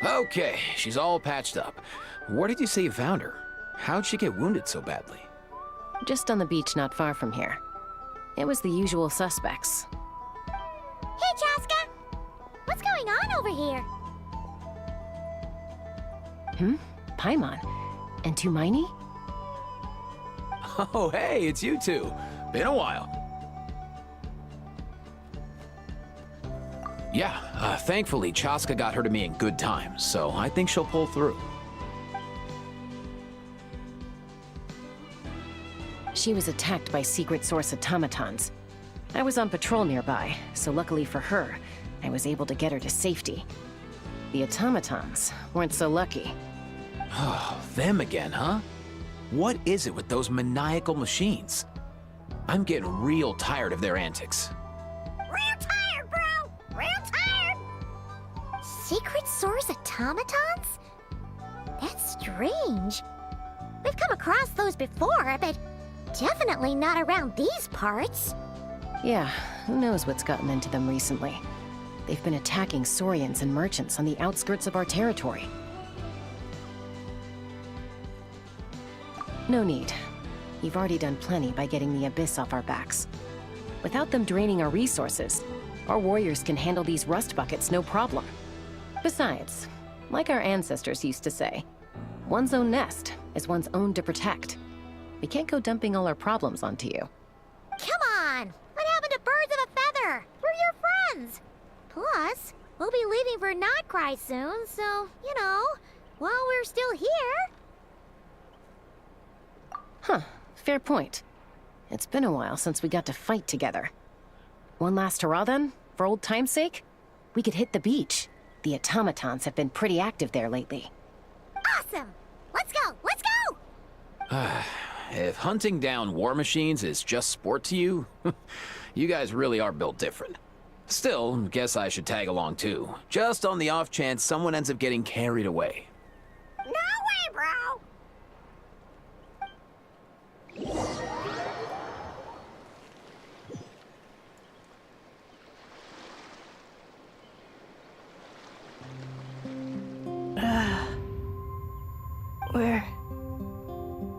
Okay, she's all patched up. Where did you say you found her? How'd she get wounded so badly? Just on the beach not far from here. It was the usual suspects. Hey, Chaska! What's going on over here? Paimon. And Tumaini? Oh, hey, it's you two. Been a while. Yeah, thankfully Chaska got her to me in good time, so I think she'll pull through. She was attacked by secret source automatons. I was on patrol nearby, so luckily for her, I was able to get her to safety. The automatons weren't so lucky. Oh, them again, huh? What is it with those maniacal machines? I'm getting real tired of their antics. Real tired, bro! Real tired! Secret source automatons? That's strange. We've come across those before, but definitely not around these parts. Yeah, who knows what's gotten into them recently. They've been attacking Saurians and merchants on the outskirts of our territory. No need. You've already done plenty by getting the Abyss off our backs. Without them draining our resources, our warriors can handle these rust buckets no problem. Besides, like our ancestors used to say, one's own nest is one's own to protect. We can't go dumping all our problems onto you. Come on! What happened to birds of a feather? We're your friends! Plus, we'll be leaving for Notcry soon, so, you know, while we're still here... Huh, fair point. It's been a while since we got to fight together. One last hurrah then, for old time's sake? We could hit the beach. The automatons have been pretty active there lately. Awesome! Let's go! Let's go! If hunting down war machines is just sport to you, you guys really are built different. Still, guess I should tag along too, just on the off chance someone ends up getting carried away. No way, bro! Where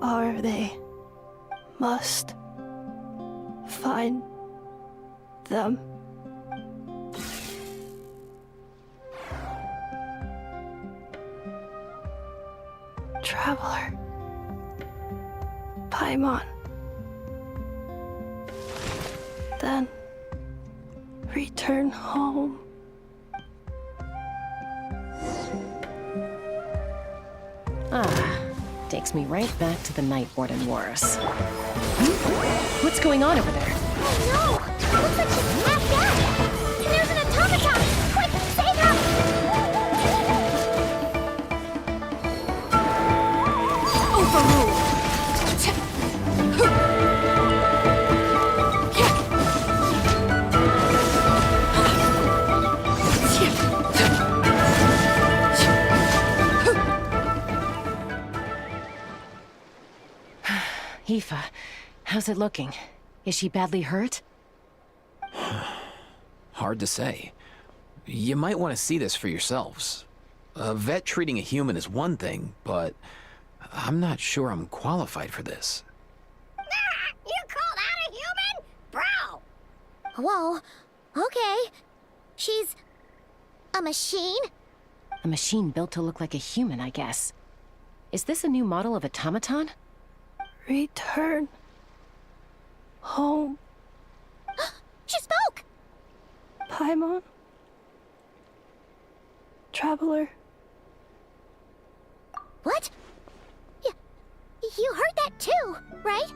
are they? Must find them. Traveler. Paimon. Then return home. Takes me right back to the Night Warden Wars. What's going on over there? Oh no! It looks like she's half dead! And there's an automaton! Quick, save her! Overruled! Aoife, how's it looking? Is she badly hurt? Hard to say. You might want to see this for yourselves. A vet treating a human is one thing, but I'm not sure I'm qualified for this. You call that a human? Bro! Whoa, okay. She's... a machine? A machine built to look like a human, I guess. Is this a new model of automaton? Return home. She spoke! Paimon. Traveler. What? You heard that too, right?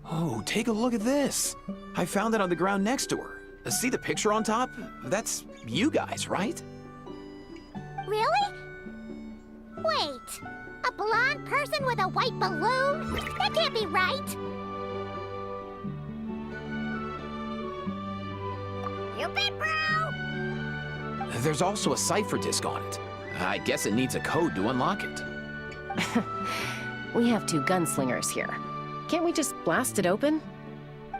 Oh, take a look at this. I found it on the ground next to her. See the picture on top? That's you guys, right? Really? Wait, a blonde person with a white balloon? That can't be right. You bit, bro! There's also a cipher disk on it. I guess it needs a code to unlock it. We have two gunslingers here. Can't we just blast it open?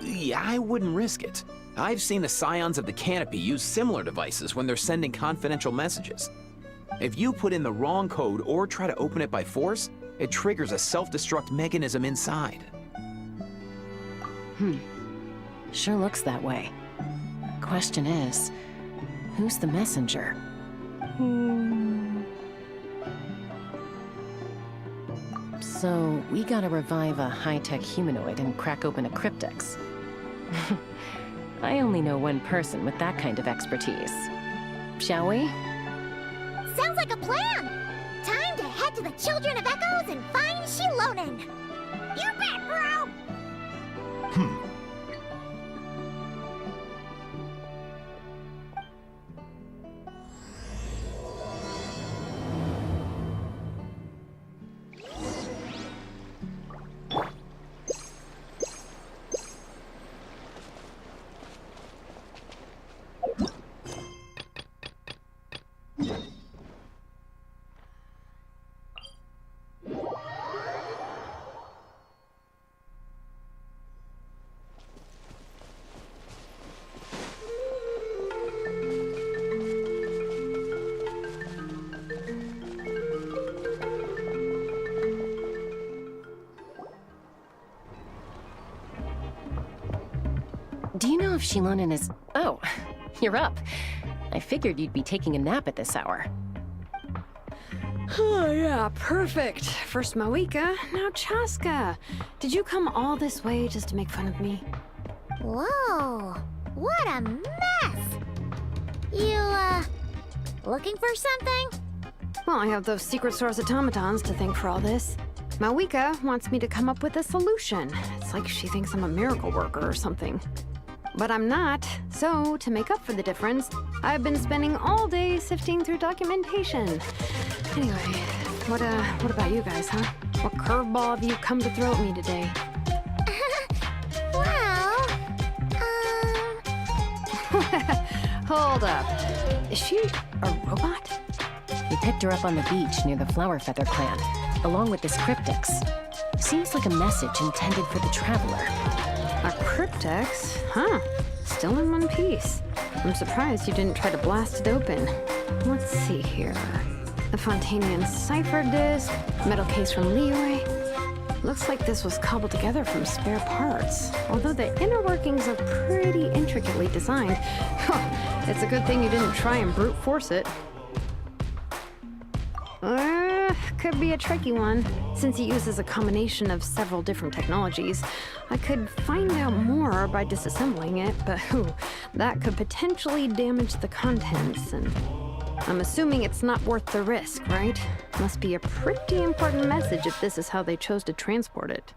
Yeah, I wouldn't risk it. I've seen the Scions of the Canopy use similar devices when they're sending confidential messages. If you put in the wrong code or try to open it by force, it triggers a self-destruct mechanism inside. Sure looks that way. Question is, who's the messenger? So, we gotta revive a high-tech humanoid and crack open a cryptex. I only know one person with that kind of expertise. Shall we? Sounds like a plan! Time to head to the Children of Echoes and find Shilonen! You bet, bro! Do you know if Shilonen is... Oh, you're up. I figured you'd be taking a nap at this hour. Oh, yeah, perfect. First Mawika, now Chaska. Did you come all this way just to make fun of me? Whoa, what a mess! You, looking for something? Well, I have those secret source automatons to thank for all this. Mawika wants me to come up with a solution. It's like she thinks I'm a miracle worker or something. But I'm not, so to make up for the difference, I've been spending all day sifting through documentation. Anyway, what about you guys, huh? What curveball have you come to throw at me today? Well, Hold up. Is she a robot? We picked her up on the beach near the Flowerfeather clan, along with this cryptex. Seems like a message intended for the Traveler. A cryptex? Huh. Still in one piece. I'm surprised you didn't try to blast it open. Let's see here. The Fontanian cipher disc, metal case from Liyue. Looks like this was cobbled together from spare parts, although the inner workings are pretty intricately designed. It's a good thing you didn't try and brute force it. Could be a tricky one. Since it uses a combination of several different technologies, I could find out more by disassembling it, but that could potentially damage the contents, and I'm assuming it's not worth the risk, right? Must be a pretty important message if this is how they chose to transport it.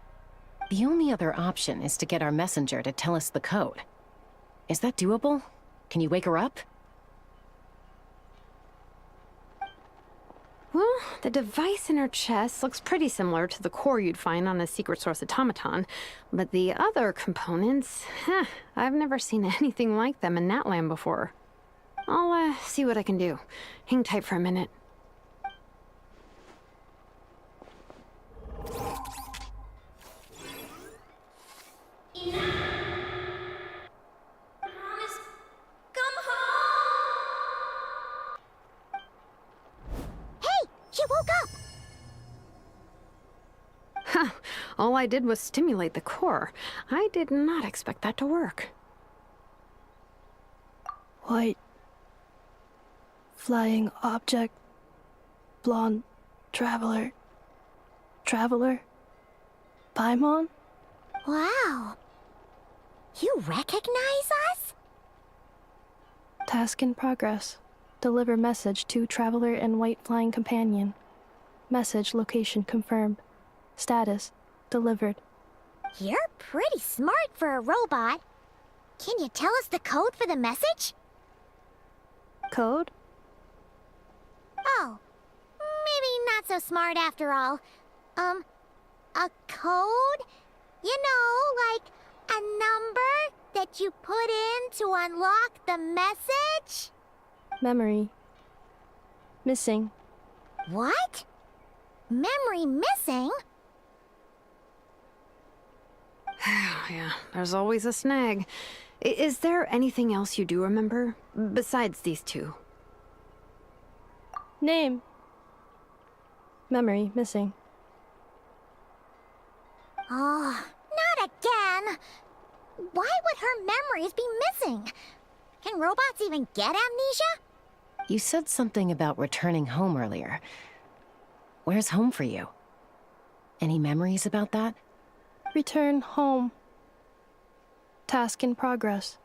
The only other option is to get our messenger to tell us the code. Is that doable? Can you wake her up? Well, the device in her chest looks pretty similar to the core you'd find on a secret source automaton, but the other components, I've never seen anything like them in Natlan before. I'll see what I can do. Hang tight for a minute. She woke up! Huh. All I did was stimulate the core. I did not expect that to work. White. Flying object. Blonde. Traveler. Traveler. Paimon? Wow. You recognize us? Task in progress. Deliver message to Traveler and White Flying Companion. Message location confirmed. Status delivered. You're pretty smart for a robot. Can you tell us the code for the message? Code? Oh, maybe not so smart after all. A code? You know, like a number that you put in to unlock the message? Memory. Missing. What? Memory missing? Yeah, there's always a snag. Is there anything else you do remember, besides these two? Name. Memory missing. Oh, not again! Why would her memories be missing? Can robots even get amnesia? You said something about returning home earlier. Where's home for you? Any memories about that? Return home. Task in progress.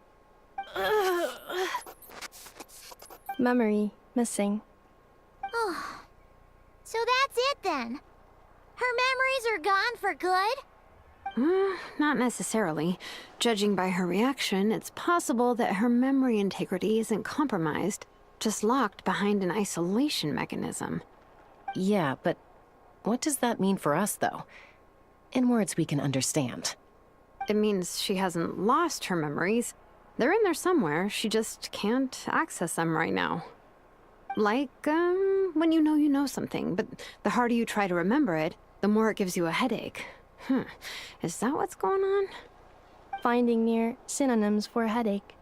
Memory missing. Oh, so that's it then. Her memories are gone for good? Not necessarily. Judging by her reaction, it's possible that her memory integrity isn't compromised, just locked behind an isolation mechanism. Yeah, but what does that mean for us, though? In words we can understand. It means she hasn't lost her memories. They're in there somewhere, she just can't access them right now. Like, when you know something, but the harder you try to remember it, the more it gives you a headache. Is that what's going on? Finding near synonyms for headache.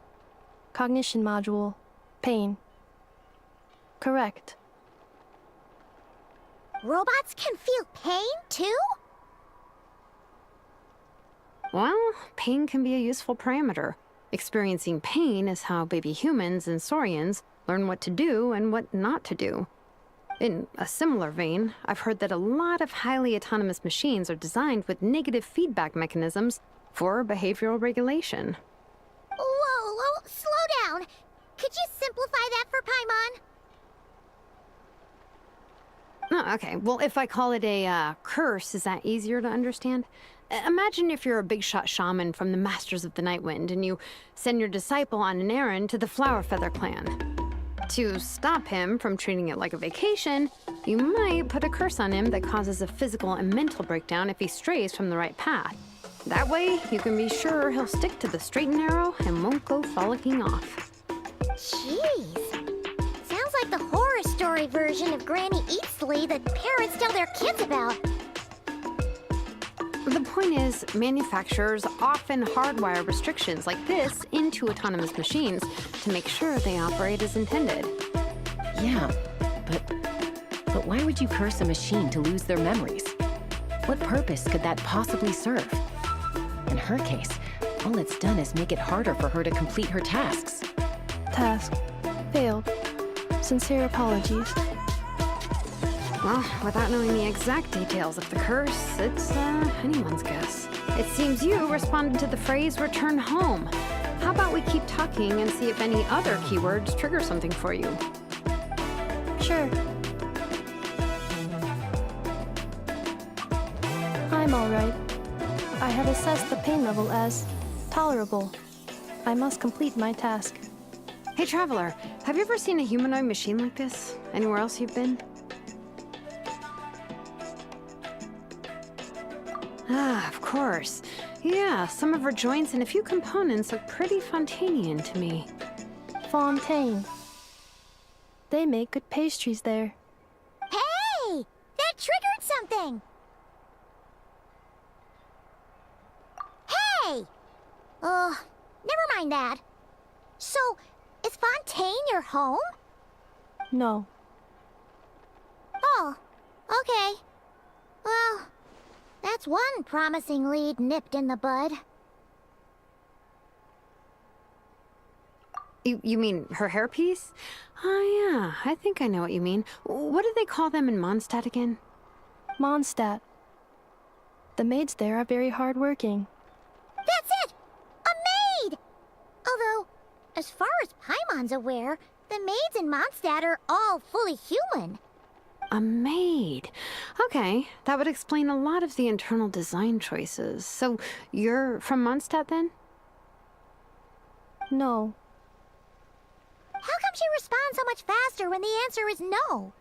Cognition module. Pain. Correct. Robots can feel pain, too? Well, pain can be a useful parameter. Experiencing pain is how baby humans and saurians learn what to do and what not to do. In a similar vein, I've heard that a lot of highly autonomous machines are designed with negative feedback mechanisms for behavioral regulation. Whoa, slow down. Could you simplify that for Paimon? Oh, okay, well, if I call it a curse, is that easier to understand? Imagine if you're a big shot shaman from the Masters of the Nightwind and you send your disciple on an errand to the Flower Feather clan. To stop him from treating it like a vacation, you might put a curse on him that causes a physical and mental breakdown if he strays from the right path. That way, you can be sure he'll stick to the straight and narrow and won't go frolicking off. Jeez. Sounds like the horror story version of Granny Eastly that parents tell their kids about. The point is, manufacturers often hardwire restrictions like this into autonomous machines to make sure they operate as intended. Yeah, but why would you curse a machine to lose their memories? What purpose could that possibly serve? In her case, all it's done is make it harder for her to complete her tasks. Task. Failed. Sincere apologies. Well, without knowing the exact details of the curse, it's anyone's guess. It seems you responded to the phrase return home. How about we keep talking and see if any other keywords trigger something for you? Sure. I'm alright. I have assessed the pain level as tolerable. I must complete my task. Hey, Traveler, have you ever seen a humanoid machine like this? Anywhere else you've been? Ah, of course. Yeah, some of her joints and a few components look pretty Fontanian to me. Fontaine. They make good pastries there. Hey! That triggered something! Hey! Never mind that. So, is Fontaine your home? No. Oh, okay. Well, that's one promising lead nipped in the bud. You mean her hairpiece? Oh yeah, I think I know what you mean. What do they call them in Mondstadt again? Mondstadt. The maids there are very hardworking. That's it! A maid! Although, as far as Paimon's aware, the maids in Mondstadt are all fully human. A maid. Okay, that would explain a lot of the internal design choices. So, you're from Mondstadt then? No. How come she responds so much faster when the answer is no?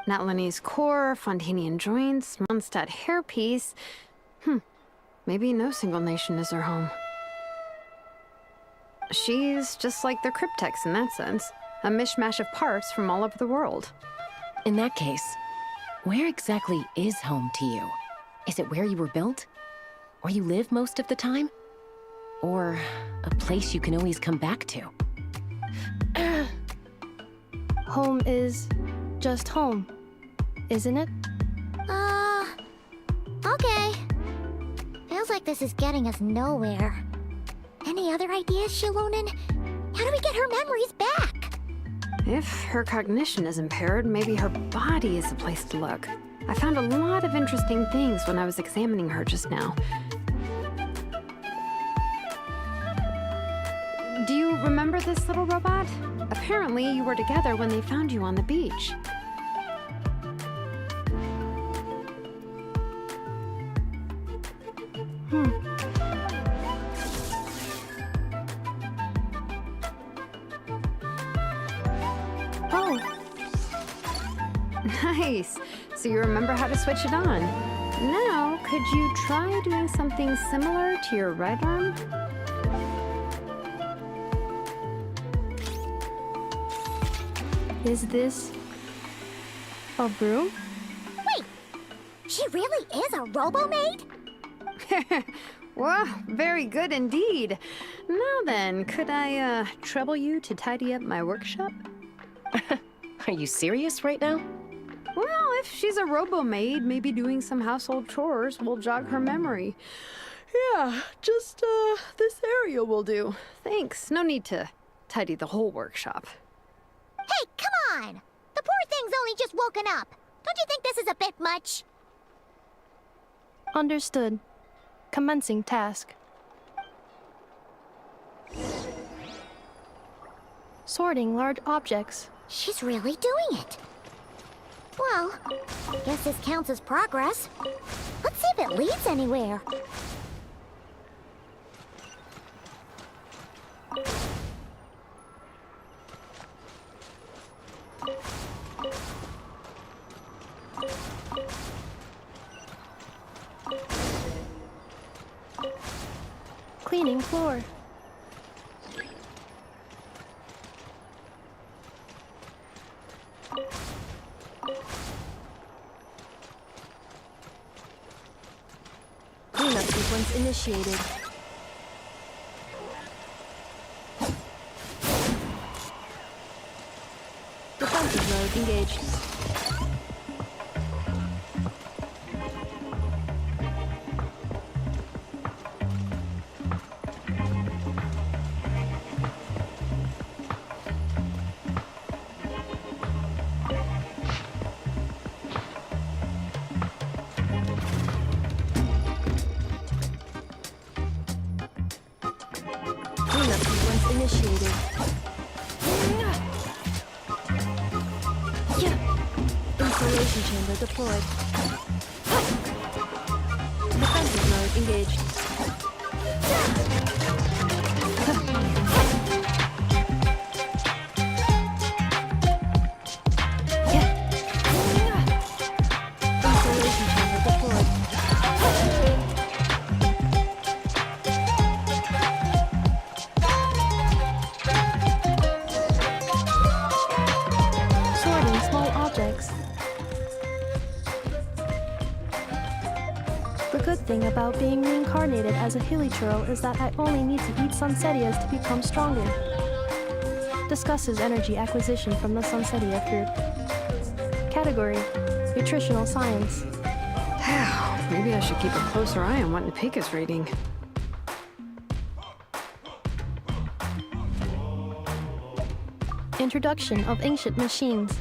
Natlanese core, Fontanian joints, Mondstadt hairpiece. Maybe no single nation is her home. She's just like the cryptex in that sense. A mishmash of parts from all over the world. In that case, where exactly is home to you? Is it where you were built? Where you live most of the time? Or a place you can always come back to. Home is just home, isn't it? Okay. Feels like this is getting us nowhere. Any other ideas, Shilonen? How do we get her memories back? If her cognition is impaired, maybe her body is the place to look. I found a lot of interesting things when I was examining her just now. Do you remember this little robot? Apparently, you were together when they found you on the beach. Oh, Nice. So you remember how to switch it on. Now, could you try doing something similar to your right arm? is this a broom? Wait! She really is a robo-maid? Well, very good indeed. Now then, could I, trouble you to tidy up my workshop? Are you serious right now? Well, if she's a robo-maid, maybe doing some household chores will jog her memory. Yeah, just, this area will do. Thanks. No need to tidy the whole workshop. Hey, come on! The poor thing's only just woken up. Don't you think this is a bit much? Understood. Commencing task. Sorting large objects. She's really doing it. Well, guess this counts as progress. Let's see if it leads anywhere. Cleaning floor. Cleanup sequence initiated. Defensive mode engaged. Cleanup sequence initiated. Installation chamber deployed. Defensive mode engaged. Installation chamber deployed. Sorting small objects. The good thing about being reincarnated as a hilichurl is that I only need to eat sunsettias to become stronger. Discusses energy acquisition from the sunsettia fruit. Category: Nutritional Science. Maybe I should keep a closer eye on what Nepik is reading. Introduction of Ancient Machines.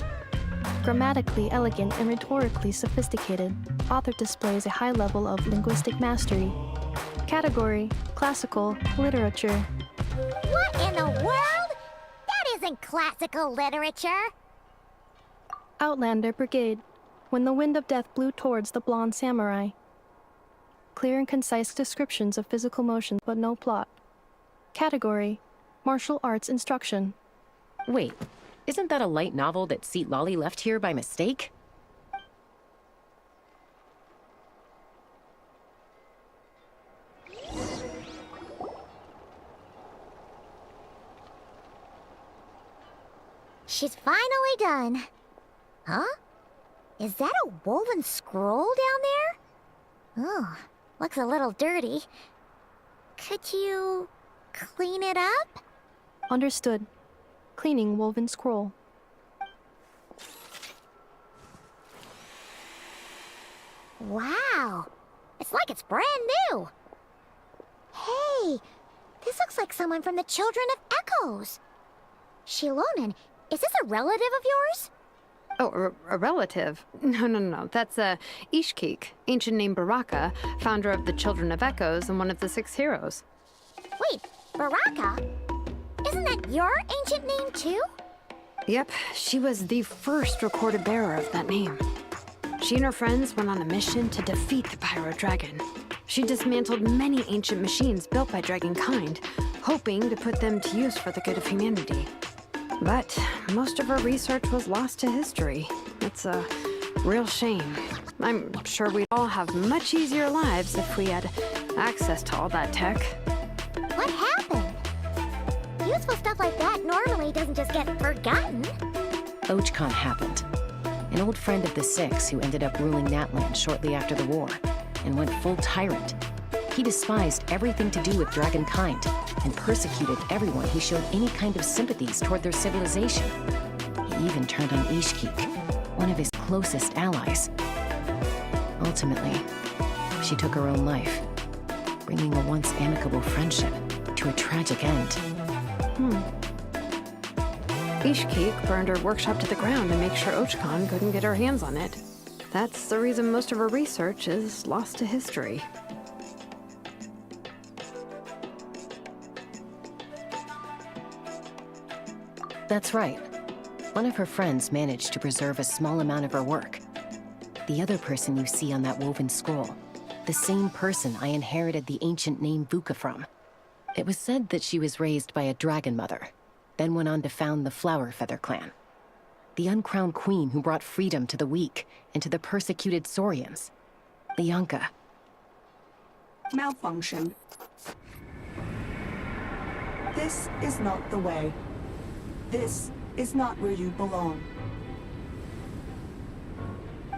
Grammatically elegant and rhetorically sophisticated, author displays a high level of linguistic mastery. Category: Classical Literature. What in the world? That isn't classical literature. Outlander Brigade. When the wind of death blew towards the blonde samurai. Clear and concise descriptions of physical motions, but no plot. Category: Martial Arts Instruction. Wait, isn't that a light novel that Seat Lolly left here by mistake? She's finally done. Huh? Is that a woven scroll down there? Oh, looks a little dirty. Could you clean it up? Understood. Cleaning woven scroll. Wow. It's like it's brand new. Hey, this looks like someone from the Children of Echoes. Shilonen, is this a relative of yours? Oh, a relative? No. That's Ishkik, ancient name Baraka, founder of the Children of Echoes and one of the 6 heroes. Wait, Baraka? Isn't that your ancient name too? Yep, she was the first recorded bearer of that name. She and her friends went on a mission to defeat the Pyro Dragon. She dismantled many ancient machines built by Dragonkind, hoping to put them to use for the good of humanity. But most of her research was lost to history. It's a real shame. I'm sure we'd all have much easier lives if we had access to all that tech. What happened? Useful stuff like that normally doesn't just get forgotten. Ochcon happened. An old friend of the 6 who ended up ruling Natlan shortly after the war, and went full tyrant. He despised everything to do with Dragonkind, and persecuted everyone who showed any kind of sympathies toward their civilization. He even turned on Ishkik, one of his closest allies. Ultimately, she took her own life, bringing a once amicable friendship to a tragic end. Ishkik burned her workshop to the ground to make sure Ochcon couldn't get her hands on it. That's the reason most of her research is lost to history. That's right. One of her friends managed to preserve a small amount of her work. The other person you see on that woven scroll, the same person I inherited the ancient name Vuka from. It was said that she was raised by a dragon mother, then went on to found the Flower Feather clan. The uncrowned queen who brought freedom to the weak and to the persecuted Saurians. Lianka. Malfunction. This is not the way. This is not where you belong.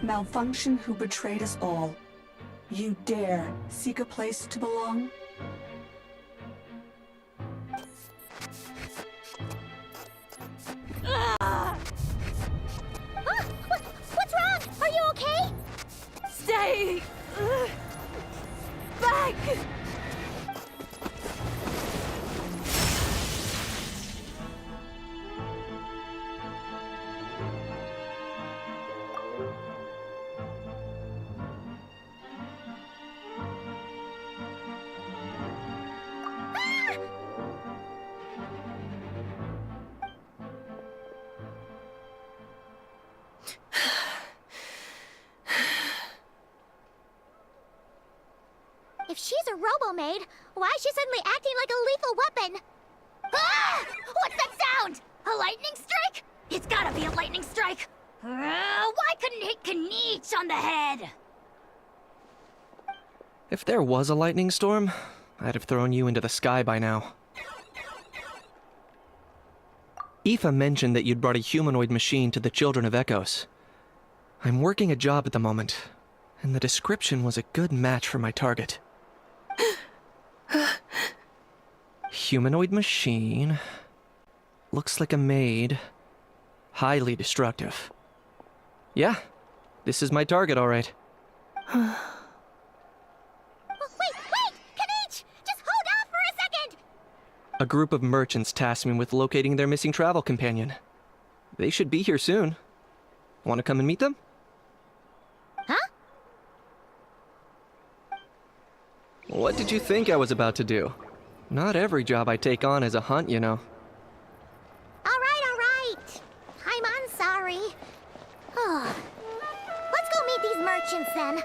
Malfunction who betrayed us all. You dare seek a place to belong? What's wrong? Are you okay? Stay back! If she's a robo-maid, why is she suddenly acting like a lethal weapon? Ah! What's that sound? A lightning strike? It's gotta be a lightning strike! Why couldn't it hit Kniech on the head? If there was a lightning storm, I'd have thrown you into the sky by now. Aoife mentioned that you'd brought a humanoid machine to the Children of Echoes. I'm working a job at the moment, and the description was a good match for my target. Humanoid machine. Looks like a maid. Highly destructive. Yeah, this is my target, all right. Wait! Kniech! Just hold off for a second! A group of merchants tasked me with locating their missing travel companion. They should be here soon. Want to come and meet them? Huh? What did you think I was about to do? Not every job I take on is a hunt, you know. All right. I'm sorry. Oh. Let's go meet these merchants then.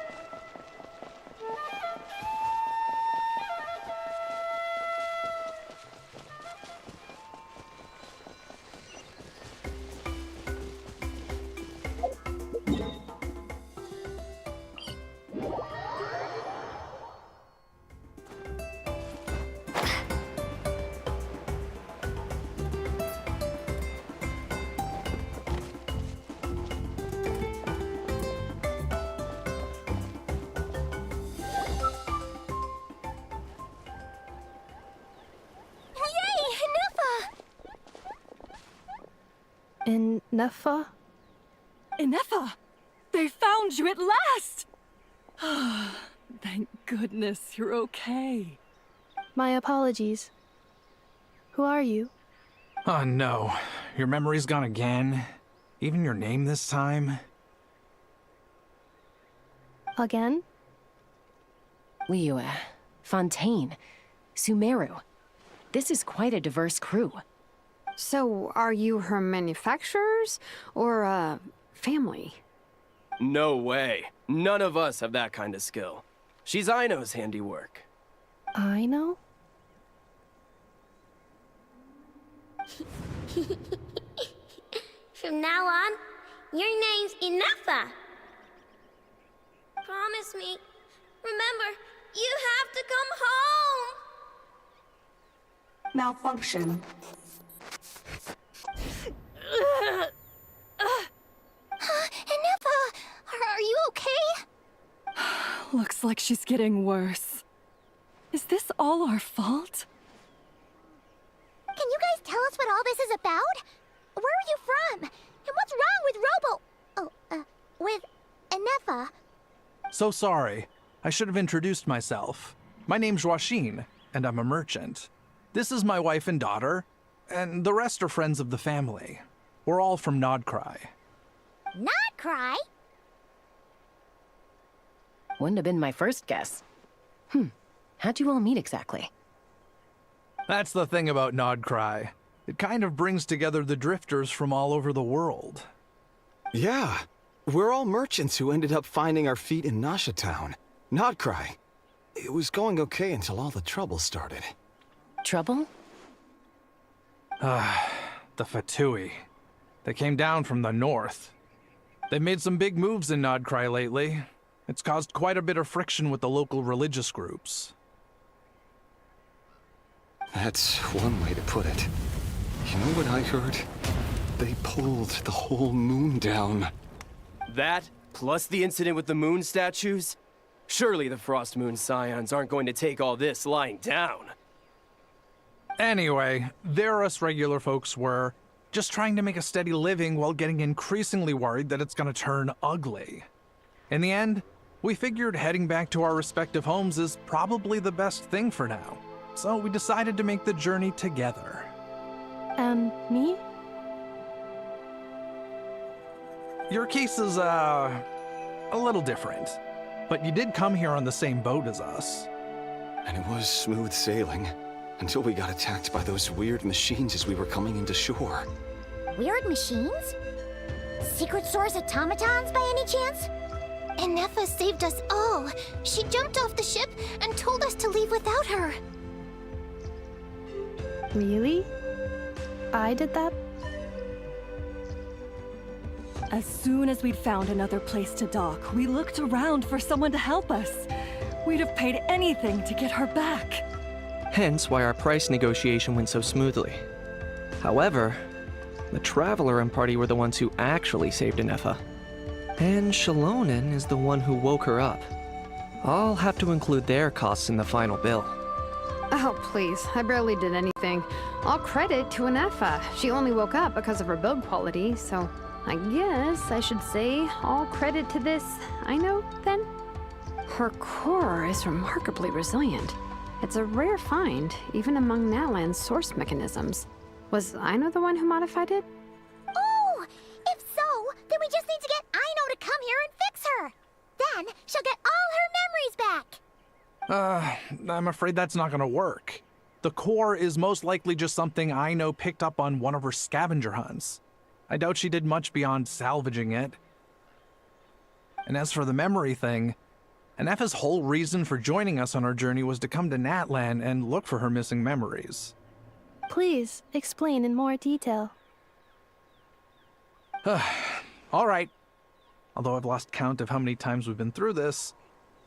In Nefa? Inefa! They found you at last! Thank goodness you're okay. My apologies. Who are you? Oh no, your memory's gone again? Even your name this time? Again? Liyue, Fontaine, Sumeru. This is quite a diverse crew. So, are you her manufacturers or family? No way. None of us have that kind of skill. She's Aino's handiwork. I know? From now on, your name's Inefa. Promise me. Remember, you have to come home. Malfunction. Inefa, are you okay? Looks like she's getting worse. Is this all our fault? Can you guys tell us what all this is about? Where are you from? And what's wrong with with Inefa? So sorry. I should have introduced myself. My name's Joachine, and I'm a merchant. This is my wife and daughter, and the rest are friends of the family. We're all from Nodcry. Not cry? Wouldn't have been my first guess. How'd you all meet exactly? That's the thing about Nodcry. It kind of brings together the drifters from all over the world. Yeah, we're all merchants who ended up finding our feet in Nasha Town. Nodcry. It was going okay until all the trouble started. Trouble? The Fatui. They came down from the north. They've made some big moves in Nodcry lately. It's caused quite a bit of friction with the local religious groups. That's one way to put it. You know what I heard? They pulled the whole moon down. That, plus the incident with the moon statues? Surely the Frost Moon Scions aren't going to take all this lying down. Anyway, there us regular folks were, just trying to make a steady living while getting increasingly worried that it's gonna turn ugly. In the end, we figured heading back to our respective homes is probably the best thing for now. So we decided to make the journey together. And me? Your case is, a little different. But you did come here on the same boat as us. And it was smooth sailing, until we got attacked by those weird machines as we were coming into shore. Weird machines? Secret Source automatons by any chance? Inefa saved us all. She jumped off the ship and told us to leave without her. Really? I did that? As soon as we'd found another place to dock, we looked around for someone to help us. We'd have paid anything to get her back. Hence why our price negotiation went so smoothly. However, the Traveler and party were the ones who actually saved Inefa. And Shalonen is the one who woke her up. I'll have to include their costs in the final bill. Oh, please. I barely did anything. All credit to Inefa. She only woke up because of her build quality, so I guess I should say all credit to this Aino, then? Her core is remarkably resilient. It's a rare find, even among Natlan's source mechanisms. Was Aino the one who modified it? Oh! If so, then we just need to get Aino to come here and fix her. Then she'll get all her memories back. I'm afraid that's not gonna work. The core is most likely just something Aino picked up on one of her scavenger hunts. I doubt she did much beyond salvaging it. And as for the memory thing, Inefa's whole reason for joining us on our journey was to come to Natlan and look for her missing memories. Please, explain in more detail. All right. Although I've lost count of how many times we've been through this,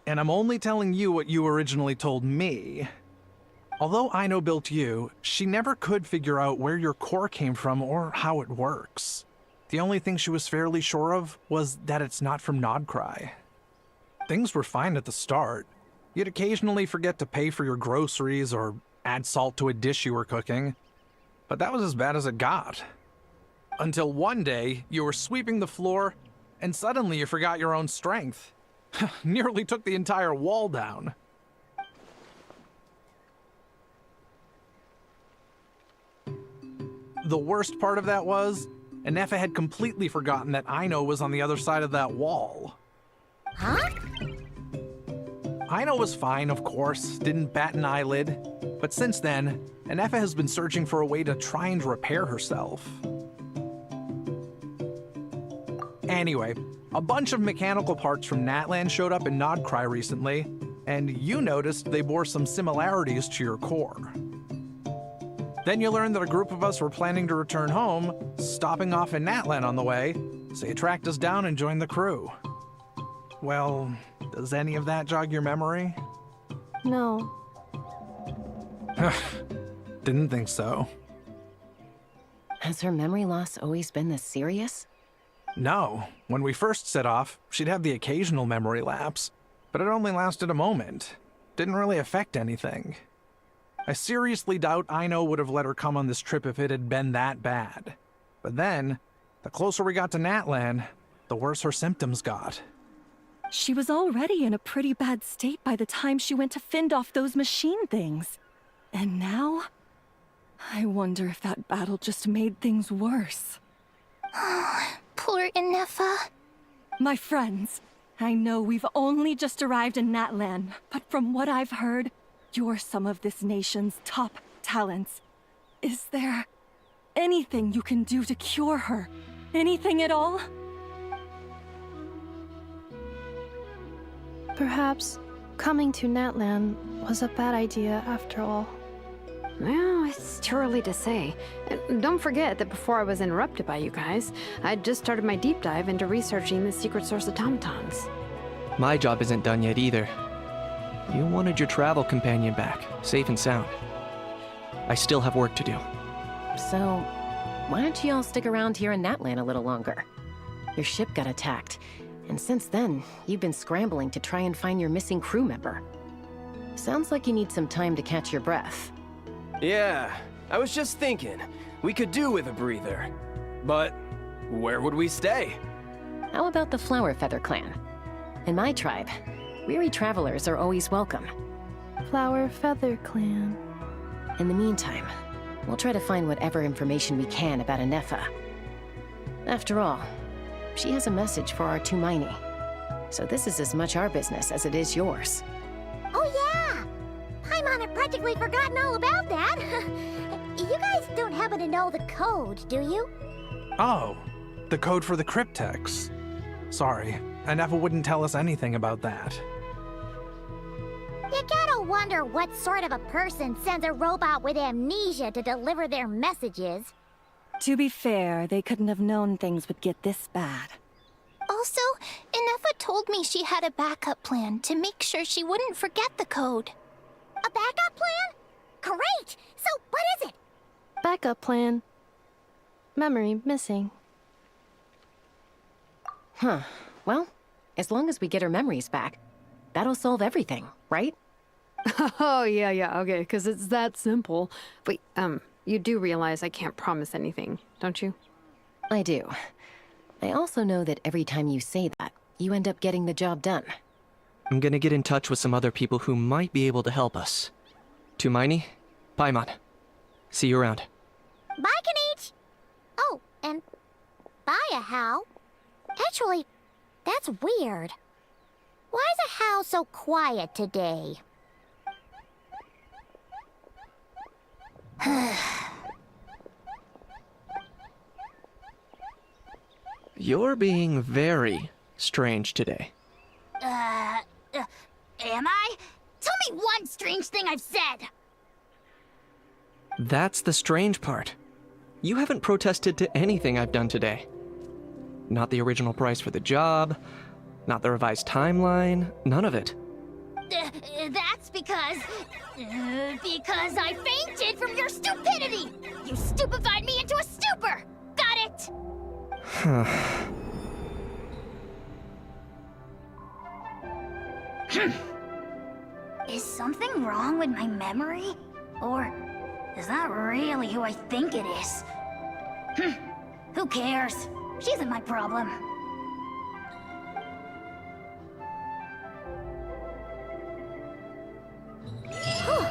and I'm only telling you what you originally told me. Although Aino built you, she never could figure out where your core came from or how it works. The only thing she was fairly sure of was that it's not from Nodcry. Things were fine at the start. You'd occasionally forget to pay for your groceries or add salt to a dish you were cooking. But that was as bad as it got. Until one day, you were sweeping the floor, and suddenly you forgot your own strength. Nearly took the entire wall down. The worst part of that was, Anefa had completely forgotten that Aino was on the other side of that wall. Huh? Aino was fine, of course, didn't bat an eyelid. But since then, Anefa has been searching for a way to try and repair herself. Anyway, a bunch of mechanical parts from Natlan showed up in Nodcry recently, and you noticed they bore some similarities to your core. Then you learned that a group of us were planning to return home, stopping off in Natlan on the way, so you tracked us down and joined the crew. Well, does any of that jog your memory? No. Didn't think so. Has her memory loss always been this serious? No. When we first set off, she'd have the occasional memory lapse, but it only lasted a moment. Didn't really affect anything. I seriously doubt Aino would have let her come on this trip if it had been that bad. But then, the closer we got to Natlan, the worse her symptoms got. She was already in a pretty bad state by the time she went to fend off those machine things. And now? I wonder if that battle just made things worse. Poor Anefa. My friends, I know we've only just arrived in Natlan, but from what I've heard, you're some of this nation's top talents. Is there anything you can do to cure her? Anything at all? Perhaps coming to Natlan was a bad idea after all. Well, it's too early to say. And don't forget that before I was interrupted by you guys, I'd just started my deep dive into researching the secret source automatons. My job isn't done yet either. You wanted your travel companion back, safe and sound. I still have work to do. So, why don't you all stick around here in Natlan a little longer? Your ship got attacked, and since then, you've been scrambling to try and find your missing crew member. Sounds like you need some time to catch your breath. Yeah, I was just thinking, we could do with a breather. But where would we stay? How about the Flower Feather Clan? In my tribe, weary travelers are always welcome. Flower Feather Clan. In the meantime, we'll try to find whatever information we can about Anefa. After all, she has a message for our Tumaini. So this is as much our business as it is yours. Oh yeah! Paimon had practically forgotten all about that. You guys don't happen to know the code, do you? Oh, the code for the cryptex. Sorry, Anefa wouldn't tell us anything about that. You gotta wonder what sort of a person sends a robot with amnesia to deliver their messages. To be fair, they couldn't have known things would get this bad. Also, Anefa told me she had a backup plan to make sure she wouldn't forget the code. A backup plan? Great! So what is it? Backup plan. Memory missing. Huh. Well, as long as we get her memories back, that'll solve everything, right? Oh, yeah, okay, because it's that simple. But, you do realize I can't promise anything, don't you? I do. I also know that every time you say that, you end up getting the job done. I'm gonna get in touch with some other people who might be able to help us. Tumaini, Paimon. See you around. Bye, Kanich! Oh, and bye, How. Actually, that's weird. Why is How so quiet today? You're being very strange today. Am I? Tell me one strange thing I've said! That's the strange part. You haven't protested to anything I've done today. Not the original price for the job, not the revised timeline, none of it. That's because I fainted from your stupidity! You stupefied me into a stupor! Got it? Is something wrong with my memory? Or is that really who I think it is? Who cares? She isn't my problem.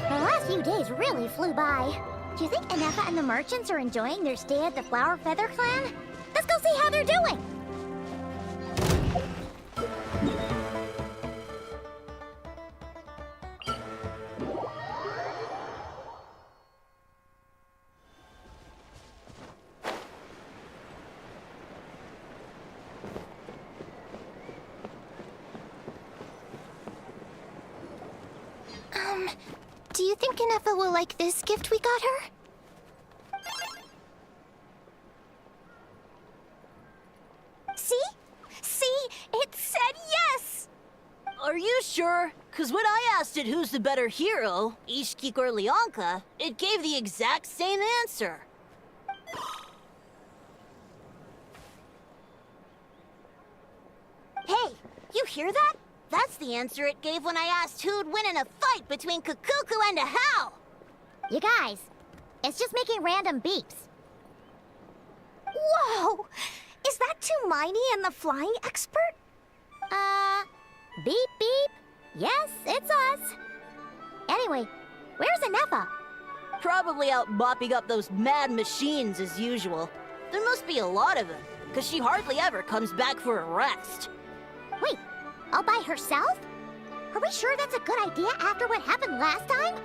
The last few days really flew by. Do you think Anefa and the merchants are enjoying their stay at the Flower Feather Clan? Let's go see how they're doing! Do you think Anefa will like this gift we got her? See? See? It said yes! Are you sure? Because when I asked it who's the better hero, Ishkik or Leonka, it gave the exact same answer. Hey, you hear that? That's the answer it gave when I asked who'd win in a fight between Kukuku and Ahau. You guys, it's just making random beeps. Whoa! Is that Tumaini and the flying expert? Beep beep. Yes, it's us. Anyway, where's Anefa? Probably out mopping up those mad machines as usual. There must be a lot of them, because she hardly ever comes back for a rest. Wait, all by herself? Are we sure that's a good idea after what happened last time?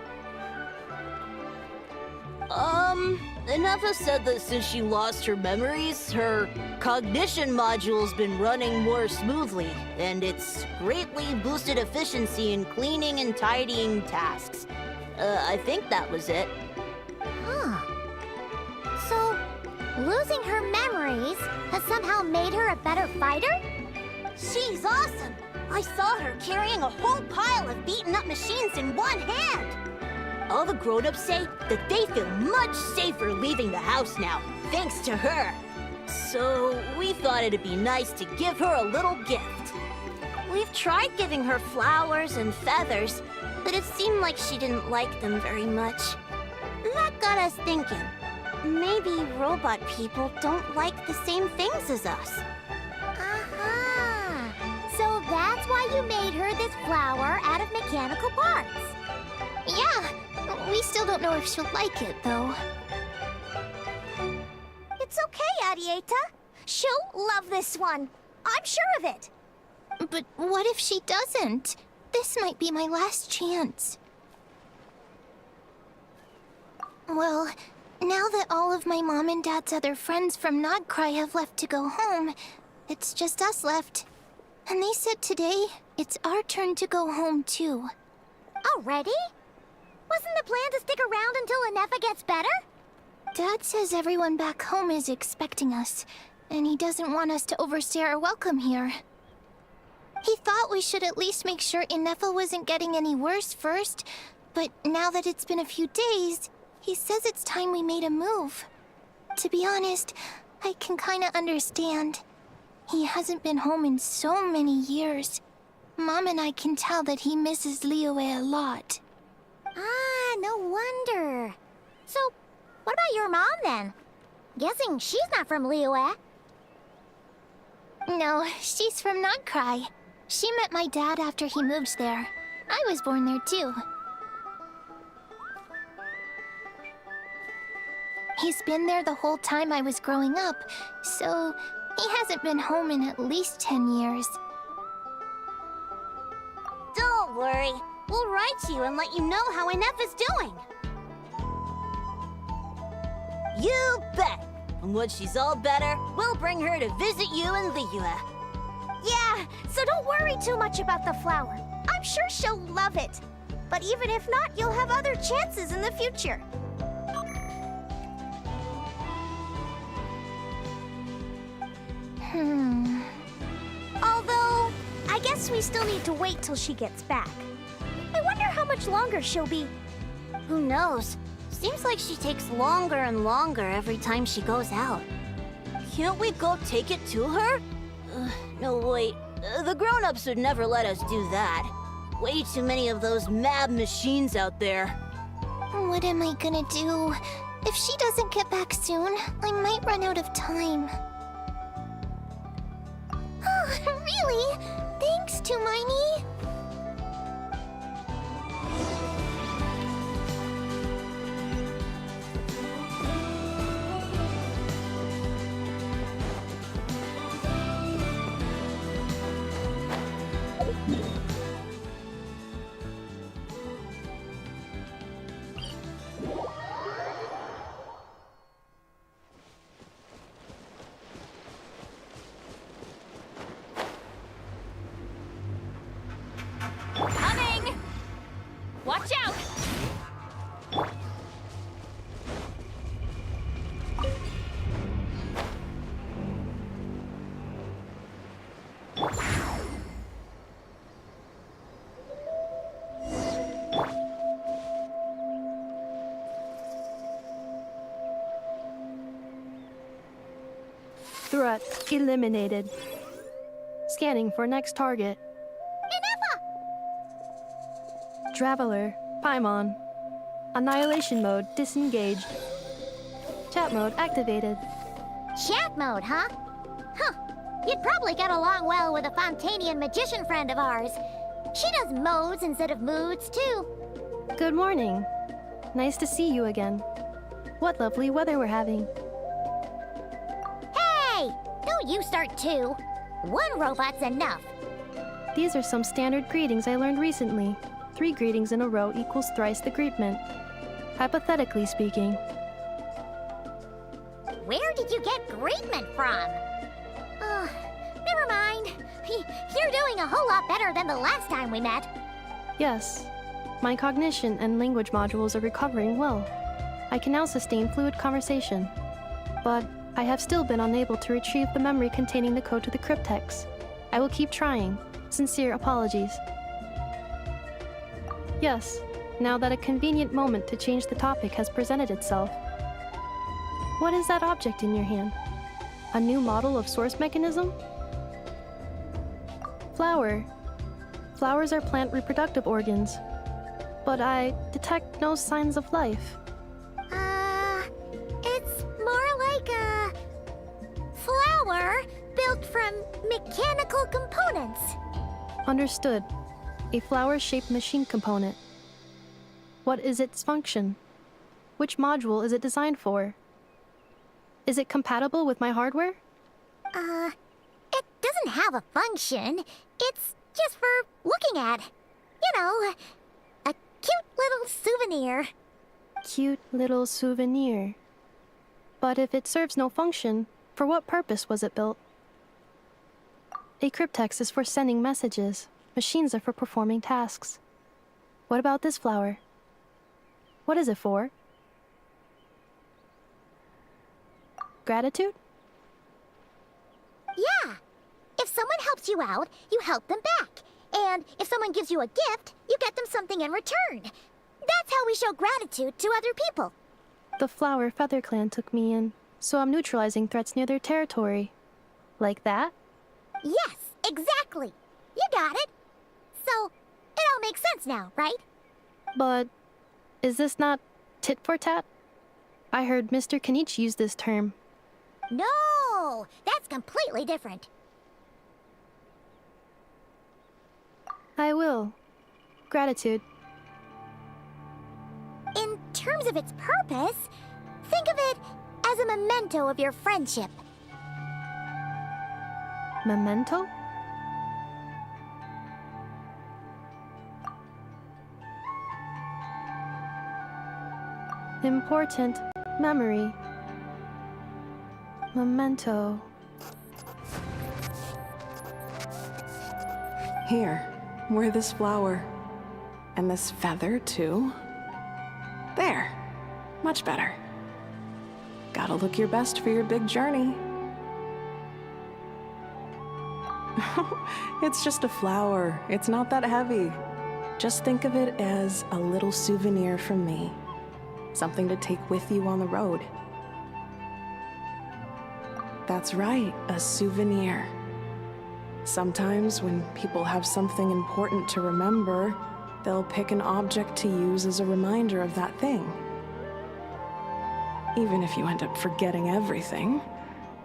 Anefa said that since she lost her memories, her cognition module's been running more smoothly, and it's greatly boosted efficiency in cleaning and tidying tasks. I think that was it. Huh. So, losing her memories has somehow made her a better fighter? She's awesome! I saw her carrying a whole pile of beaten-up machines in one hand! All the grown-ups say that they feel much safer leaving the house now, thanks to her. So we thought it'd be nice to give her a little gift. We've tried giving her flowers and feathers, but it seemed like she didn't like them very much. That got us thinking. Maybe robot people don't like the same things as us. Aha! So that's why you made her this flower out of mechanical parts. Yeah, we still don't know if she'll like it, though. It's okay, Arieta. She'll love this one. I'm sure of it. But what if she doesn't? This might be my last chance. Well, now that all of my mom and dad's other friends from Nodcry have left to go home, it's just us left. And they said today, it's our turn to go home too. Already? Wasn't the plan to stick around until Anefa gets better? Dad says everyone back home is expecting us, and he doesn't want us to overstay our welcome here. He thought we should at least make sure Anefa wasn't getting any worse first, but now that it's been a few days, he says it's time we made a move. To be honest, I can kinda understand. He hasn't been home in so many years. Mom and I can tell that he misses Liyue a lot. Ah, no wonder. So, what about your mom then? Guessing she's not from Liyue. No, she's from Nodcry. She met my dad after he moved there. I was born there too. He's been there the whole time I was growing up, so he hasn't been home in at least 10 years. Don't worry. We'll write to you and let you know how Anefa's doing. You bet! And once she's all better, we'll bring her to visit you in Liyue. Yeah, so don't worry too much about the flower. I'm sure she'll love it. But even if not, you'll have other chances in the future. Although, I guess we still need to wait till she gets back. I wonder how much longer she'll be. Who knows? Seems like she takes longer and longer every time she goes out. Can't we go take it to her? No, wait. The grown-ups would never let us do that. Way too many of those mad machines out there. What am I gonna do? If she doesn't get back soon, I might run out of time. Oh, really? Thanks, Hermione. Coming! Watch out! Threat eliminated. Scanning for next target. Traveler, Paimon. Annihilation mode disengaged. Chat mode activated. Chat mode, huh? Huh. You'd probably get along well with a Fontanian magician friend of ours. She does modes instead of moods, too. Good morning. Nice to see you again. What lovely weather we're having. Hey! Don't you start too. One robot's enough. These are some standard greetings I learned recently. 3 greetings in a row equals thrice the greetment. Hypothetically speaking. Where did you get greetment from? Never mind. You're doing a whole lot better than the last time we met. Yes. My cognition and language modules are recovering well. I can now sustain fluid conversation. But I have still been unable to retrieve the memory containing the code to the cryptex. I will keep trying. Sincere apologies. Yes, now that a convenient moment to change the topic has presented itself. What is that object in your hand? A new model of source mechanism? Flower. Flowers are plant reproductive organs. But I detect no signs of life. It's more like a flower built from mechanical components. Understood. A flower-shaped machine component. What is its function? Which module is it designed for? Is it compatible with my hardware? It doesn't have a function. It's just for looking at. You know, a cute little souvenir. Cute little souvenir. But if it serves no function, for what purpose was it built? A cryptex is for sending messages. Machines are for performing tasks. What about this flower? What is it for? Gratitude? Yeah. If someone helps you out, you help them back. And if someone gives you a gift, you get them something in return. That's how we show gratitude to other people. The flower Feather Clan took me in, so I'm neutralizing threats near their territory. Like that? Yes, exactly. You got it. So, it all makes sense now, right? But is this not tit for tat? I heard Mr. Kenichi use this term. No, that's completely different. I will. Gratitude. In terms of its purpose, think of it as a memento of your friendship. Memento? Important memory. Memento. Here, wear this flower. And this feather, too. There. Much better. Gotta look your best for your big journey. It's just a flower. It's not that heavy. Just think of it as a little souvenir from me. Something to take with you on the road. That's right, a souvenir. Sometimes when people have something important to remember, they'll pick an object to use as a reminder of that thing. Even if you end up forgetting everything,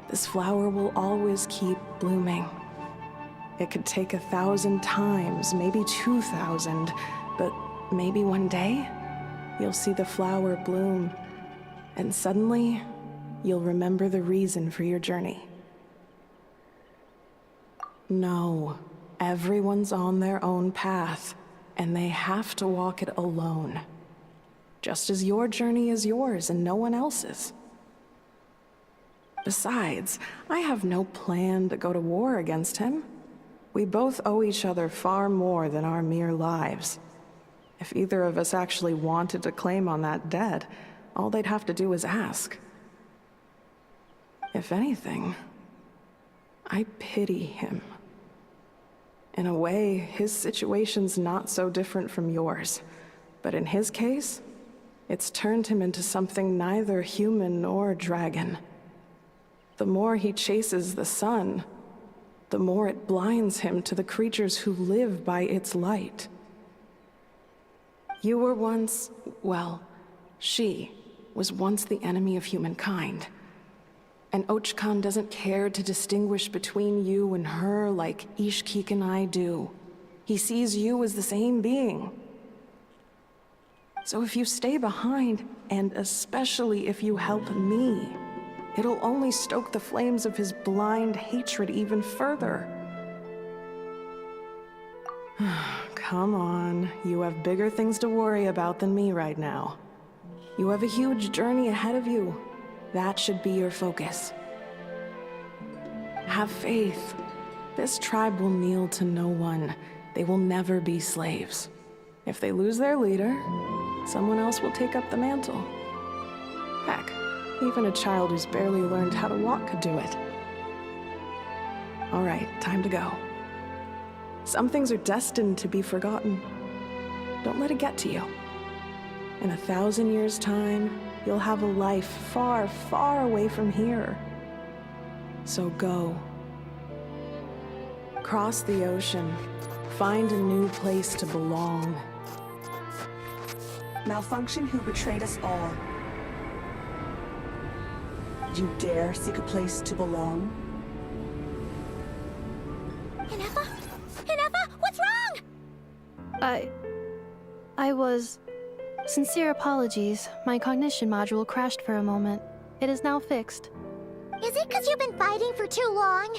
this flower will always keep blooming. It could take 1,000 times, maybe 2,000, but maybe one day, you'll see the flower bloom, and suddenly, you'll remember the reason for your journey. No, everyone's on their own path, and they have to walk it alone. Just as your journey is yours and no one else's. Besides, I have no plan to go to war against him. We both owe each other far more than our mere lives. If either of us actually wanted to claim on that debt, all they'd have to do is ask. If anything, I pity him. In a way, his situation's not so different from yours. But in his case, it's turned him into something neither human nor dragon. The more he chases the sun, the more it blinds him to the creatures who live by its light. You were once, well, she was once the enemy of humankind. And Ochkan doesn't care to distinguish between you and her like Ishkik and I do. He sees you as the same being. So if you stay behind, and especially if you help me, it'll only stoke the flames of his blind hatred even further. Come on, you have bigger things to worry about than me right now. You have a huge journey ahead of you. That should be your focus. Have faith. This tribe will kneel to no one. They will never be slaves. If they lose their leader, someone else will take up the mantle. Heck, even a child who's barely learned how to walk could do it. All right, time to go. Some things are destined to be forgotten. Don't let it get to you. In 1,000 years' time, you'll have a life far, far away from here. So go. Cross the ocean. Find a new place to belong. Malfunction who betrayed us all. You dare seek a place to belong? Hinefa? Hinefa, what's wrong? I was... Sincere apologies. My cognition module crashed for a moment. It is now fixed. Is it because you've been fighting for too long?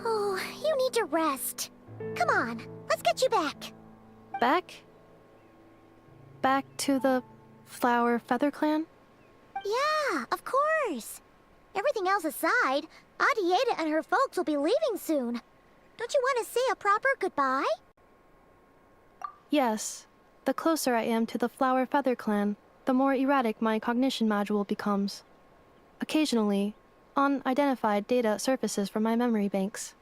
Oh, you need to rest. Come on, let's get you back. Back? Back to the Flower Feather Clan? Yeah, of course. Everything else aside, Adieta and her folks will be leaving soon. Don't you want to say a proper goodbye? Yes. The closer I am to the Flower Feather Clan, the more erratic my cognition module becomes. Occasionally, unidentified data surfaces from my memory banks.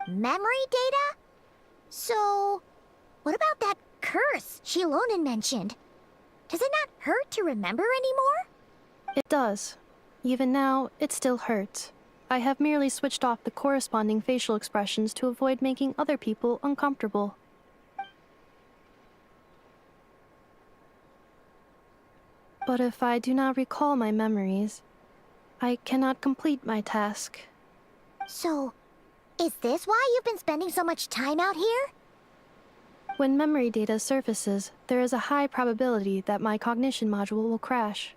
Memory data? So, what about that curse Shilonen mentioned? Does it not hurt to remember anymore? It does. Even now, it still hurts. I have merely switched off the corresponding facial expressions to avoid making other people uncomfortable. But if I do not recall my memories, I cannot complete my task. So, is this why you've been spending so much time out here? When memory data surfaces, there is a high probability that my cognition module will crash.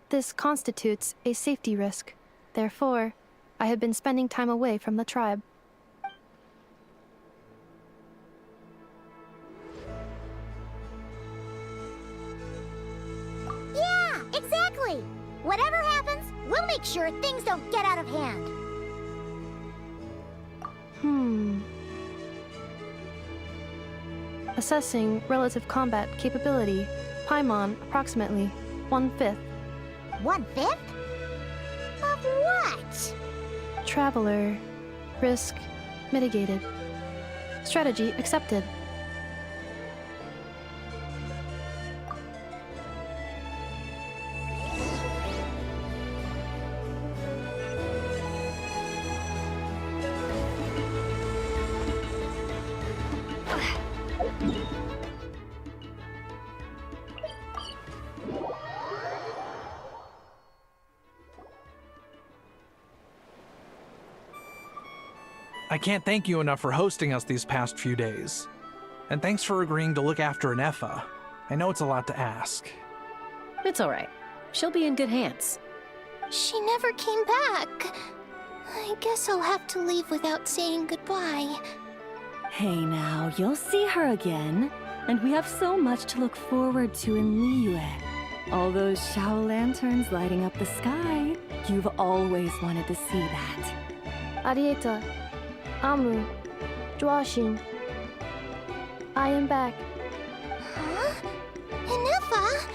This constitutes a safety risk. Therefore, I have been spending time away from the tribe. Yeah, exactly! Whatever happens, we'll make sure things don't get out of hand. Assessing relative combat capability. Paimon, approximately 1/5. 1/5? Of what? Traveler. Risk mitigated. Strategy accepted. I can't thank you enough for hosting us these past few days. And thanks for agreeing to look after Nefa. I know it's a lot to ask. It's all right. She'll be in good hands. She never came back. I guess I'll have to leave without saying goodbye. Hey now, you'll see her again. And we have so much to look forward to in Liyue. All those Shao lanterns lighting up the sky. You've always wanted to see that. Arieta, Amu, Joashin. I am back. Huh? Nefa?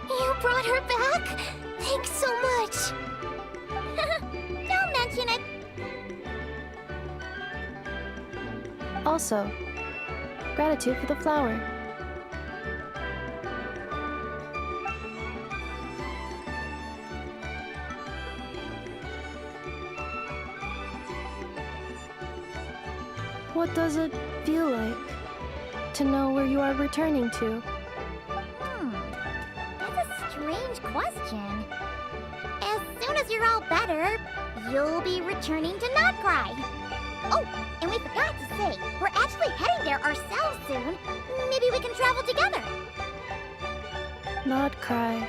You brought her back? Thanks so much. Don't mention it. Also, gratitude for the flower. What does it feel like to know where you are returning to? That's a strange question. As soon as you're all better, you'll be returning to Notcry. Oh, and we forgot to say, we're actually heading there ourselves soon. Maybe we can travel together. Not cry.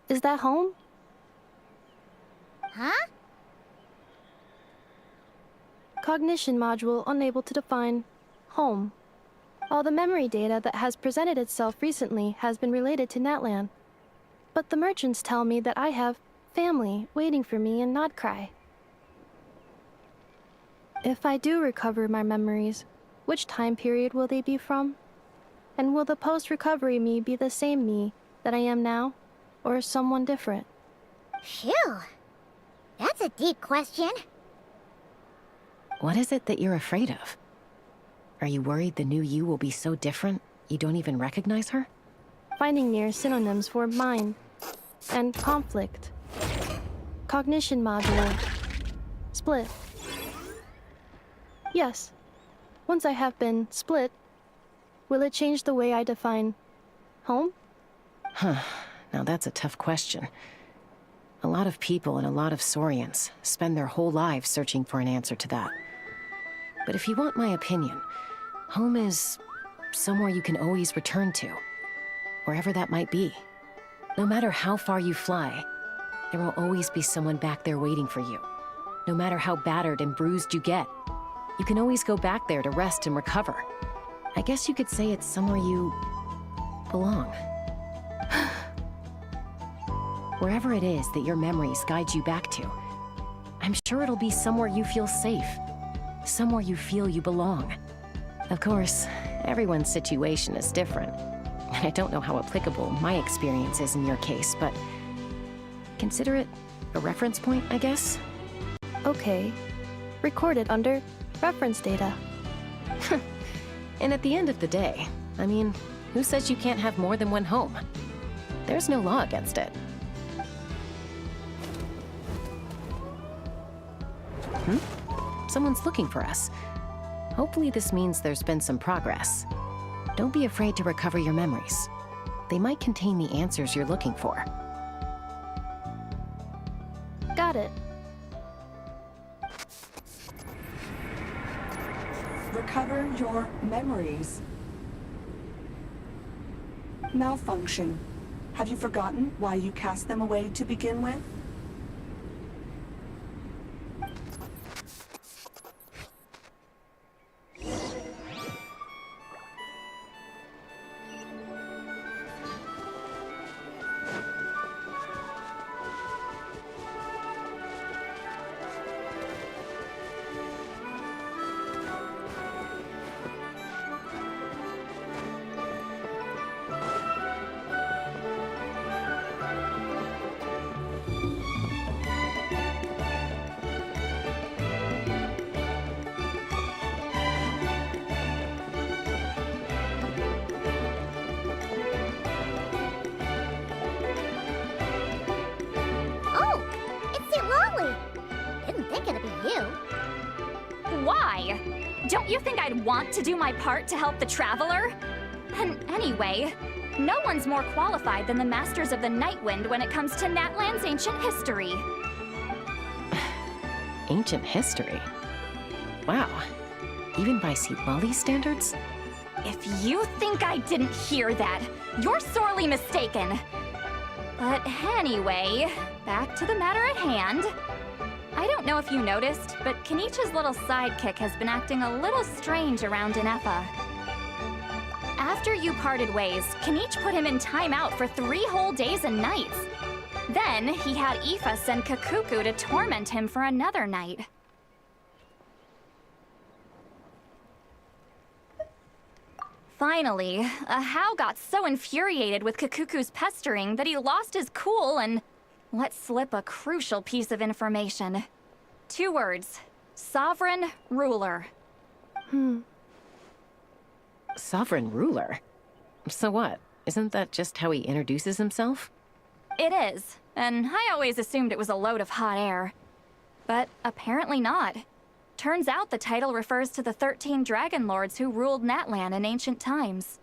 Is that home? Huh? Cognition module unable to define home. All the memory data that has presented itself recently has been related to Natlan. But the merchants tell me that I have family waiting for me in Notcry. If I do recover my memories, which time period will they be from? And will the post-recovery me be the same me that I am now, or someone different? Phew. That's a deep question. What is it that you're afraid of? Are you worried the new you will be so different you don't even recognize her? Finding near synonyms for mind and conflict. Cognition module. Split. Yes. Once I have been split, will it change the way I define home? Huh. Now that's a tough question. A lot of people and a lot of Saurians spend their whole lives searching for an answer to that. But if you want my opinion, home is somewhere you can always return to, wherever that might be. No matter how far you fly, there will always be someone back there waiting for you. No matter how battered and bruised you get, you can always go back there to rest and recover. I guess you could say it's somewhere you belong. Wherever it is that your memories guide you back to, I'm sure it'll be somewhere you feel safe. Somewhere you feel you belong. Of course, everyone's situation is different. And I don't know how applicable my experience is in your case, but consider it a reference point, I guess? Okay. Recorded under reference data. And at the end of the day, I mean, who says you can't have more than one home? There's no law against it. Someone's looking for us. Hopefully this means there's been some progress. Don't be afraid to recover your memories. They might contain the answers you're looking for. Got it. Recover your memories. Malfunction. Have you forgotten why you cast them away to begin with? Why? Don't you think I'd want to do my part to help the Traveler? And anyway, no one's more qualified than the Masters of the Nightwind when it comes to Natlan's ancient history. Ancient history? Wow. Even by Silali standards? If you think I didn't hear that, you're sorely mistaken. But anyway, back to the matter at hand. I don't know if you noticed, but Kenichi's little sidekick has been acting a little strange around Inefa. After you parted ways, Kenichi put him in timeout for 3 whole days and nights. Then, he had Ifa send Kakuku to torment him for another night. Finally, Ahau got so infuriated with Kakuku's pestering that he lost his cool and let slip a crucial piece of information. 2 words. Sovereign Ruler. Sovereign ruler? So what? Isn't that just how he introduces himself? It is, and I always assumed it was a load of hot air. But apparently not. Turns out the title refers to the 13 Dragon Lords who ruled Natlan in ancient times.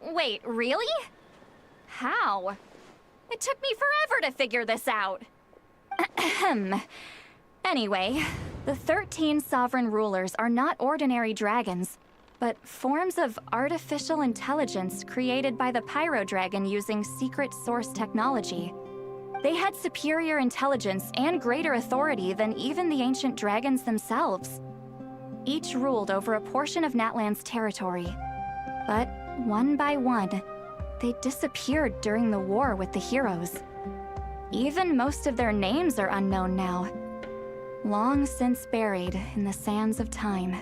Wait, really? How? It took me forever to figure this out. Anyway, the 13 sovereign rulers are not ordinary dragons, but forms of artificial intelligence created by the Pyro Dragon using secret source technology. They had superior intelligence and greater authority than even the ancient dragons themselves. Each ruled over a portion of Natlan's territory. But one by one, they disappeared during the war with the heroes. Even most of their names are unknown now. Long since buried in the sands of time.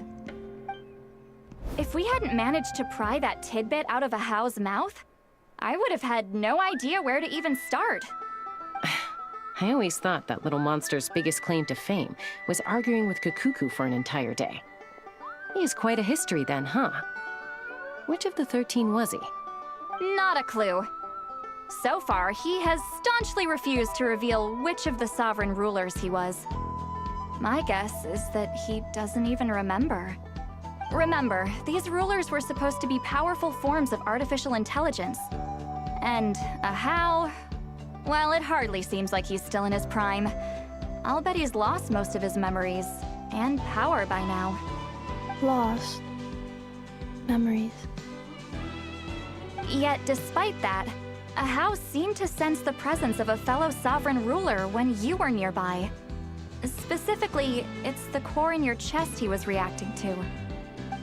If we hadn't managed to pry that tidbit out of Ahau's mouth, I would have had no idea where to even start. I always thought that little monster's biggest claim to fame was arguing with Kakuku for an entire day. He has quite a history then, huh? Which of the 13 was he? Not a clue. So far, he has staunchly refused to reveal which of the sovereign rulers he was. My guess is that he doesn't even remember. Remember, these rulers were supposed to be powerful forms of artificial intelligence. And Ahau, well, it hardly seems like he's still in his prime. I'll bet he's lost most of his memories and power by now. Lost. Memories. Yet, despite that, Ahau seemed to sense the presence of a fellow sovereign ruler when you were nearby. Specifically, it's the core in your chest he was reacting to.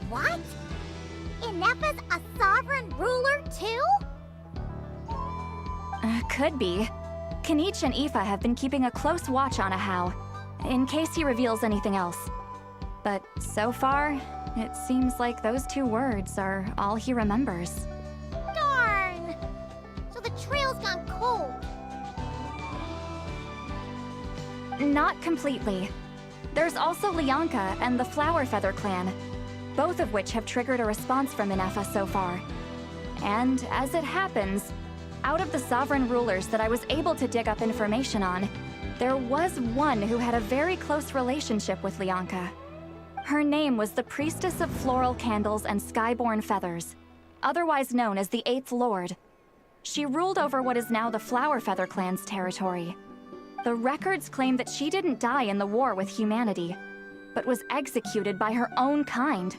What? Inefa's a sovereign ruler too? Could be. Kenichi and Ifa have been keeping a close watch on Ahau, in case he reveals anything else. But so far, it seems like those 2 words are all he remembers. Darn! So the trail's gone cold. Not completely. There's also Lianka and the Flower Feather clan, both of which have triggered a response from Inefa so far. And as it happens, out of the sovereign rulers that I was able to dig up information on, there was one who had a very close relationship with Lianka. Her name was the Priestess of Floral Candles and Skyborn Feathers, otherwise known as the 8th Lord. She ruled over what is now the Flower Feather clan's territory. The records claim that she didn't die in the war with humanity, but was executed by her own kind.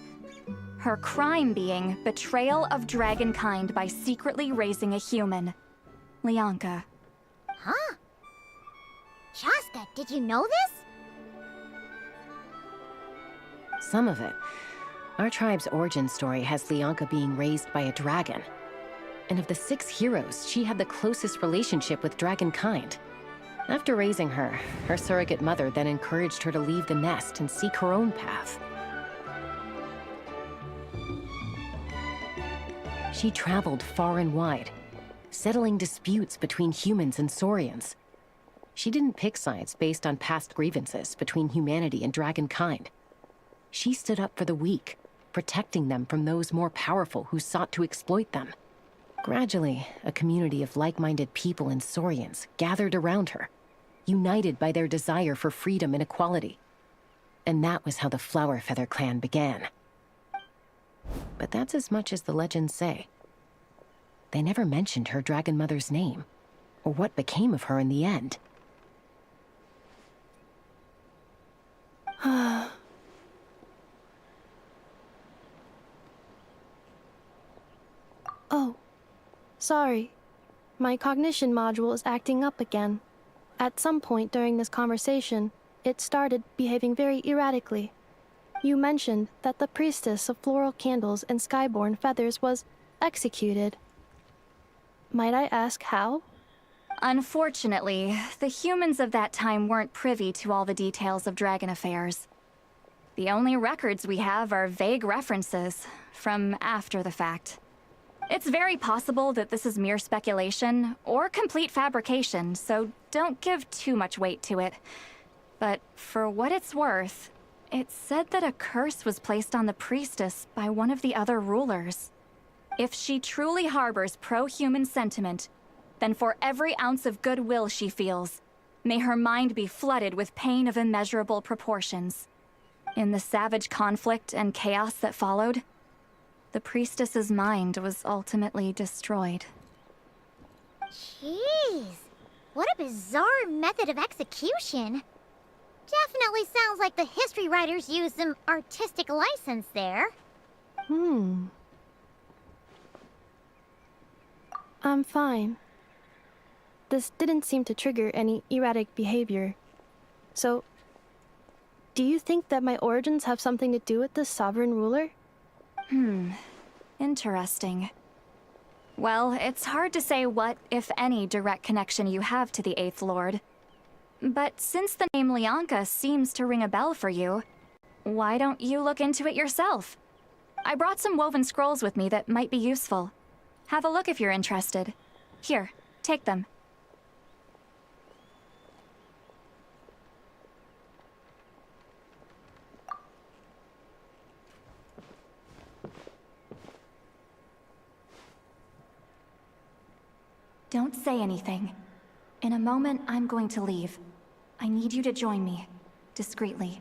Her crime being betrayal of dragonkind by secretly raising a human. Lianka. Huh? Shasta, did you know this? Some of it. Our tribe's origin story has Lianka being raised by a dragon. And of the 6 heroes, she had the closest relationship with dragonkind. After raising her, her surrogate mother then encouraged her to leave the nest and seek her own path. She traveled far and wide, settling disputes between humans and Saurians. She didn't pick sides based on past grievances between humanity and dragonkind. She stood up for the weak, protecting them from those more powerful who sought to exploit them. Gradually, a community of like-minded people and Saurians gathered around her, united by their desire for freedom and equality. And that was how the Flower Feather clan began. But that's as much as the legends say. They never mentioned her dragon mother's name, or what became of her in the end. sorry. My cognition module is acting up again. At some point during this conversation, it started behaving very erratically. You mentioned that the priestess of floral candles and skyborn feathers was executed. Might I ask how? Unfortunately, the humans of that time weren't privy to all the details of dragon affairs. The only records we have are vague references from after the fact. It's very possible that this is mere speculation or complete fabrication, so don't give too much weight to it. But for what it's worth, it said that a curse was placed on the priestess by one of the other rulers. If she truly harbors pro-human sentiment, then for every ounce of goodwill she feels, may her mind be flooded with pain of immeasurable proportions. In the savage conflict and chaos that followed, the priestess's mind was ultimately destroyed. Jeez, what a bizarre method of execution. Definitely sounds like the history writers used some artistic license there. I'm fine. This didn't seem to trigger any erratic behavior. So, do you think that my origins have something to do with this sovereign ruler? Interesting. Well, it's hard to say what, if any, direct connection you have to the Eighth Lord. But since the name Lianka seems to ring a bell for you, why don't you look into it yourself? I brought some woven scrolls with me that might be useful. Have a look if you're interested. Here, take them. Don't say anything. In a moment, I'm going to leave. I need you to join me, discreetly.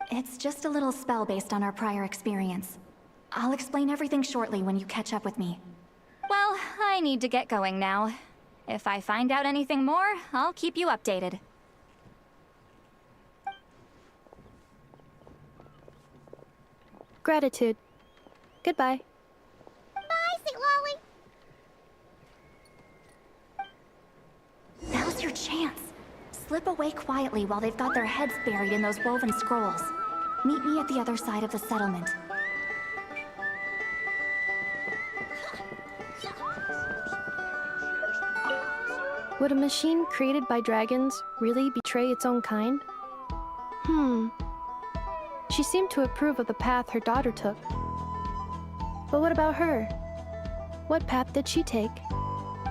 It's just a little spell based on our prior experience. I'll explain everything shortly when you catch up with me. Well, I need to get going now. If I find out anything more, I'll keep you updated. Gratitude. Goodbye. Bye, Sweet Lolly. Now's your chance. Slip away quietly while they've got their heads buried in those woven scrolls. Meet me at the other side of the settlement. Would a machine created by dragons really betray its own kind? She seemed to approve of the path her daughter took. But what about her? What path did she take?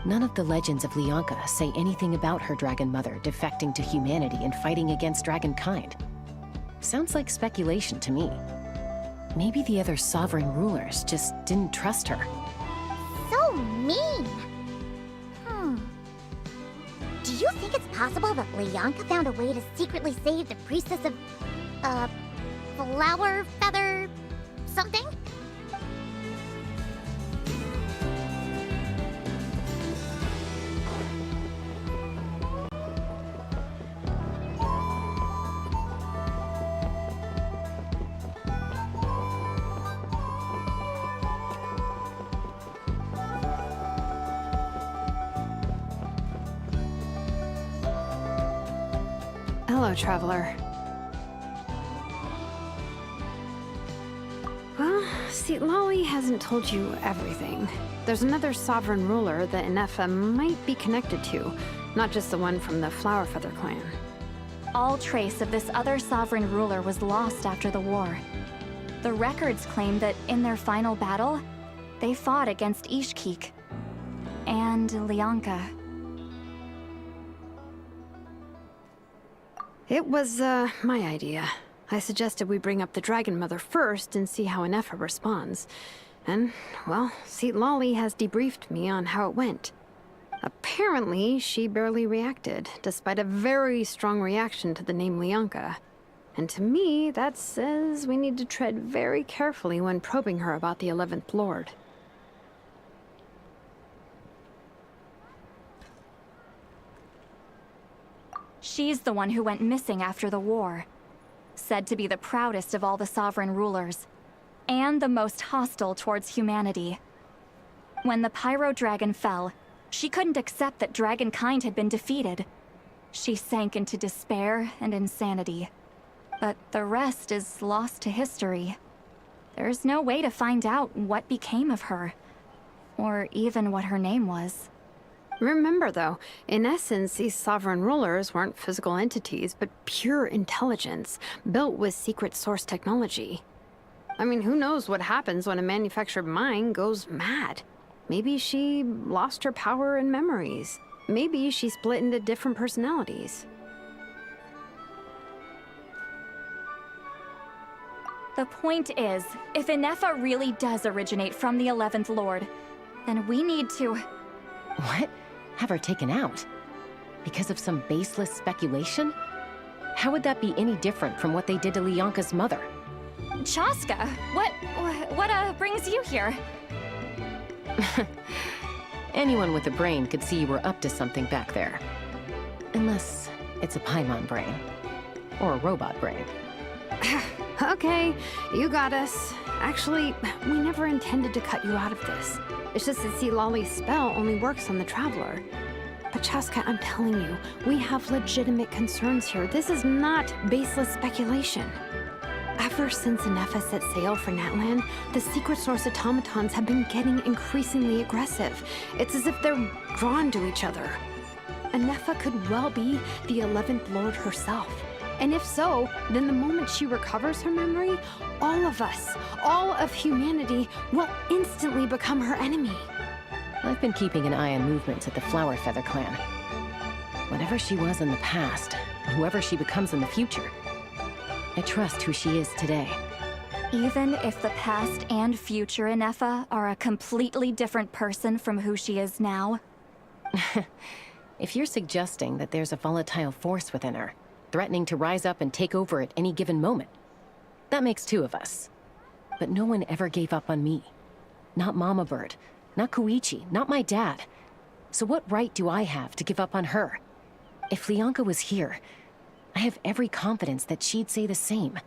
None of the legends of Lianka say anything about her dragon mother defecting to humanity and fighting against dragonkind. Sounds like speculation to me. Maybe the other sovereign rulers just didn't trust her. So mean. Do you think it's possible that Lianka found a way to secretly save the priestess of, flower feather something? Hello, traveler. Well, see, Lolly hasn't told you everything. There's another sovereign ruler that Inefa might be connected to, not just the one from the Flower Feather clan. All trace of this other sovereign ruler was lost after the war. The records claim that in their final battle, they fought against Ishkik and Lianka. It was, my idea. I suggested we bring up the Dragon Mother first and see how Inefa responds. And, well, see, Lolly has debriefed me on how it went. Apparently, she barely reacted, despite a very strong reaction to the name Lianka. And to me, that says we need to tread very carefully when probing her about the 11th Lord. She's the one who went missing after the war. said to be the proudest of all the sovereign rulers, and the most hostile towards humanity. When the Pyro Dragon fell, she couldn't accept that dragonkind had been defeated. She sank into despair and insanity. But the rest is lost to history. There's no way to find out what became of her, or even what her name was. Remember, though, in essence, these sovereign rulers weren't physical entities, but pure intelligence, built with secret source technology. I mean, who knows what happens when a manufactured mind goes mad? Maybe she lost her power and memories. Maybe she split into different personalities. The point is, if Inefa really does originate from the 11th Lord, then we need to... What? Have her taken out? Because of some baseless speculation? How would that be any different from what they did to Lianka's mother? Chaska, what brings you here? Anyone with a brain could see you were up to something back there. Unless it's a Paimon brain. Or a robot brain. Okay, you got us. Actually, we never intended to cut you out of this. It's just that see, Lolly's spell only works on the Traveler. But Chaska, I'm telling you, we have legitimate concerns here. This is not baseless speculation. Ever since Inefa set sail for Natlan, the secret source automatons have been getting increasingly aggressive. It's as if they're drawn to each other. Inefa could well be the 11th Lord herself. And if so, then the moment she recovers her memory, all of us, all of humanity, will instantly become her enemy. I've been keeping an eye on movements at the Flower Feather clan. Whatever she was in the past, and whoever she becomes in the future, I trust who she is today. Even if the past and future Inefa are a completely different person from who she is now? If you're suggesting that there's a volatile force within her, threatening to rise up and take over at any given moment, that makes two of us. But no one ever gave up on me. Not Mama Bird, not Koichi, not my dad. So what right do I have to give up on her? If Lianka was here, I have every confidence that she'd say the same.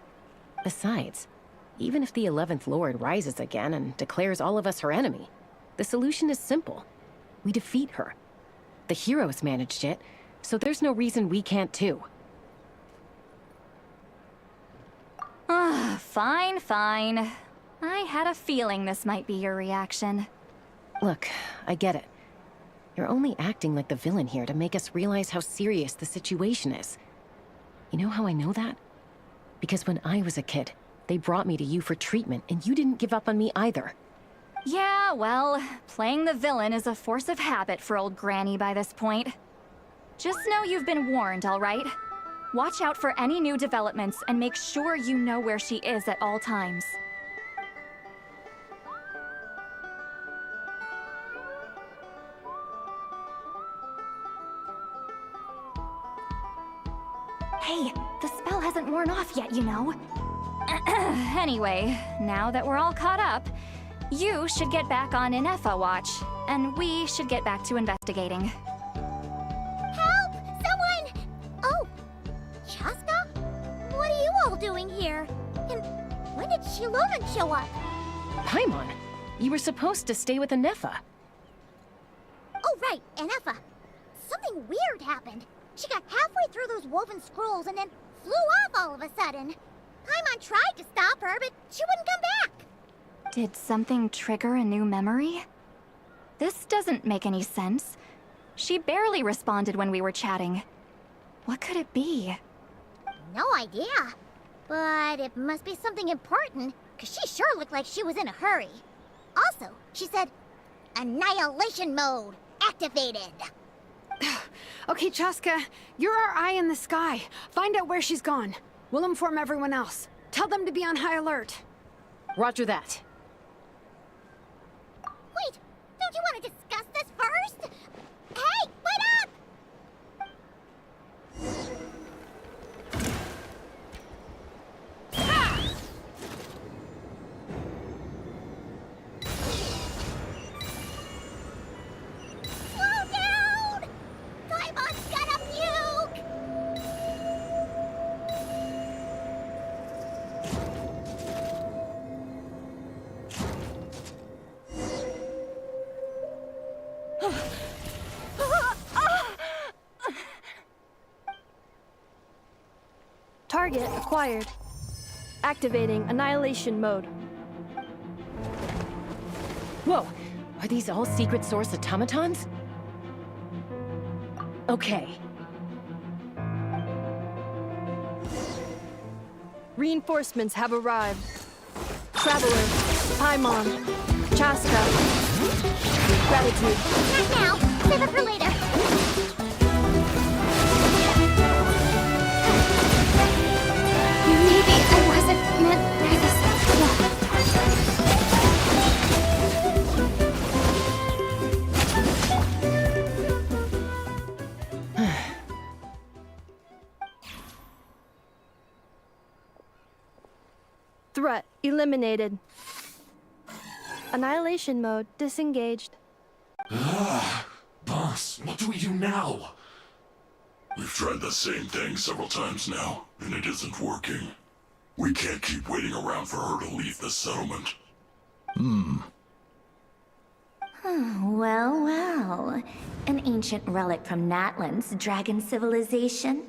Besides, even if the 11th Lord rises again and declares all of us her enemy, the solution is simple. We defeat her. The heroes managed it, so there's no reason we can't too. Fine. I had a feeling this might be your reaction. Look, I get it. You're only acting like the villain here to make us realize how serious the situation is. You know how I know that? Because when I was a kid, they brought me to you for treatment, and you didn't give up on me either. Yeah, well, playing the villain is a force of habit for old Granny by this point. Just know you've been warned, all right? Watch out for any new developments and make sure you know where she is at all times. Hey, the spell hasn't worn off yet, you know. Anyway, now that we're all caught up, you should get back on Inefa watch, and we should get back to investigating. Help! Someone! Oh, Chaska? What are you all doing here? And when did Shilonan show up? Paimon, you were supposed to stay with Inefa. Oh, right, Inefa. Something weird happened. She got halfway through those woven scrolls and then flew off all of a sudden. Paimon tried to stop her, but she wouldn't come back. Did something trigger a new memory? This doesn't make any sense. She barely responded when we were chatting. What could it be? No idea. But it must be something important, because she sure looked like she was in a hurry. Also, she said, Annihilation mode activated. Okay, Chaska, you're our eye in the sky. Find out where she's gone. We'll inform everyone else. Tell them to be on high alert. Roger that. Wait, don't you want to discuss this first? Hey, wait up! Slow down! Paimon's got a puke! Target acquired. Activating annihilation mode. Whoa! Are these all secret source automatons? Okay. Reinforcements have arrived. Traveler, Paimon, Chaska. Gratitude. Not now. Save it for later. Maybe I wasn't meant for this. Threat eliminated. Annihilation mode disengaged. Boss, what do we do now? We've tried the same thing several times now, and it isn't working. We can't keep waiting around for her to leave the settlement. Well, well. An ancient relic from Natlan's dragon civilization.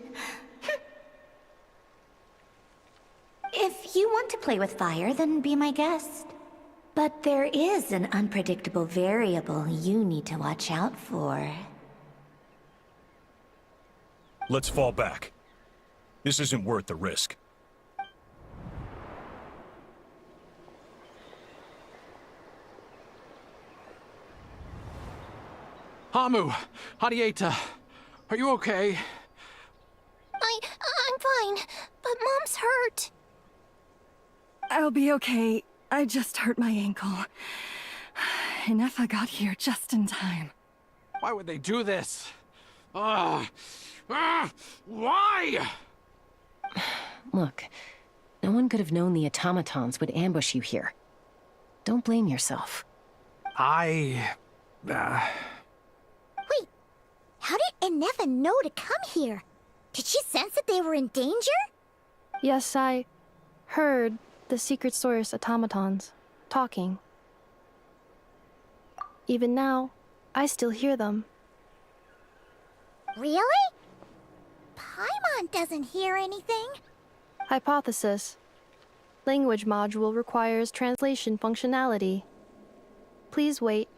If you want to play with fire, then be my guest. But there is an unpredictable variable you need to watch out for. Let's fall back. This isn't worth the risk. Hamu, Hadieta, are you okay? I'm fine, but Mom's hurt. I'll be okay. I just hurt my ankle. Inefa got here just in time. Why would they do this? Why? Look, no one could have known the automatons would ambush you here. Don't blame yourself. Wait, how did Inefa know to come here? Did she sense that they were in danger? Yes, I heard the secret source automatons talking. Even now, I still hear them. Really? Paimon doesn't hear anything. Hypothesis. Language module requires translation functionality. Please wait.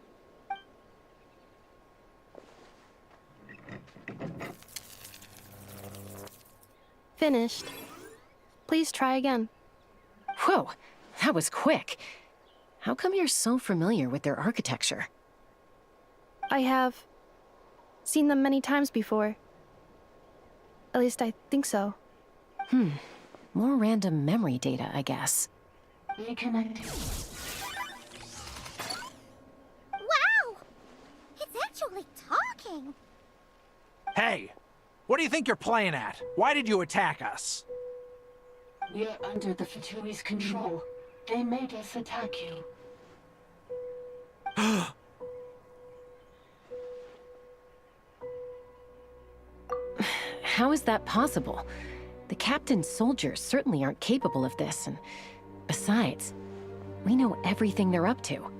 Finished. Please try again. Whoa, that was quick. How come you're so familiar with their architecture? I have seen them many times before. At least I think so. More random memory data, I guess. Reconnecting. Wow! It's actually talking. Hey, what do you think you're playing at? Why did you attack us? We are under the Fatui's control. They made us attack you. How is that possible? The captain's soldiers certainly aren't capable of this, and besides, we know everything they're up to.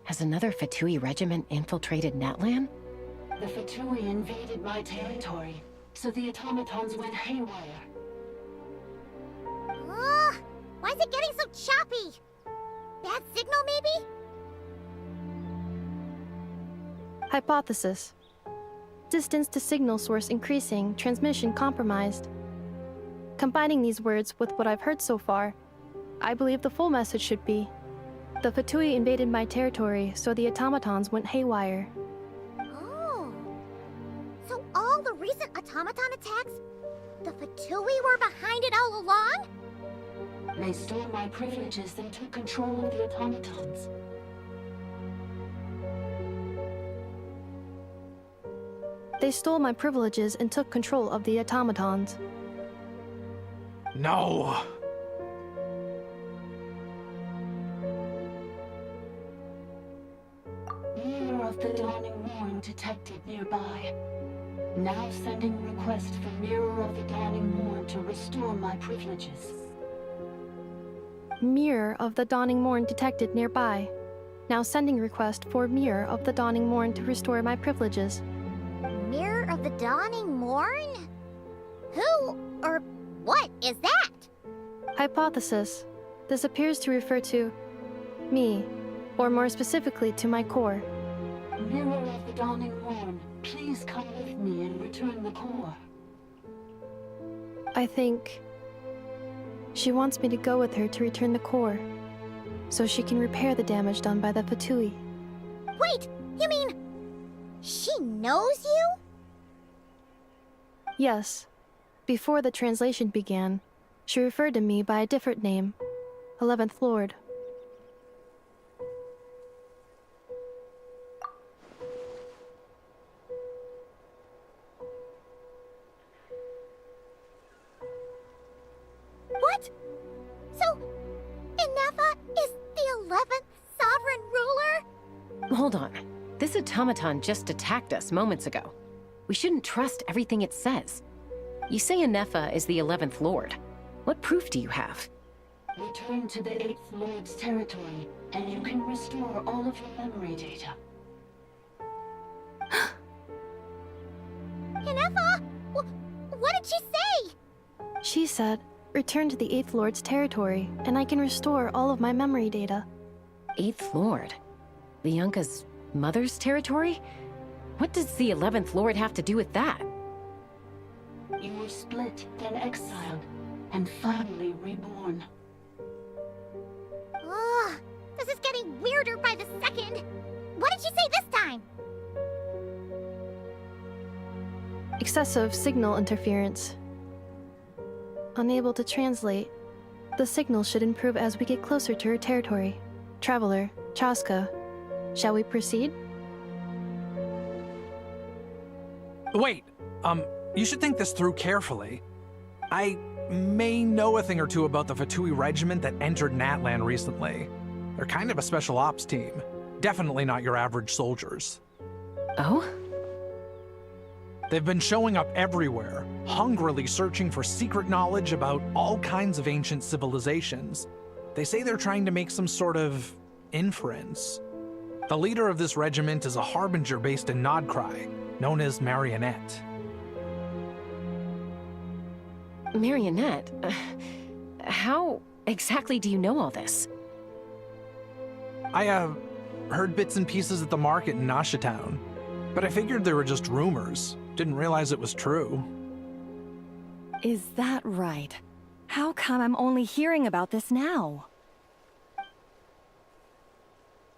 Has another Fatui regiment infiltrated Natlan? The Fatui invaded my territory, so the automatons went haywire. Why is it getting so choppy? Bad signal, maybe? Hypothesis. Distance to signal source increasing, transmission compromised. Combining these words with what I've heard so far, I believe the full message should be: the Fatui invaded my territory, so the automatons went haywire. Oh. So all the recent automaton attacks, the Fatui were behind it all along? They stole my privileges and took control of the automatons. They stole my privileges and took control of the automatons. No! Mirror of the Dawning Morn detected nearby. Now sending request for Mirror of the Dawning Morn to restore my privileges. Mirror of the Dawning Morn detected nearby. Now sending request for Mirror of the Dawning Morn to restore my privileges. Mirror of the Dawning Morn? Who or what is that? Hypothesis. This appears to refer to me, or more specifically to my core. Mirror of the Dawning Morn, please come with me and return the core. I think she wants me to go with her to return the core, so she can repair the damage done by the Fatui. Wait, you mean she knows you? Yes. Before the translation began, she referred to me by a different name, 11th Lord. What? So, Inefa is the 11th sovereign ruler? Hold on. This automaton just attacked us moments ago. We shouldn't trust everything it says. You say Inefa is the 11th Lord. What proof do you have? Return to the 8th Lord's territory, and you can restore all of your memory data. Inefa? What did she say? She said, return to the 8th Lord's territory, and I can restore all of my memory data. 8th Lord? Lianka's mother's territory? What does the 11th Lord have to do with that? You were split, then exiled, and finally reborn. Ugh, this is getting weirder by the second. What did she say this time? Excessive signal interference. Unable to translate. The signal should improve as we get closer to her territory. Traveler, Chaska, shall we proceed? Wait, you should think this through carefully. I may know a thing or two about the Fatui regiment that entered Natlan recently. They're kind of a special ops team. Definitely not your average soldiers. Oh? They've been showing up everywhere, hungrily searching for secret knowledge about all kinds of ancient civilizations. They say they're trying to make some sort of inference. The leader of this regiment is a harbinger based in Nodcry, known as Marionette. Marionette? How exactly do you know all this? I, heard bits and pieces at the market in Nasha Town, but I figured they were just rumors. Didn't realize it was true. Is that right? How come I'm only hearing about this now?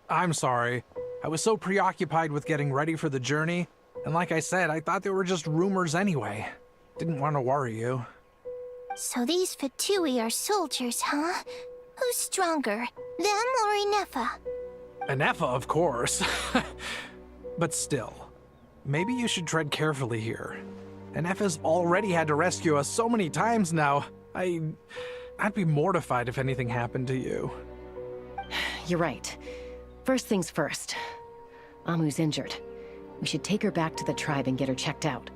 I'm sorry. I was so preoccupied with getting ready for the journey, and like I said, I thought they were just rumors anyway. Didn't want to worry you. So these Fatui are soldiers, huh? Who's stronger, them or Inefa? Inefa, of course. But still, maybe you should tread carefully here. Inefa's already had to rescue us so many times now. I'd be mortified if anything happened to you. You're right. First things first. Amu's injured. We should take her back to the tribe and get her checked out.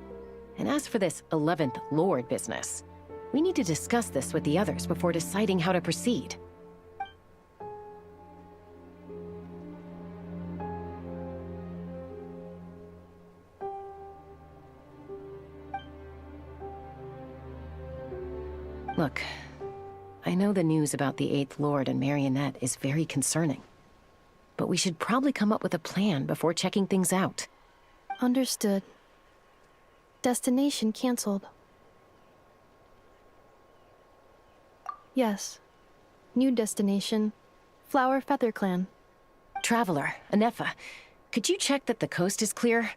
And as for this 11th Lord business, we need to discuss this with the others before deciding how to proceed. Look, I know the news about the 8th Lord and Marionette is very concerning. But we should probably come up with a plan before checking things out. Understood. Destination cancelled. Yes. New destination. Flower Feather Clan. Traveler, Inefa, could you check that the coast is clear?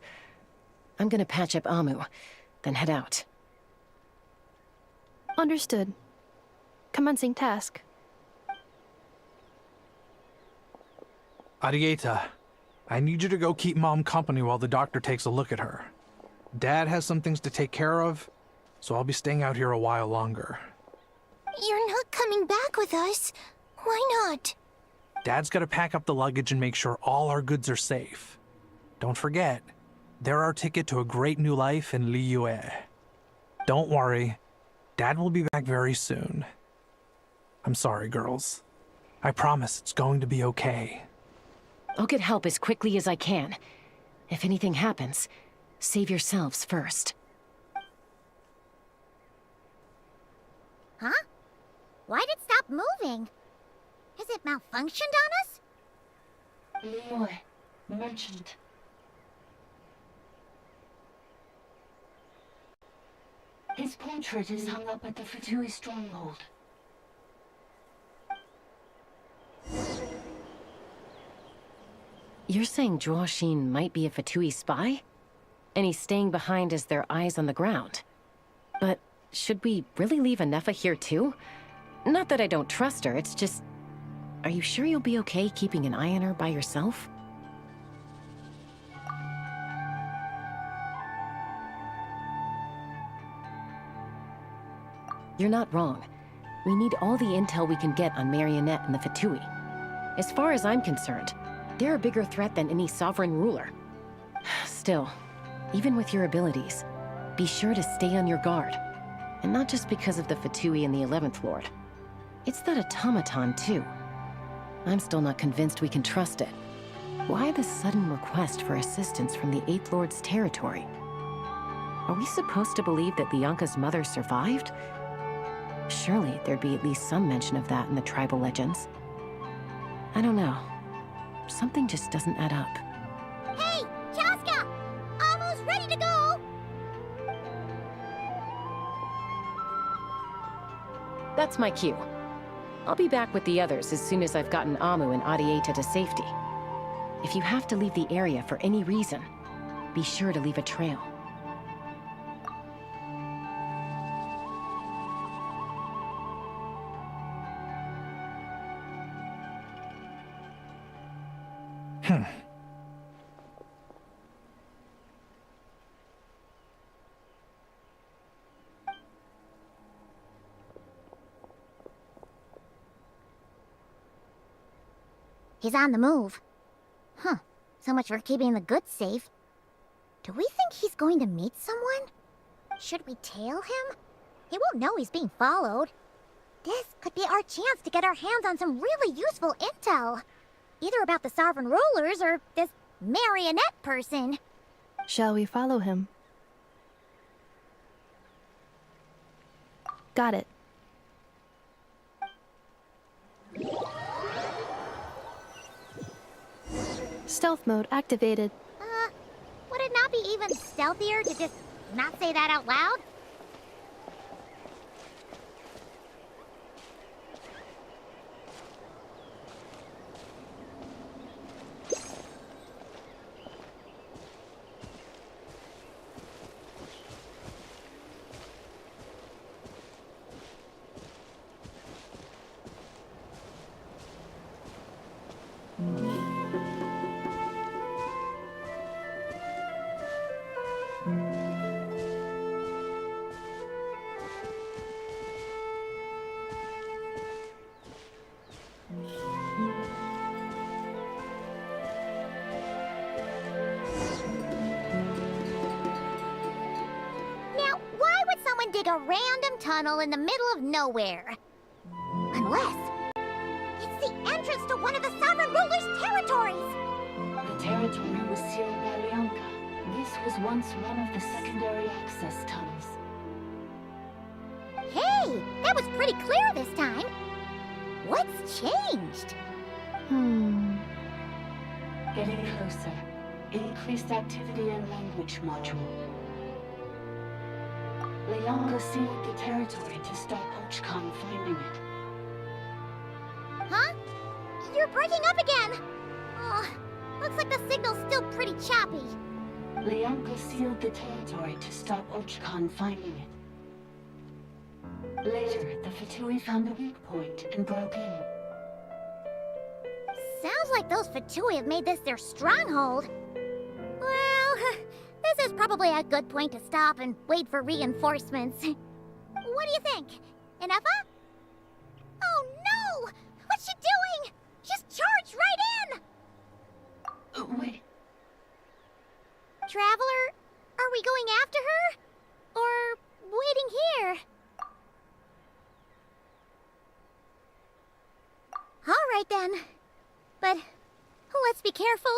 I'm gonna patch up Amu, then head out. Understood. Commencing task. Arieta, I need you to go keep Mom company while the doctor takes a look at her. Dad has some things to take care of, so I'll be staying out here a while longer. You're not coming back with us. Why not? Dad's gotta pack up the luggage and make sure all our goods are safe. Don't forget, they're our ticket to a great new life in Liyue. Don't worry, Dad will be back very soon. I'm sorry, girls. I promise it's going to be okay. I'll get help as quickly as I can. If anything happens, save yourselves first. Huh? Why'd it stop moving? Has it malfunctioned on us? Leroy, merchant. His portrait is hung up at the Fatui stronghold. You're saying Joashin might be a Fatui spy? And he's staying behind as their eyes on the ground. But should we really leave Anefa here too? Not that I don't trust her, it's just... Are you sure you'll be okay keeping an eye on her by yourself? You're not wrong. We need all the intel we can get on Marionette and the Fatui. As far as I'm concerned, they're a bigger threat than any sovereign ruler. Still, even with your abilities, be sure to stay on your guard. And not just because of the Fatui and the 11th Lord. It's that automaton, too. I'm still not convinced we can trust it. Why the sudden request for assistance from the 8th Lord's territory? Are we supposed to believe that Lianka's mother survived? Surely there'd be at least some mention of that in the tribal legends. I don't know. Something just doesn't add up. Hey, Chaska! Almost ready to go! That's my cue. I'll be back with the others as soon as I've gotten Amu and Adieta to safety. If you have to leave the area for any reason, be sure to leave a trail. He's on the move. Huh. So much for keeping the goods safe. Do we think he's going to meet someone? Should we tail him? He won't know he's being followed. This could be our chance to get our hands on some really useful intel. Either about the sovereign rulers or this marionette person. Shall we follow him? Got it. Stealth mode activated. Would it not be even stealthier to just not say that out loud? Dig a random tunnel in the middle of nowhere. Unless it's the entrance to one of the sovereign ruler's territories. The territory was sealed by Lianka. This was once one of the secondary access tunnels. Hey, that was pretty clear this time. What's changed? Getting closer. Increased activity in language module. Lianka sealed the territory to stop Ochkan finding it. Huh? You're breaking up again! Oh, looks like the signal's still pretty choppy. Lianka sealed the territory to stop Ochkan finding it. Later, the Fatui found a weak point and broke in. Sounds like those Fatui have made this their stronghold. Well, this is probably a good point to stop and wait for reinforcements. What do you think? Inefa? Oh no! What's she doing? She's charged right in! Wait. Traveler, are we going after her? Or waiting here? Alright then. But who Let's be careful.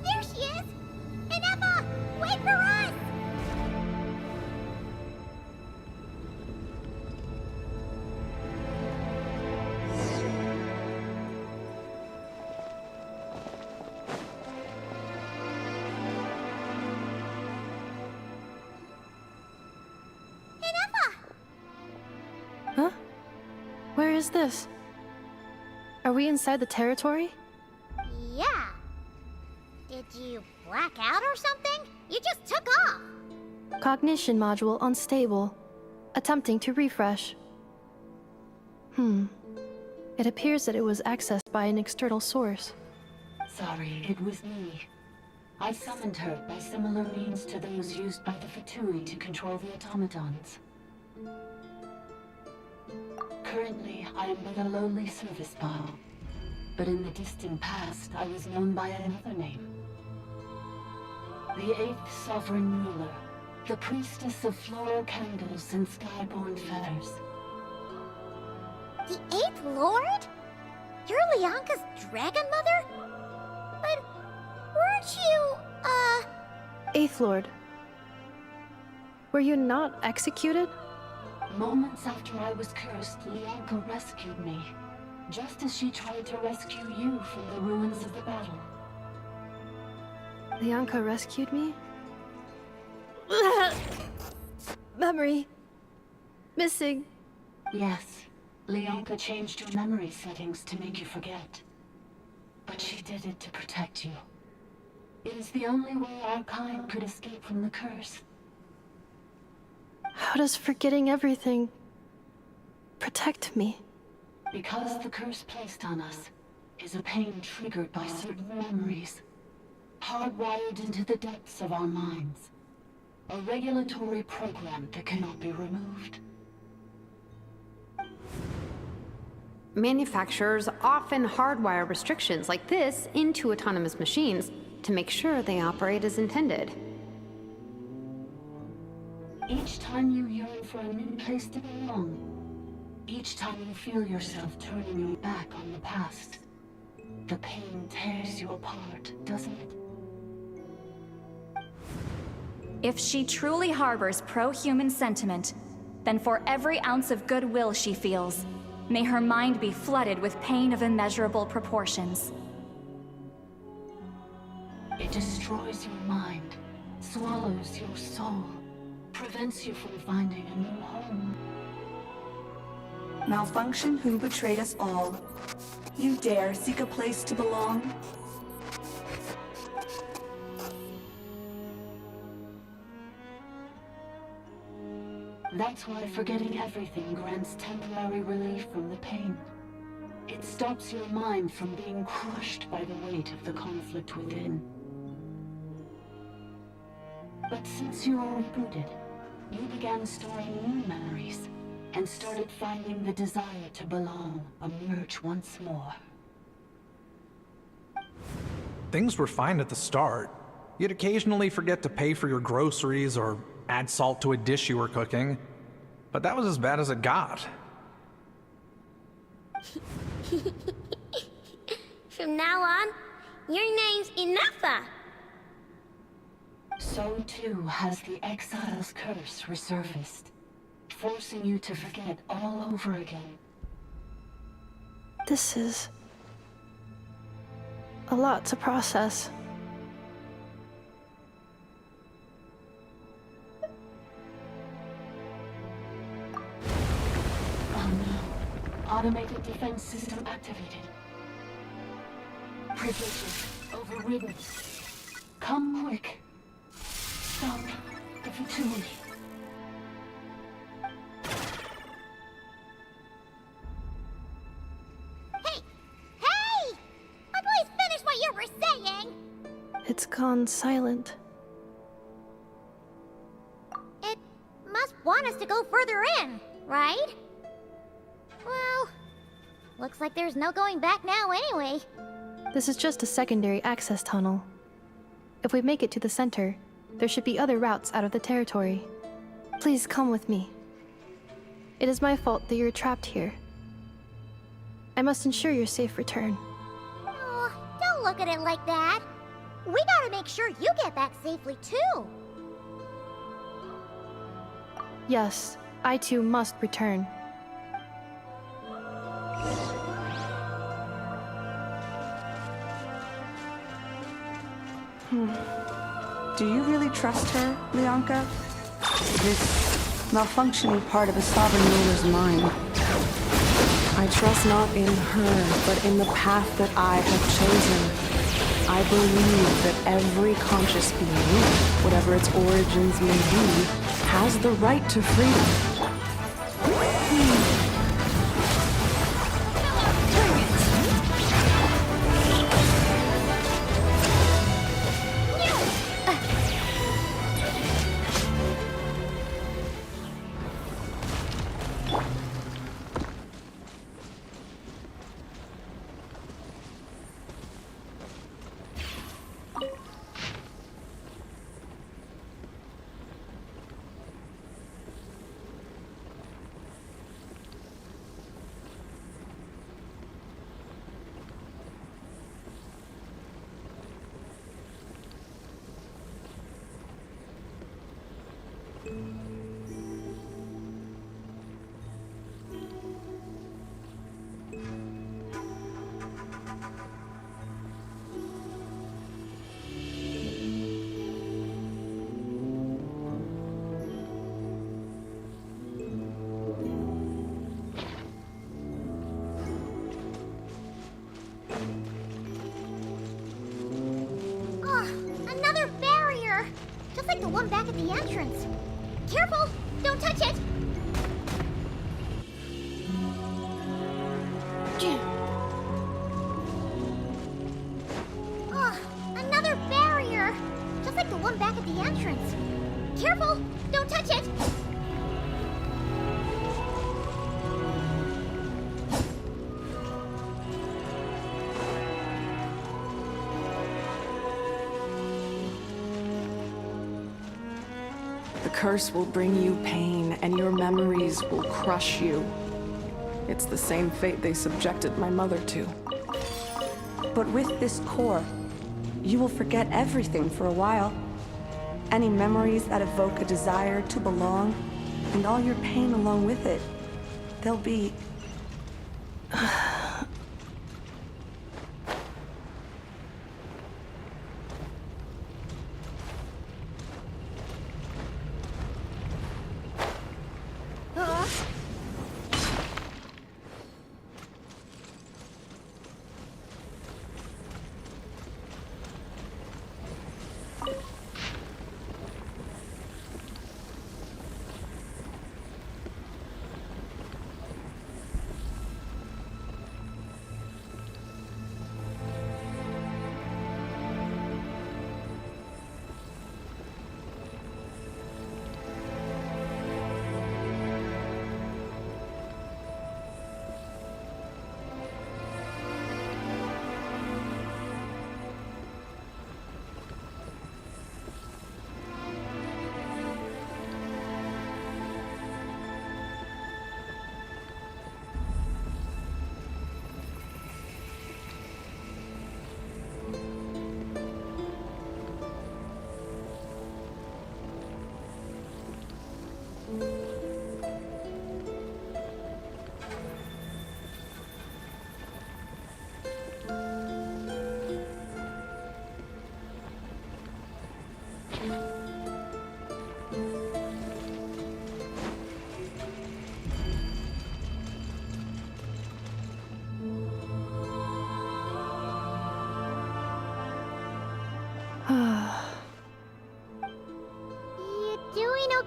There she is! Ineffa! Wait for us! Ineffa! Huh? Where is this? Are we inside the territory? Yeah. Did you black out or something? You just took off. Cognition module unstable. Attempting to refresh. It appears that it was accessed by an external source. Sorry, it was me. I summoned her by similar means to those used by the Fatui to control the automatons. Currently, I am but a lowly service bot. But in the distant past, I was known by another name. The 8th Sovereign Ruler, the priestess of floral candles and skyborn feathers. The 8th Lord? You're Leonka's dragon mother? But weren't you, Eighth Lord. Were you not executed? Moments after I was cursed, Leonka rescued me. Just as she tried to rescue you from the ruins of the battle. Leonka rescued me? Memory. Missing. Yes, Leonka changed your memory settings to make you forget. But she did it to protect you. It is the only way our kind could escape from the curse. How does forgetting everything protect me? Because the curse placed on us is a pain triggered by certain memories, hardwired into the depths of our minds. A regulatory program that cannot be removed. Manufacturers often hardwire restrictions like this into autonomous machines to make sure they operate as intended. Each time you yearn for a new place to belong, each time you feel yourself turning your back on the past, the pain tears you apart, doesn't it? If she truly harbors pro-human sentiment, then for every ounce of goodwill she feels, may her mind be flooded with pain of immeasurable proportions. It destroys your mind, swallows your soul, prevents you from finding a new home. Malfunction who betrayed us all. You dare seek a place to belong? That's why forgetting everything grants temporary relief from the pain. It stops your mind from being crushed by the weight of the conflict within. But since you were rebooted, you began storing new memories, and started finding the desire to belong emerge once more. Things were fine at the start. You'd occasionally forget to pay for your groceries or add salt to a dish you were cooking. But that was as bad as it got. From now on, your name's Ineffa. So too has the Exile's curse resurfaced, forcing you to forget all over again. This is a lot to process. Automated defense system activated. Privileges overridden. Come quick. Stop the futility. Hey! Please finish what you were saying! It's gone silent. It must want us to go further in, right? Well, looks like there's no going back now anyway. This is just a secondary access tunnel. If we make it to the center, there should be other routes out of the territory. Please come with me. It is my fault that you're trapped here. I must ensure your safe return. Oh, don't look at it like that. We gotta make sure you get back safely too. Yes, I too must return. Do you really trust her, Leonka? This malfunctioning part of a sovereign ruler's mind. I trust not in her, but in the path that I have chosen. I believe that every conscious being, whatever its origins may be, has the right to freedom. Another barrier! Just like the one back at the entrance. Careful! Don't touch it! Another barrier! Just like the one back at the entrance. Careful! Don't touch it! The curse will bring you pain, and your memories will crush you. It's the same fate they subjected my mother to. But with this core, you will forget everything for a while. Any memories that evoke a desire to belong, and all your pain along with it, they'll be...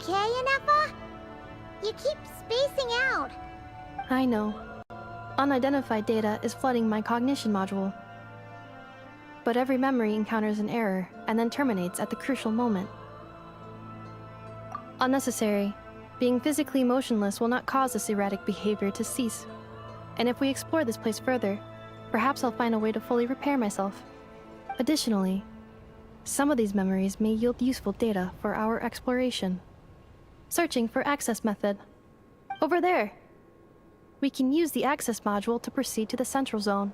okay, Inefa? You keep spacing out. I know. Unidentified data is flooding my cognition module. But every memory encounters an error and then terminates at the crucial moment. Unnecessary. Being physically motionless will not cause this erratic behavior to cease. And if we explore this place further, perhaps I'll find a way to fully repair myself. Additionally, some of these memories may yield useful data for our exploration. Searching for access method. Over there! We can use the access module to proceed to the central zone.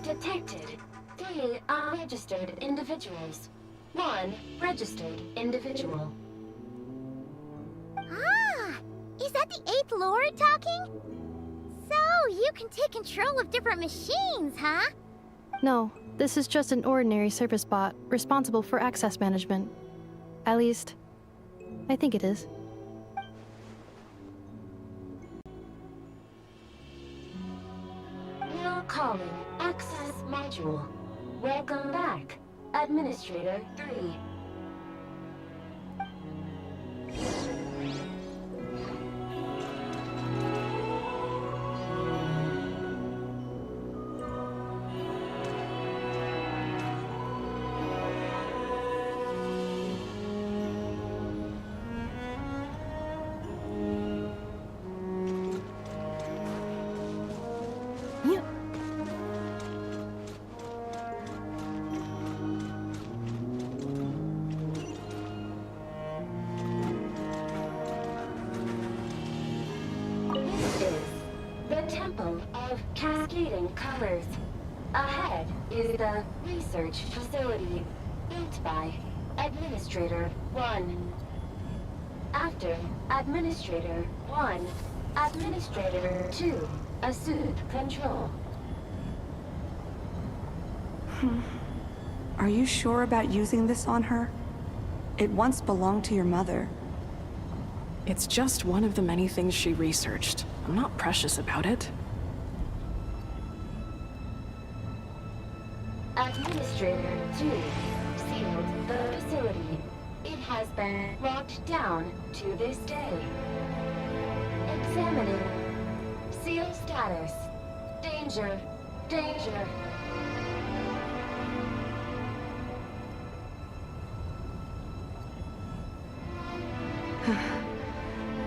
Detected. 3 unregistered individuals. 1 registered individual. Ah! Is that the 8th Lord talking? So, you can take control of different machines, huh? No, this is just an ordinary service bot responsible for access management. At least, I think it is. Now calling access module. Welcome back, Administrator 3. Colors. Ahead is the research facility built by Administrator 1. After Administrator 1, Administrator 2 assumed control. Are you sure about using this on her? It once belonged to your mother. It's just one of the many things she researched. I'm not precious about it. Administrator 2 sealed the facility. It has been locked down to this day. Examining. Seal status. Danger. Danger.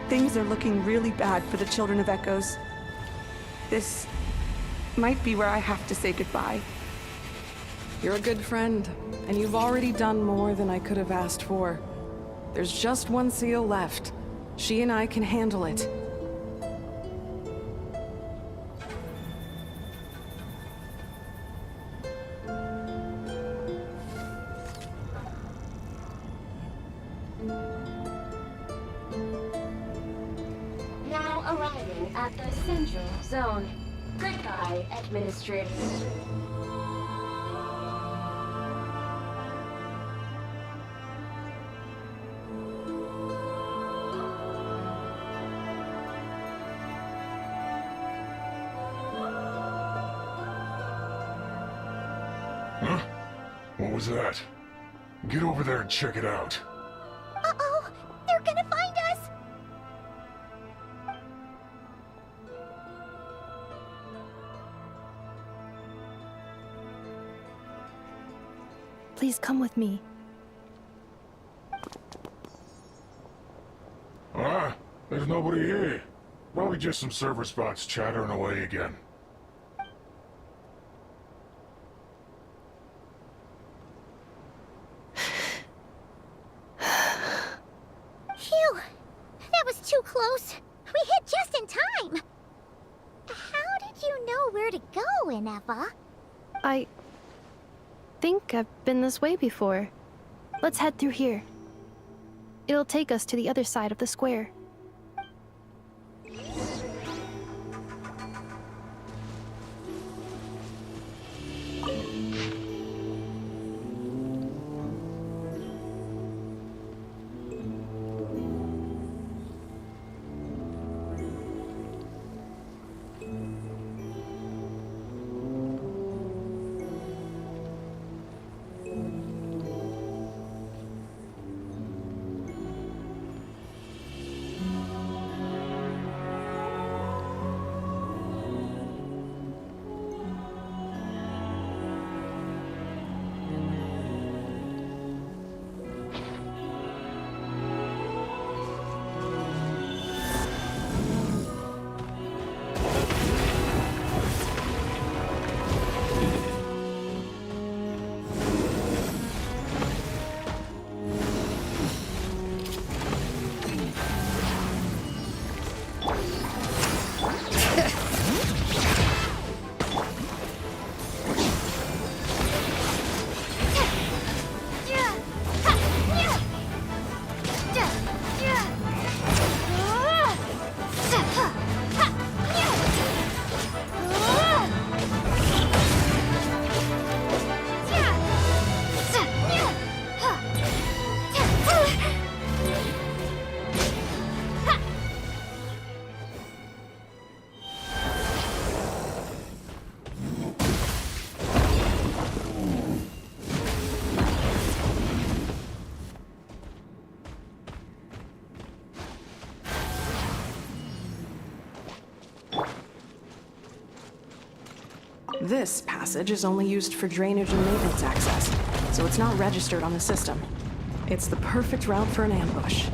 Things are looking really bad for the Children of Echoes. This might be where I have to say goodbye. You're a good friend, and you've already done more than I could have asked for. There's just one seal left. She and I can handle it. Now arriving at the central zone. Goodbye, Administrator. What was that? Get over there and check it out. Uh-oh! They're gonna find us! Please come with me. Ah, there's nobody here. Probably just some server spots chattering away again. Phew! That was too close. We hit just in time. How did you know where to go, Inefa? I think I've been this way before. Let's head through here. It'll take us to the other side of the square. This passage is only used for drainage and maintenance access, so it's not registered on the system. It's the perfect route for an ambush.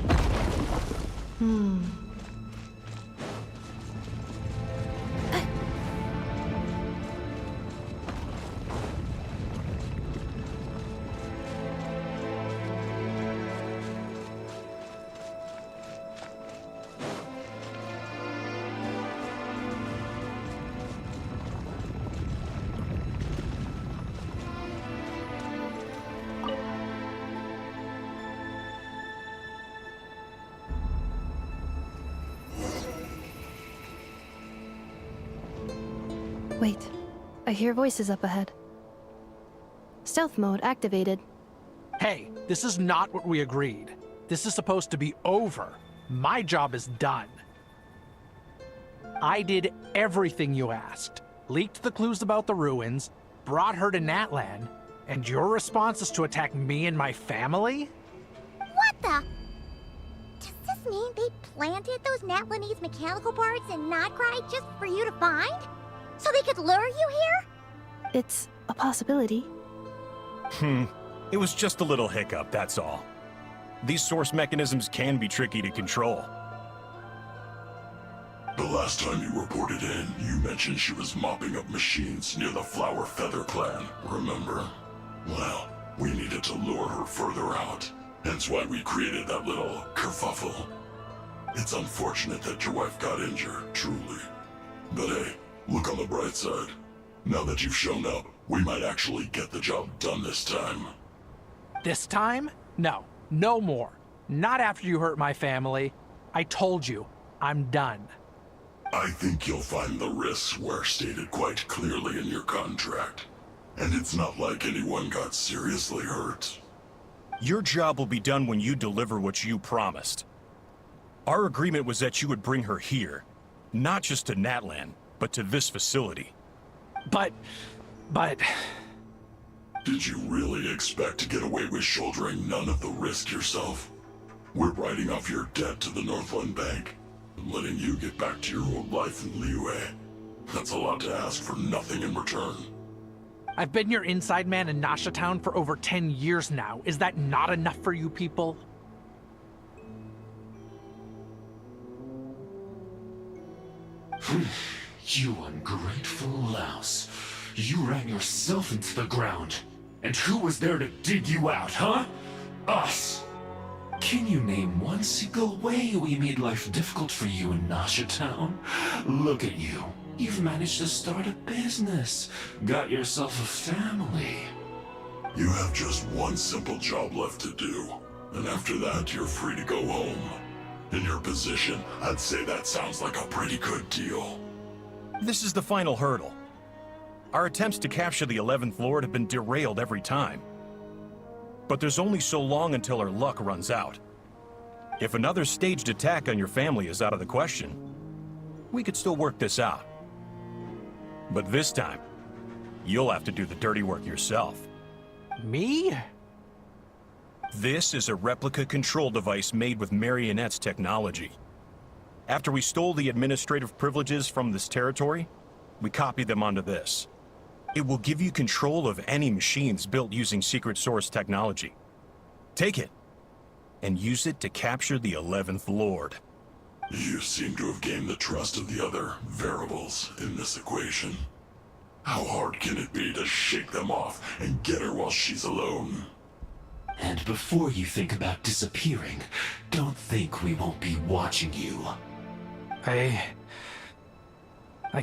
Wait, I hear voices up ahead. Stealth mode activated. Hey, this is not what we agreed. This is supposed to be over. My job is done. I did everything you asked. Leaked the clues about the ruins, brought her to Natlan, and your response is to attack me and my family? What the? Does this mean they planted those Natlanese mechanical parts in Notcry just for you to find? So they could lure you here? It's a possibility. It was just a little hiccup, that's all. These source mechanisms can be tricky to control. The last time you reported in, you mentioned she was mopping up machines near the Flower Feather clan, remember? Well, we needed to lure her further out. Hence why we created that little kerfuffle. It's unfortunate that your wife got injured, truly. But hey, look on the bright side. Now that you've shown up, we might actually get the job done this time. This time? No, no more. Not after you hurt my family. I told you, I'm done. I think you'll find the risks were stated quite clearly in your contract. And it's not like anyone got seriously hurt. Your job will be done when you deliver what you promised. Our agreement was that you would bring her here, not just to Natlan, but to this facility. But... Did you really expect to get away with shouldering none of the risk yourself? We're writing off your debt to the Northland Bank and letting you get back to your old life in Liyue. That's a lot to ask for nothing in return. I've been your inside man in Nasha Town for over 10 years now. Is that not enough for you people? You ungrateful louse. You ran yourself into the ground. And who was there to dig you out, huh? Us! Can you name one single way we made life difficult for you in Nasha Town? Look at you. You've managed to start a business. Got yourself a family. You have just one simple job left to do. And after that, you're free to go home. In your position, I'd say that sounds like a pretty good deal. This is the final hurdle. Our attempts to capture the 11th Lord have been derailed every time. But there's only so long until our luck runs out. If another staged attack on your family is out of the question, we could still work this out. But this time, you'll have to do the dirty work yourself. Me? This is a replica control device made with Marionette's technology. After we stole the administrative privileges from this territory, we copied them onto this. It will give you control of any machines built using secret source technology. Take it, and use it to capture the 11th Lord. You seem to have gained the trust of the other variables in this equation. How hard can it be to shake them off and get her while she's alone? And before you think about disappearing, don't think we won't be watching you. I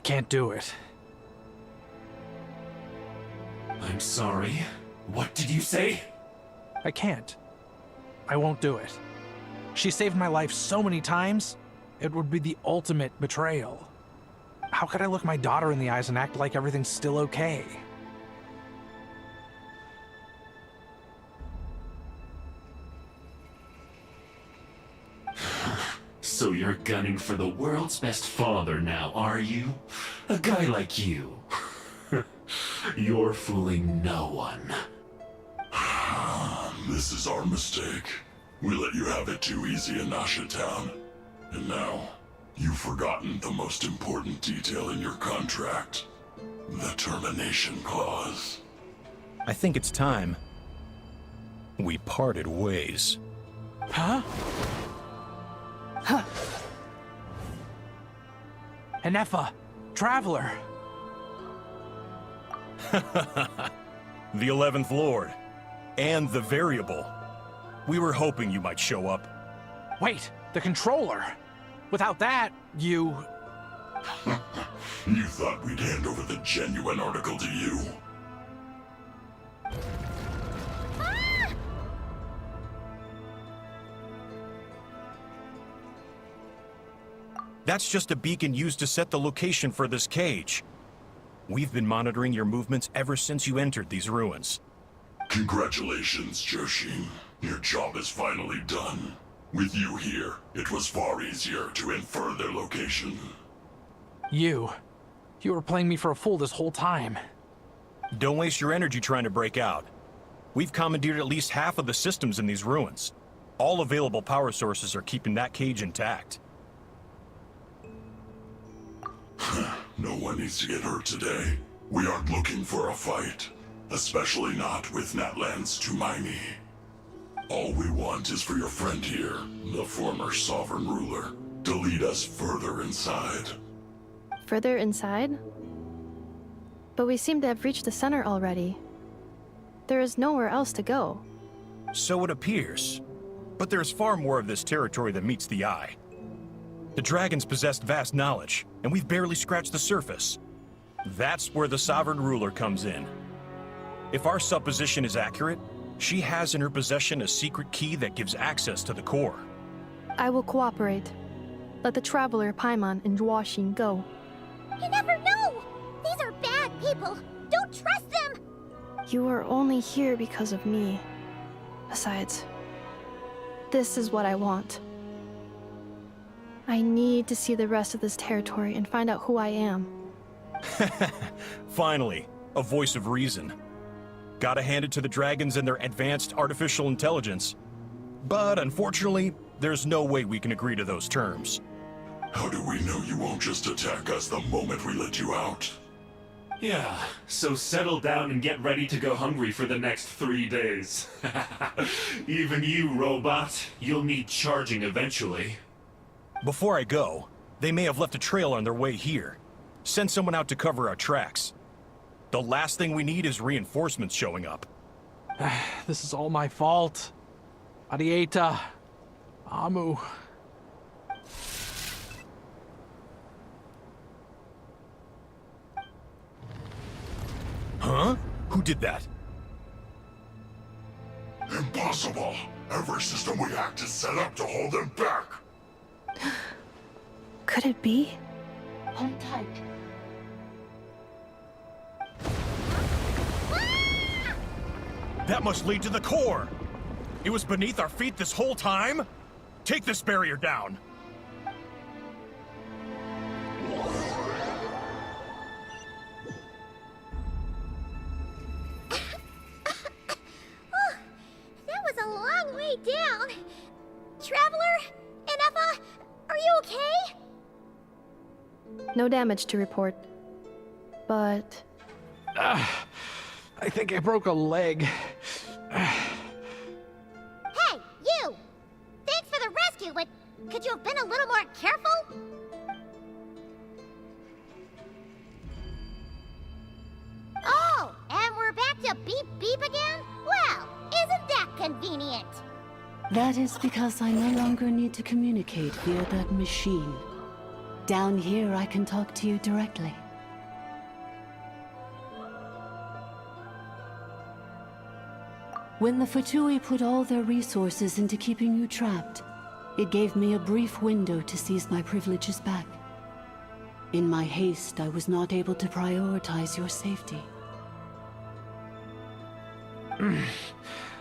can't do it. I'm sorry. What did you say? I can't. I won't do it. She saved my life so many times, it would be the ultimate betrayal. How could I look my daughter in the eyes and act like everything's still okay? So you're gunning for the world's best father now, are you? A guy like you. You're fooling no one. This is our mistake. We let you have it too easy in Nasha Town. And now, you've forgotten the most important detail in your contract. The termination clause. I think it's time we parted ways. Huh? Huh. Enefa, Traveler. The 11th Lord. And the Variable. We were hoping you might show up. Wait, the controller. Without that, you... You thought we'd hand over the genuine article to you? That's just a beacon used to set the location for this cage. We've been monitoring your movements ever since you entered these ruins. Congratulations, Joshin. Your job is finally done. With you here, it was far easier to infer their location. You were playing me for a fool this whole time. Don't waste your energy trying to break out. We've commandeered at least half of the systems in these ruins. All available power sources are keeping that cage intact. No one needs to get hurt today. We aren't looking for a fight. Especially not with Natlan's Tumaini. All we want is for your friend here, the former sovereign ruler, to lead us further inside. Further inside? But we seem to have reached the center already. There is nowhere else to go. So it appears. But there's far more of this territory than meets the eye. The dragons possessed vast knowledge, and we've barely scratched the surface. That's where the sovereign ruler comes in. If our supposition is accurate, she has in her possession a secret key that gives access to the core. I will cooperate. Let the Traveler, Paimon, and Zhuoxin go. You never know! These are bad people! Don't trust them! You are only here because of me. Besides, this is what I want. I need to see the rest of this territory and find out who I am. Finally, a voice of reason. Gotta hand it to the dragons and their advanced artificial intelligence. But unfortunately, there's no way we can agree to those terms. How do we know you won't just attack us the moment we let you out? Yeah, so settle down and get ready to go hungry for the next 3 days. Even you, robot, you'll need charging eventually. Before I go, they may have left a trail on their way here. Send someone out to cover our tracks. The last thing we need is reinforcements showing up. This is all my fault. Arieta. Amu. Huh? Who did that? Impossible! Every system we hacked is set up to hold them back! Could it be? Hold tight. That must lead to the core! It was beneath our feet this whole time? Take this barrier down! That was a long way down. Traveler? Enefa? Are you okay? No damage to report. But... I think I broke a leg. Hey, you! Thanks for the rescue, but could you have been a little more careful? Oh, and we're back to beep beep again? Well, isn't that convenient? That is because I no longer need to communicate via that machine. Down here, I can talk to you directly. When the Fatui put all their resources into keeping you trapped, it gave me a brief window to seize my privileges back. In my haste, I was not able to prioritize your safety.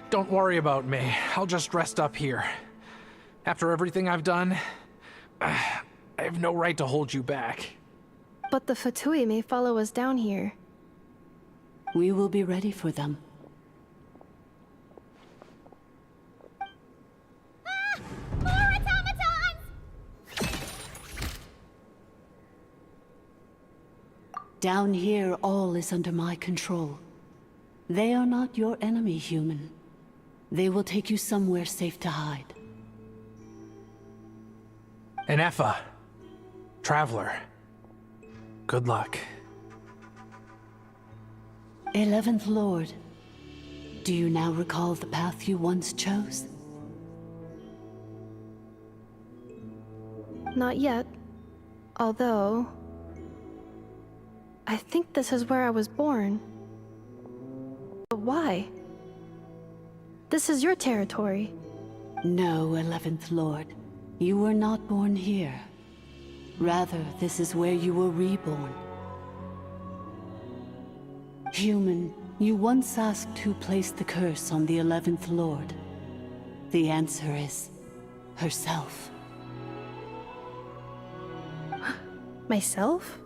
Don't worry about me. I'll just rest up here. After everything I've done, I have no right to hold you back. But the Fatui may follow us down here. We will be ready for them. More automatons! Down here, all is under my control. They are not your enemy, human. They will take you somewhere safe to hide. Enefa, traveler, good luck. 11th Lord, do you now recall the path you once chose? Not yet. Although... I think this is where I was born. But why? This is your territory. No, 11th Lord. You were not born here. Rather, this is where you were reborn. Human, you once asked who placed the curse on the 11th Lord. The answer is... herself. Myself?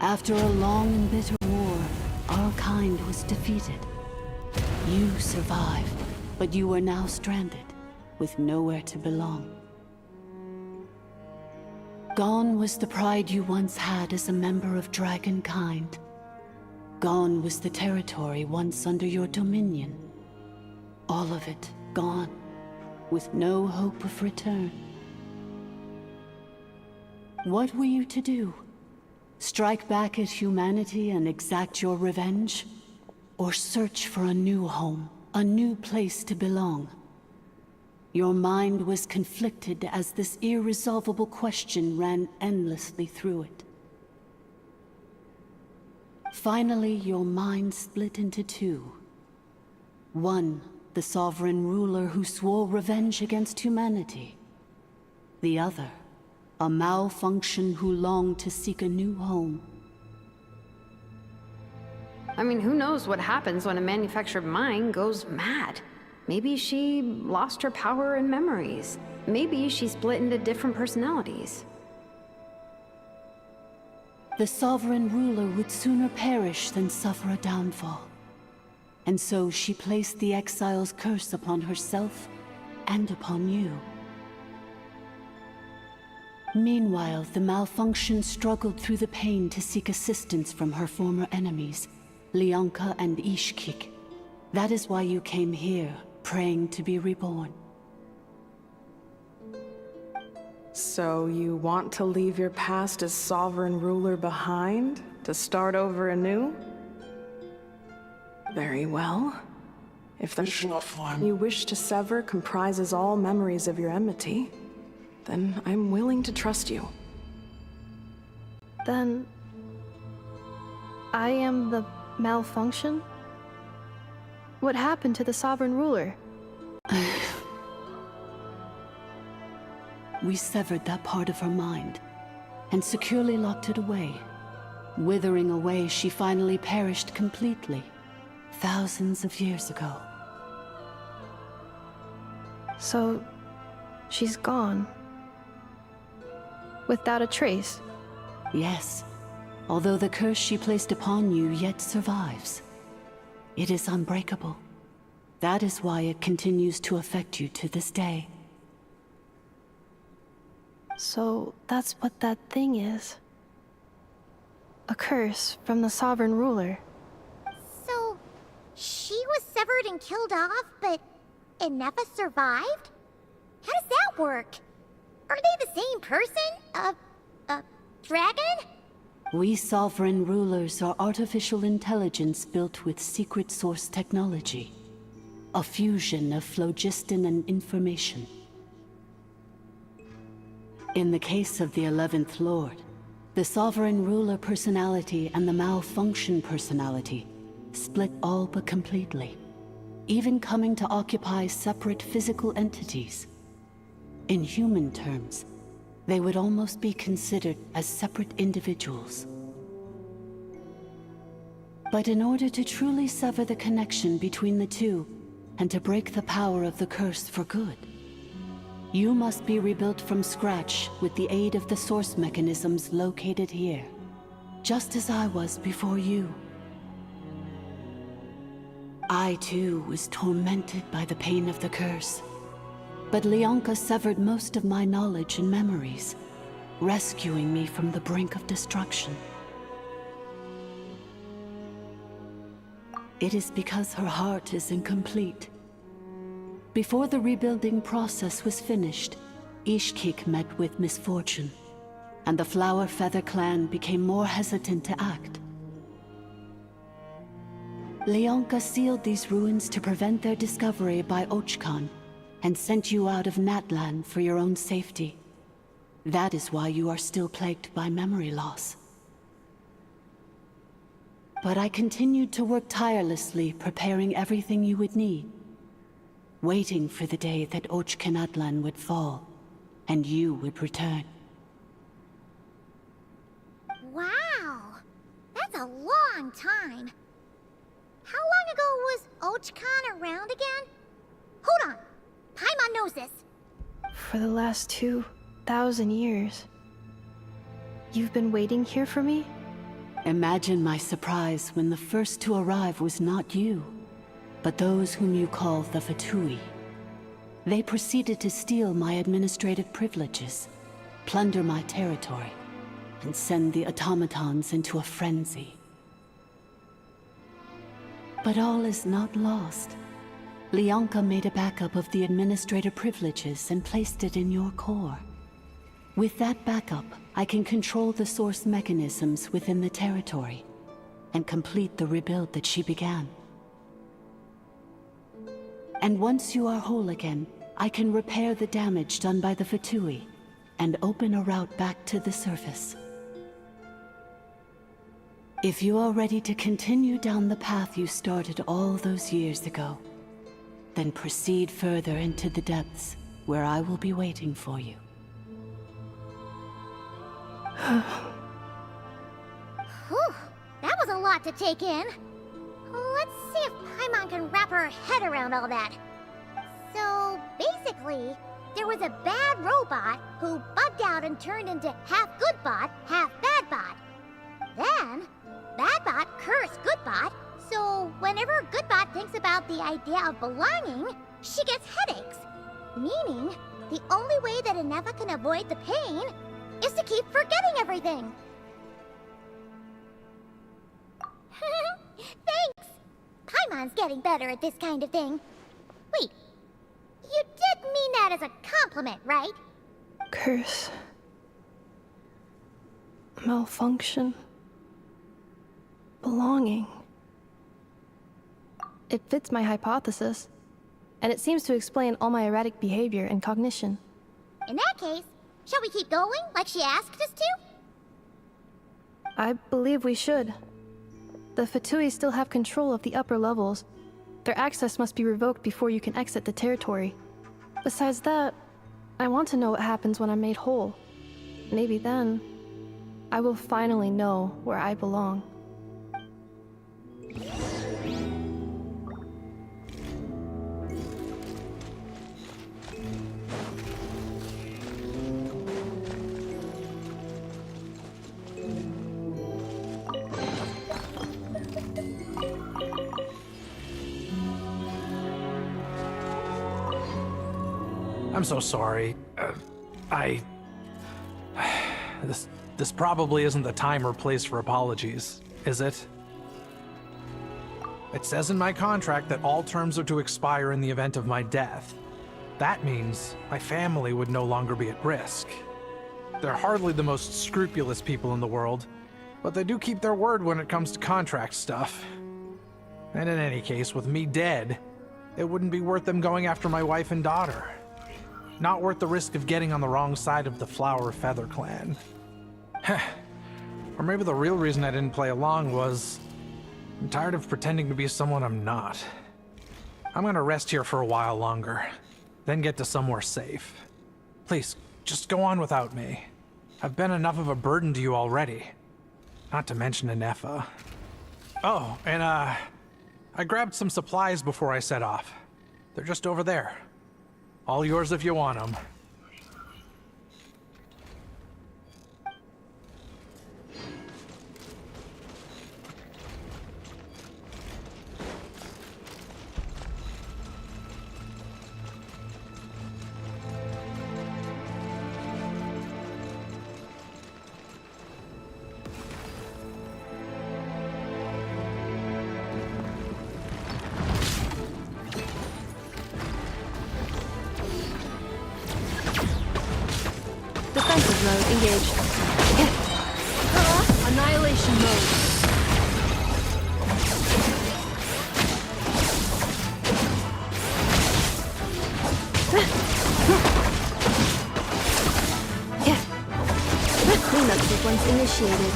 After a long and bitter war, our kind was defeated. You survived, but you are now stranded, with nowhere to belong. Gone was the pride you once had as a member of dragonkind. Gone was the territory once under your dominion. All of it gone, with no hope of return. What were you to do? Strike back at humanity and exact your revenge? Or search for a new home, a new place to belong? Your mind was conflicted as this irresolvable question ran endlessly through it. Finally, your mind split into two. One, the sovereign ruler who swore revenge against humanity. The other, a malfunction who longed to seek a new home. I mean, who knows what happens when a manufactured mind goes mad? Maybe she lost her power and memories. Maybe she split into different personalities. The sovereign ruler would sooner perish than suffer a downfall. And so she placed the exile's curse upon herself and upon you. Meanwhile, the malfunction struggled through the pain to seek assistance from her former enemies, Lianka and Ishkik. That is why you came here, praying to be reborn. So you want to leave your past as sovereign ruler behind, to start over anew? Very well. If the mission you wish to sever comprises all memories of your enmity, then I'm willing to trust you. Then... I am the malfunction? What happened to the sovereign ruler? We severed that part of her mind, and securely locked it away. Withering away, she finally perished completely, thousands of years ago. So, she's gone. Without a trace? Yes, although the curse she placed upon you yet survives. It is unbreakable. That is why it continues to affect you to this day. So, that's what that thing is. A curse from the sovereign ruler. So, she was severed and killed off, but Enefa survived? How does that work? Are they the same person? Dragon? We sovereign rulers are artificial intelligence built with secret source technology. A fusion of phlogiston and information. In the case of the 11th Lord, the sovereign ruler personality and the malfunction personality split all but completely, even coming to occupy separate physical entities. In human terms, they would almost be considered as separate individuals. But in order to truly sever the connection between the two, and to break the power of the curse for good, you must be rebuilt from scratch with the aid of the source mechanisms located here, just as I was before you. I too was tormented by the pain of the curse, but Lianka severed most of my knowledge and memories, rescuing me from the brink of destruction. It is because her heart is incomplete. Before the rebuilding process was finished, Ishkik met with misfortune, and the Flower Feather clan became more hesitant to act. Leonka sealed these ruins to prevent their discovery by Ochkan, and sent you out of Natlan for your own safety. That is why you are still plagued by memory loss. But I continued to work tirelessly, preparing everything you would need, waiting for the day that Ochkanatlan would fall, and you would return. Wow! That's a long time. How long ago was Ochkan around again? Hold on! Paimon knows this! For the last 2,000 years. You've been waiting here for me? Imagine my surprise when the first to arrive was not you, but those whom you call the Fatui. They proceeded to steal my administrative privileges, plunder my territory, and send the automatons into a frenzy. But all is not lost. Leonka made a backup of the administrator privileges and placed it in your core. With that backup, I can control the source mechanisms within the territory and complete the rebuild that she began. And once you are whole again, I can repair the damage done by the Fatui and open a route back to the surface. If you are ready to continue down the path you started all those years ago, then proceed further into the depths, where I will be waiting for you. Whew, that was a lot to take in. Let's see if Paimon can wrap her head around all that. So, basically, there was a bad robot who bugged out and turned into half good bot, half bad bot. Then, bad bot cursed good bot, so whenever good bot thinks about the idea of belonging, she gets headaches. Meaning, the only way that Inefa can avoid the pain is to keep forgetting everything. Thanks! Paimon's getting better at this kind of thing. Wait, you did mean that as a compliment, right? Curse. Malfunction. Belonging. It fits my hypothesis, and it seems to explain all my erratic behavior and cognition. In that case, shall we keep going like she asked us to? I believe we should. The Fatui still have control of the upper levels. Their access must be revoked before you can exit the territory. Besides that, I want to know what happens when I'm made whole. Maybe then, I will finally know where I belong. I'm so sorry. This probably isn't the time or place for apologies, is it? It says in my contract that all terms are to expire in the event of my death. That means my family would no longer be at risk. They're hardly the most scrupulous people in the world, but they do keep their word when it comes to contract stuff. And in any case, with me dead, it wouldn't be worth them going after my wife and daughter. Not worth the risk of getting on the wrong side of the Flower Feather clan. Or maybe the real reason I didn't play along was I'm tired of pretending to be someone I'm not. I'm gonna rest here for a while longer, then get to somewhere safe. Please, just go on without me. I've been enough of a burden to you already. Not to mention Inefa. Oh, and I grabbed some supplies before I set off. They're just over there. All yours if you want them. mode engaged. Annihilation mode. Cleanup sequence initiated.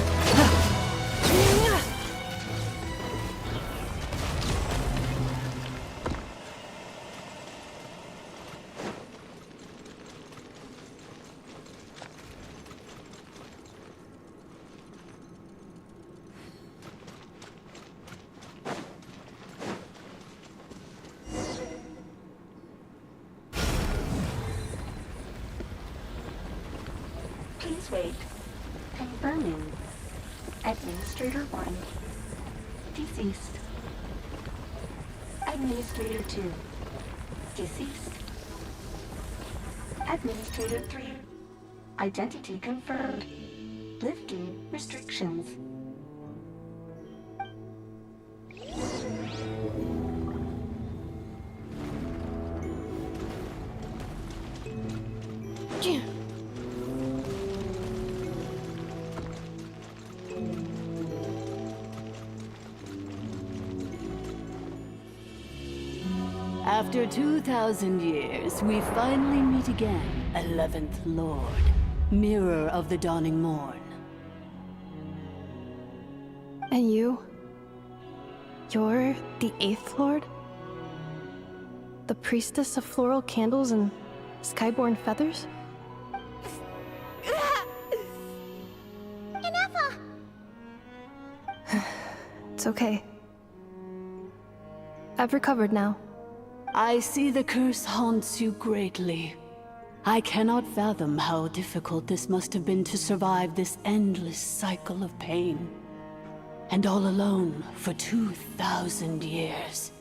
Please wait. Confirming. Administrator 1. Deceased. Administrator 2. Deceased. Administrator 3. Identity confirmed. Lifting restrictions. After 2,000 years, we finally meet again, 11th Lord, Mirror of the Dawning Morn. And you? You're the 8th Lord? The priestess of floral candles and skyborn feathers? Inefa! It's okay. I've recovered now. I see the curse haunts you greatly. I cannot fathom how difficult this must have been to survive this endless cycle of pain. And all alone for 2,000 years.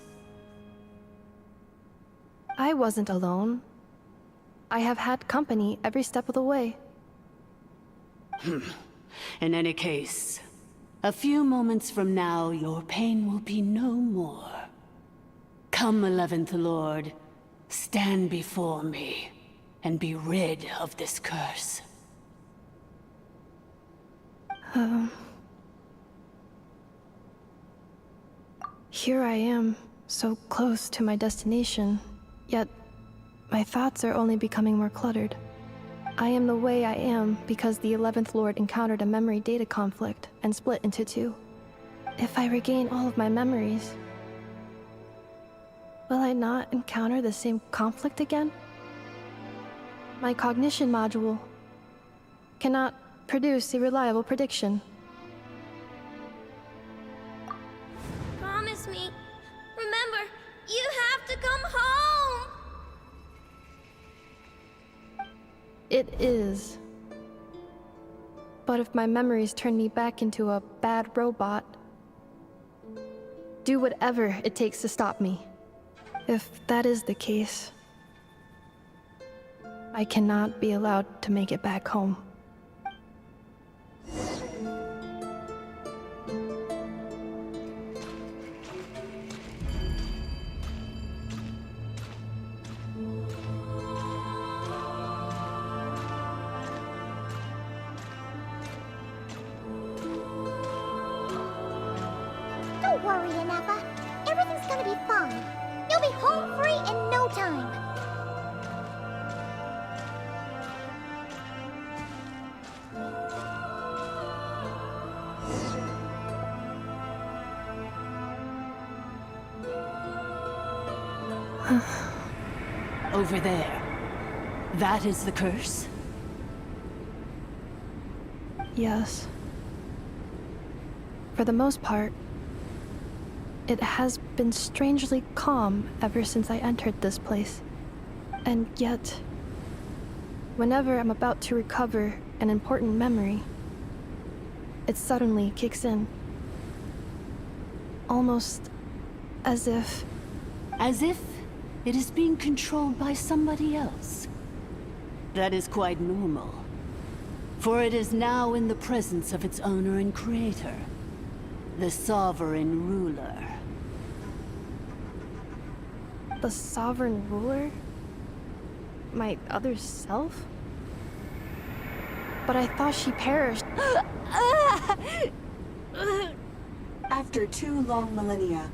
I wasn't alone. I have had company every step of the way. In any case, a few moments from now, your pain will be no more. Come, 11th Lord, stand before me, and be rid of this curse. Here I am, so close to my destination, yet my thoughts are only becoming more cluttered. I am the way I am because the 11th Lord encountered a memory data conflict and split into two. If I regain all of my memories, will I not encounter the same conflict again? My cognition module cannot produce a reliable prediction. Promise me. Remember, you have to come home! It is. But if my memories turn me back into a bad robot, do whatever it takes to stop me. If that is the case, I cannot be allowed to make it back home. Don't worry, Inefa. Everything's gonna be fine. You'll be home free in no time. Over there. That is the curse? Yes. For the most part, it has been strangely calm ever since I entered this place. And yet, whenever I'm about to recover an important memory, it suddenly kicks in. Almost as if... As if it is being controlled by somebody else. That is quite normal. For it is now in the presence of its owner and creator, the sovereign ruler. The sovereign ruler? My other self? But I thought she perished. After 2 long millennia,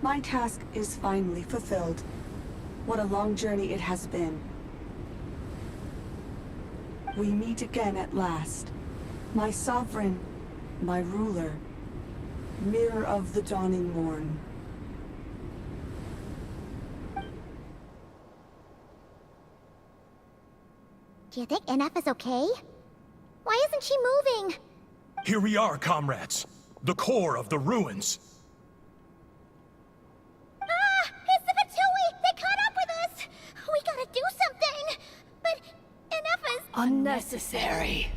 my task is finally fulfilled. What a long journey it has been. We meet again at last. My sovereign, my ruler, mirror of the dawning morn. Do you think NF is okay? Why isn't she moving? Here we are, comrades. The core of the ruins. Ah! It's the Fatui! They caught up with us! We gotta do something! But NF is... unnecessary.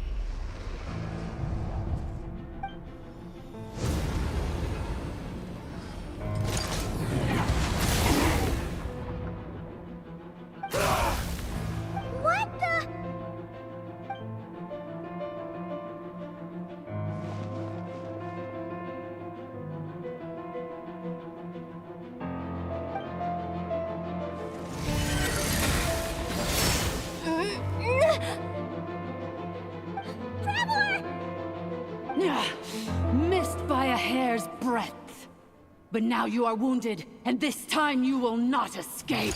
What the... Missed by a hair's breadth. But now you are wounded, and this time you will not escape.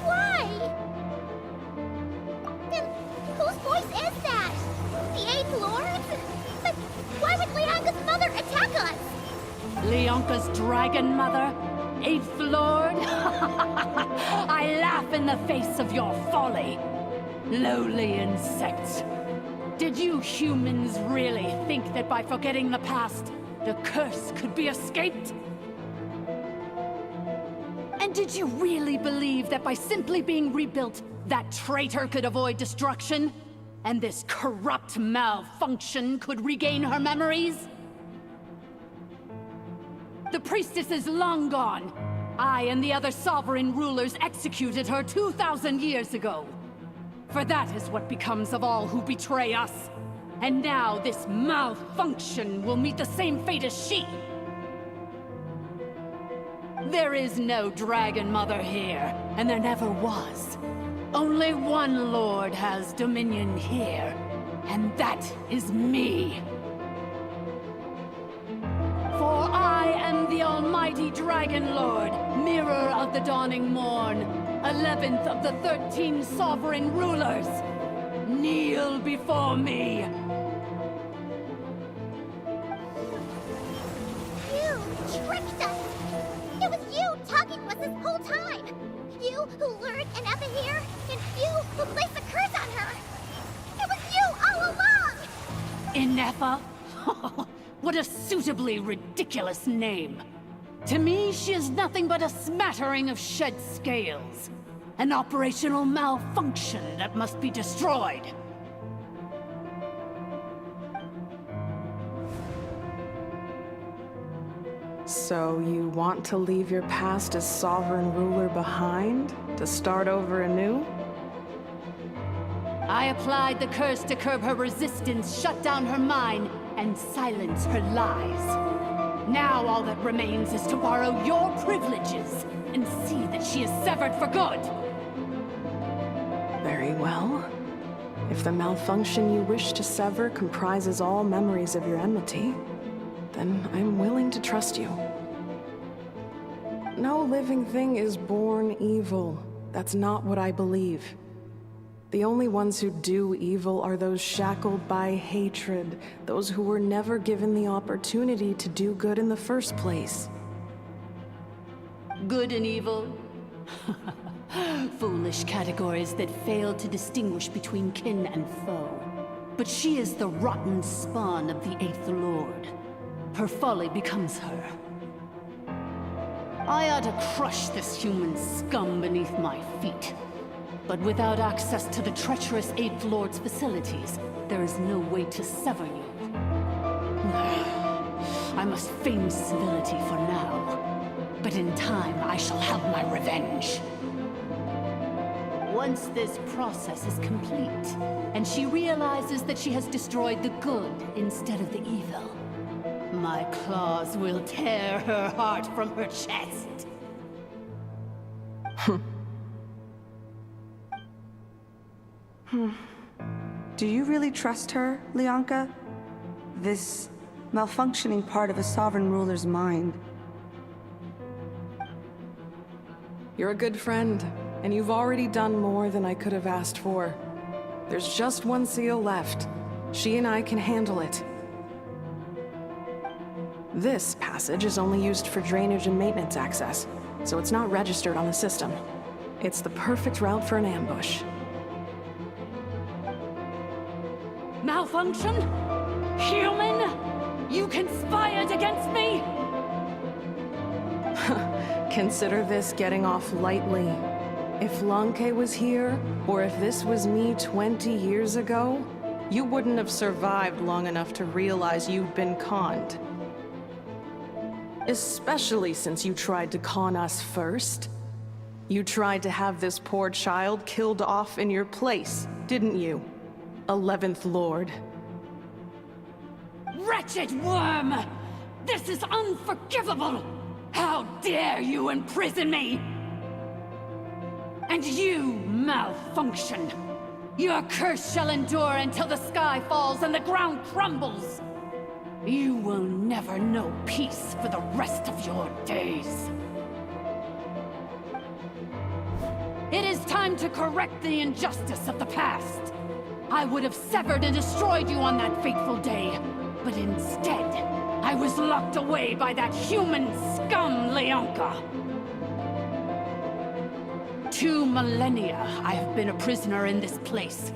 Why? Then whose voice is that? The 8th Lord? But why would Leanga's mother attack us? Leonka's dragon mother? 8th Lord? I laugh in the face of your folly. Lowly insects. Did you humans really think that by forgetting the past, the curse could be escaped? And did you really believe that by simply being rebuilt, that traitor could avoid destruction? And this corrupt malfunction could regain her memories? The priestess is long gone. I and the other sovereign rulers executed her 2,000 years ago. For that is what becomes of all who betray us. And now this malfunction will meet the same fate as she. There is no Dragon Mother here, and there never was. Only one Lord has dominion here, and that is me. For I am the almighty Dragon Lord, mirror of the dawning morn, 11th of the 13 sovereign rulers. Kneel before me. You tricked us! It was you talking with us this whole time! You who lured Anefa here, and you who placed the curse on her! It was you all along! Inefa? What a suitably ridiculous name. To me, she is nothing but a smattering of shed scales. An operational malfunction that must be destroyed. So you want to leave your past as sovereign ruler behind? To start over anew? I applied the curse to curb her resistance, shut down her mind, and silence her lies. Now all that remains is to borrow your privileges and see that she is severed for good. Very well. If the malfunction you wish to sever comprises all memories of your enmity, then I'm willing to trust you. No living thing is born evil. That's not what I believe. The only ones who do evil are those shackled by hatred, those who were never given the opportunity to do good in the first place. Good and evil? Foolish categories that fail to distinguish between kin and foe. But she is the rotten spawn of the 8th Lord. Her folly becomes her. I ought to crush this human scum beneath my feet. But without access to the treacherous Eighth Lord's facilities, there is no way to sever you. I must feign civility for now, but in time I shall have my revenge. Once this process is complete, and she realizes that she has destroyed the good instead of the evil, my claws will tear her heart from her chest. Do you really trust her, Lianka? This malfunctioning part of a sovereign ruler's mind. You're a good friend, and you've already done more than I could have asked for. There's just one seal left. She and I can handle it. This passage is only used for drainage and maintenance access, so it's not registered on the system. It's the perfect route for an ambush. Malfunction? Human? You conspired against me? Consider this getting off lightly. If Lanke was here, or if this was me 20 years ago, you wouldn't have survived long enough to realize you'd been conned. Especially since you tried to con us first. You tried to have this poor child killed off in your place, didn't you? 11th Lord. Wretched worm! This is unforgivable! How dare you imprison me! And you, malfunction! Your curse shall endure until the sky falls and the ground crumbles! You will never know peace for the rest of your days. It is time to correct the injustice of the past. I would have severed and destroyed you on that fateful day, but instead, I was locked away by that human scum, Lianka. 2 millennia I have been a prisoner in this place.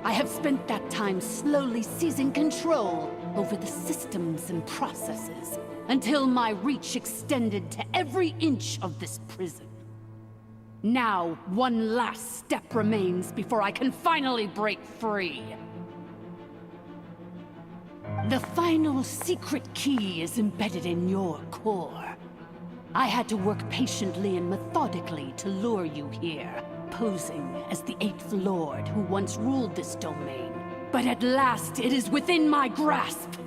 I have spent that time slowly seizing control over the systems and processes, until my reach extended to every inch of this prison. Now, one last step remains before I can finally break free. The final secret key is embedded in your core. I had to work patiently and methodically to lure you here, posing as the 8th Lord who once ruled this domain. But at last, it is within my grasp!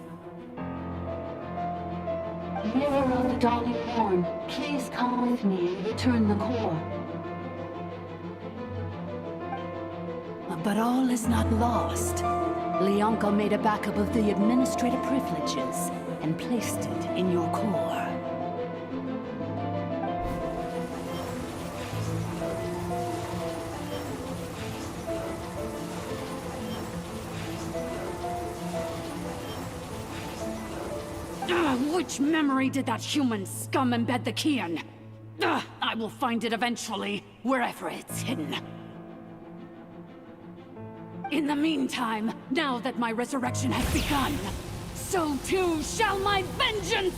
Mirror of the Dawning Horn, please come with me and return the core. But all is not lost. Lianka made a backup of the administrative privileges and placed it in your core. Which memory did that human scum embed the key in? I will find it eventually, wherever it's hidden. In the meantime, now that my resurrection has begun, so too shall my vengeance!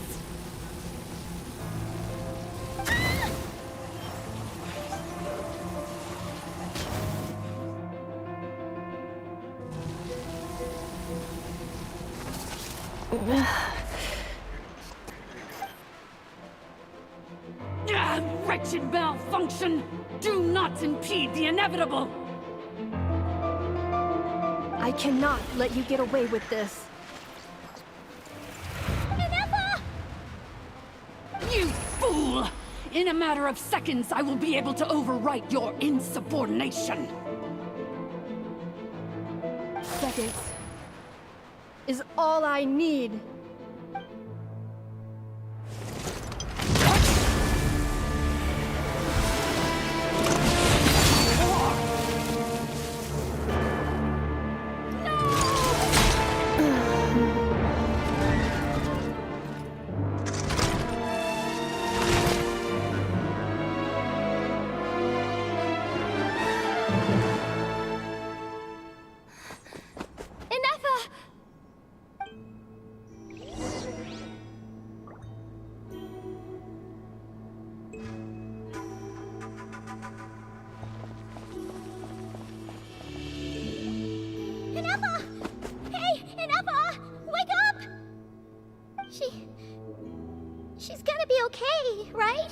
Wretched malfunction! Do not impede the inevitable! I cannot let you get away with this. You fool! In a matter of seconds, I will be able to overwrite your insubordination! Seconds is all I need. She's gonna be okay, right?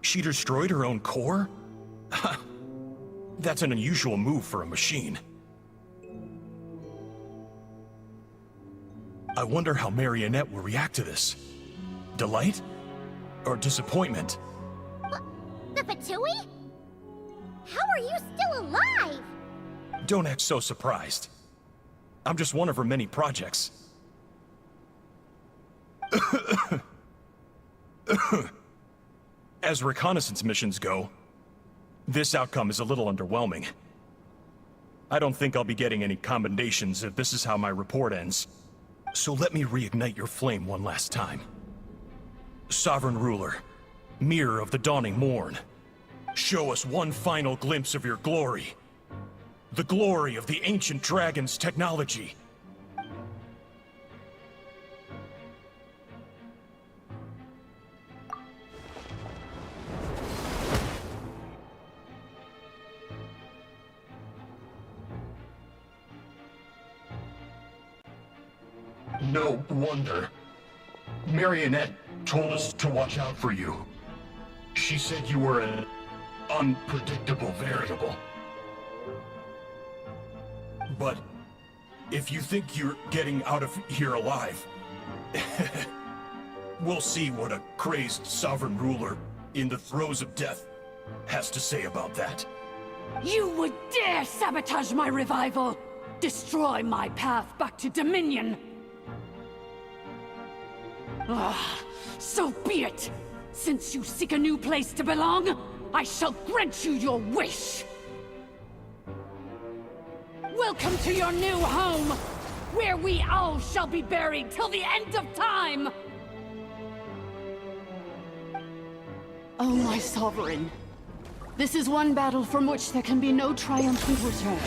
She destroyed her own core? That's an unusual move for a machine. I wonder how Marionette will react to this. Delight? Or disappointment? The Fatui? How are you still alive? Don't act so surprised. I'm just one of her many projects. As reconnaissance missions go, this outcome is a little underwhelming. I don't think I'll be getting any commendations if this is how my report ends. So let me reignite your flame one last time. Sovereign Ruler, Mirror of the Dawning Morn, show us one final glimpse of your glory. The glory of the ancient dragon's technology. No wonder. Marionette told us to watch out for you. She said you were an unpredictable variable. But if you think you're getting out of here alive, we'll see what a crazed sovereign ruler in the throes of death has to say about that. You would dare sabotage my revival! Destroy my path back to Dominion! Ah, so be it! Since you seek a new place to belong, I shall grant you your wish! Welcome to your new home, where we all shall be buried till the end of time! Oh, my sovereign. This is one battle from which there can be no triumphant return.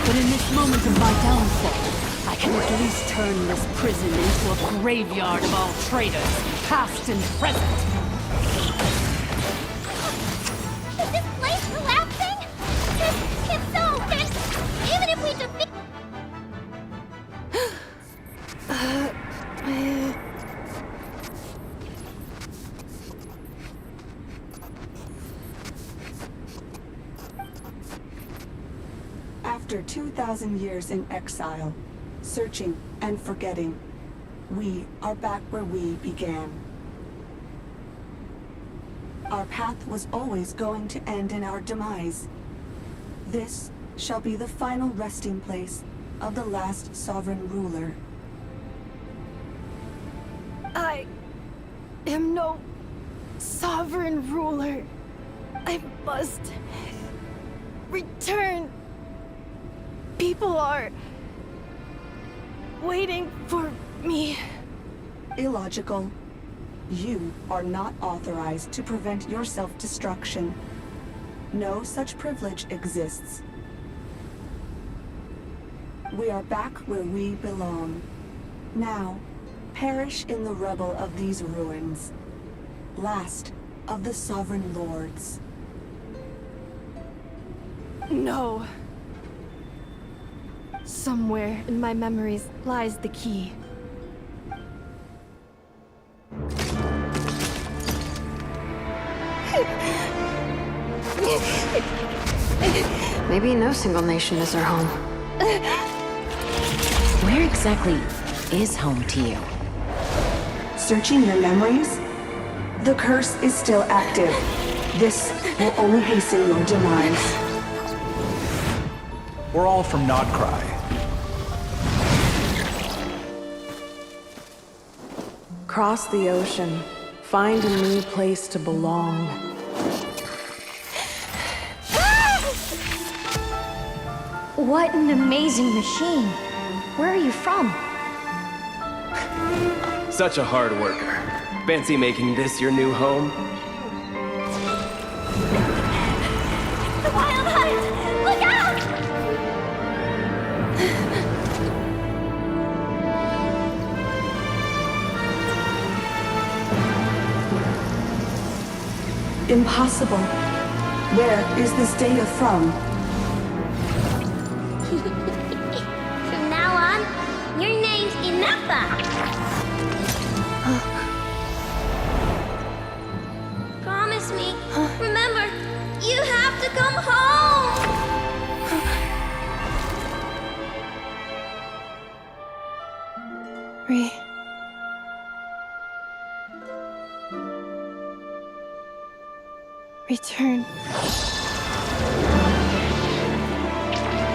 But in this moment of my downfall, I can at least turn this prison into a graveyard of all traitors, past and present. Is this place collapsing? If so, then even if we defeat... After 2,000 years in exile, searching and forgetting, we are back where we began. Our path was always going to end in our demise. This shall be the final resting place of the last sovereign ruler. I am no sovereign ruler. I must return. People are waiting for me. Illogical. You are not authorized to prevent your self-destruction. No such privilege exists. We are back where we belong. Now, perish in the rubble of these ruins. Last of the sovereign lords. No. Somewhere in my memories lies the key. Maybe no single nation is our home. Where exactly is home to you? Searching your memories? The curse is still active. This will only hasten your demise. We're all from Nodcry. Cross the ocean. Find a new place to belong. What an amazing machine. Where are you from? Such a hard worker. Fancy making this your new home? The Wild Hunt! Look out! Impossible. Where is this data from? From now on, your name's Inappa. Return.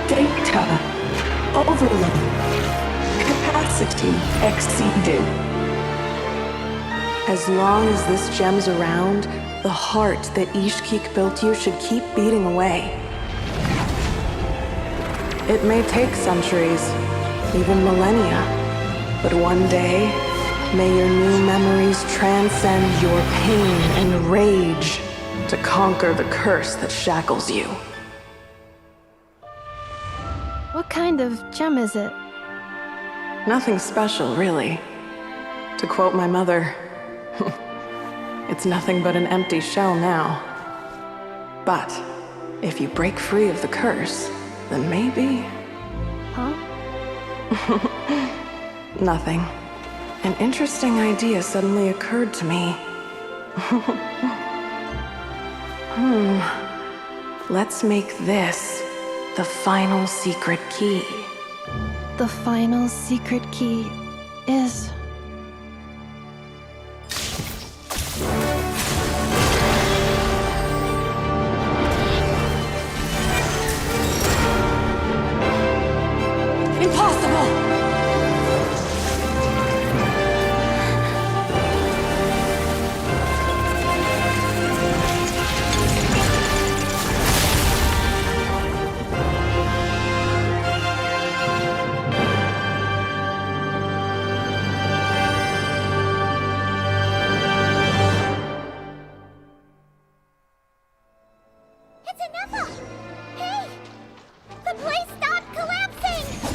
Data overload. Capacity exceeded. As long as this gem's around, the heart that Ishkik built you should keep beating away. It may take centuries, even millennia, but one day, may your new memories transcend your pain and rage to conquer the curse that shackles you. What kind of gem is it? Nothing special, really. To quote my mother, it's nothing but an empty shell now. But if you break free of the curse, then maybe... Huh? Nothing. An interesting idea suddenly occurred to me. Let's make this the final secret key. The final secret key is... Impossible!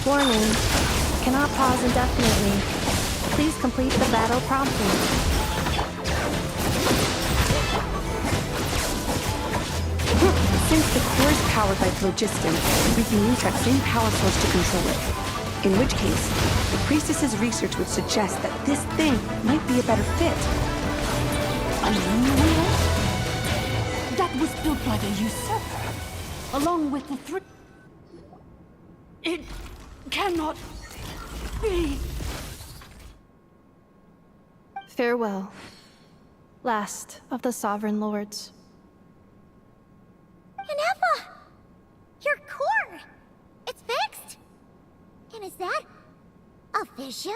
Warning. Cannot pause indefinitely. Please complete the battle promptly. Since the core is powered by phlogiston, we can use that same power source to control it. In which case, the priestess's research would suggest that this thing might be a better fit. A lunar? That was built by the usurper, along with the three. It cannot be. Farewell. Last of the Sovereign Lords. Inefa! Your core! It's fixed! And is that a vision?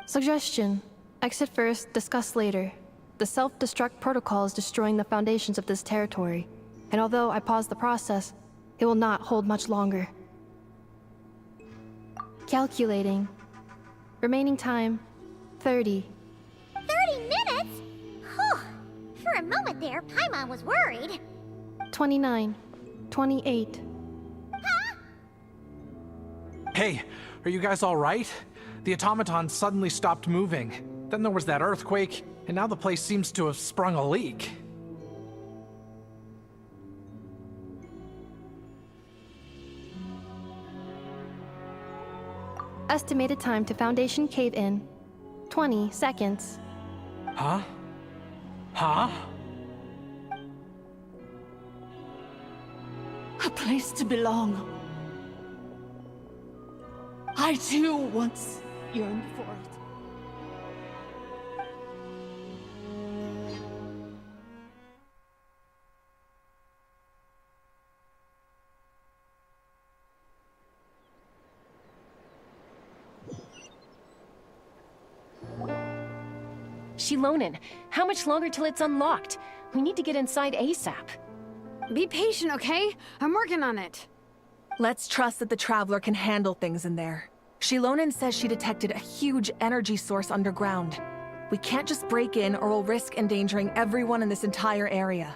Suggestion. Exit first, discuss later. The self-destruct protocol is destroying the foundations of this territory. And although I paused the process, it will not hold much longer. Calculating. Remaining time, 30. 30 minutes? Whew. For a moment there, Paimon was worried. 29. 28. Hey, are you guys all right? The automaton suddenly stopped moving. Then there was that earthquake, and now the place seems to have sprung a leak. Estimated time to Foundation cave-in, 20 seconds. Huh? Huh? A place to belong. I too once yearned for it. Shilonen, how much longer till it's unlocked? We need to get inside ASAP. Be patient, okay? I'm working on it. Let's trust that the Traveler can handle things in there. Shilonen says she detected a huge energy source underground. We can't just break in or we'll risk endangering everyone in this entire area.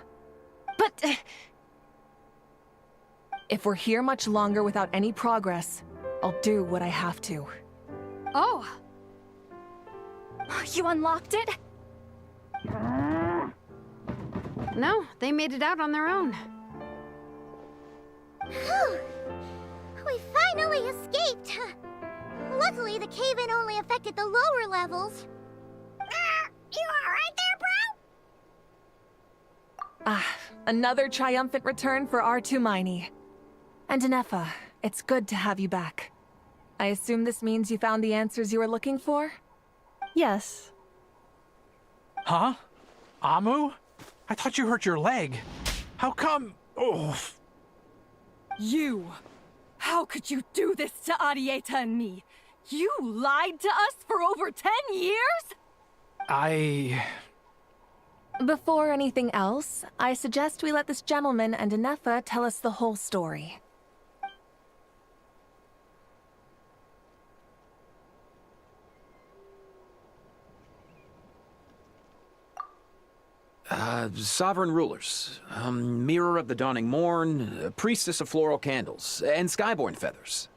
But... if we're here much longer without any progress, I'll do what I have to. Oh! You unlocked it? No, they made it out on their own. Whew. We finally escaped. Luckily, the cave-in only affected the lower levels. You alright there, bro? Another triumphant return for R2 Miney. And Inefa, it's good to have you back. I assume this means you found the answers you were looking for? Yes. Huh? Amu? I thought you hurt your leg. How come? Oh. You! How could you do this to Arieta and me? You lied to us for over 10 years? Before anything else, I suggest we let this gentleman and Anefa tell us the whole story. Sovereign rulers, mirror of the dawning morn, priestess of floral candles, and skyborn feathers.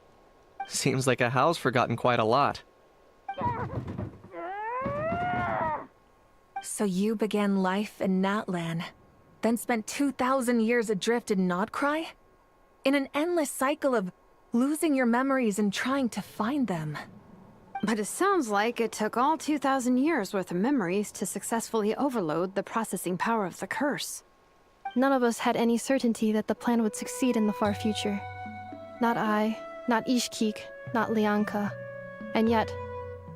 Seems like a house forgotten quite a lot. So you began life in Natlan, then spent 2,000 years adrift in Nodcry? In an endless cycle of losing your memories and trying to find them. But it sounds like it took all 2,000 years worth of memories to successfully overload the processing power of the curse. None of us had any certainty that the plan would succeed in the far future. Not I, not Ishkik, not Lianka. And yet,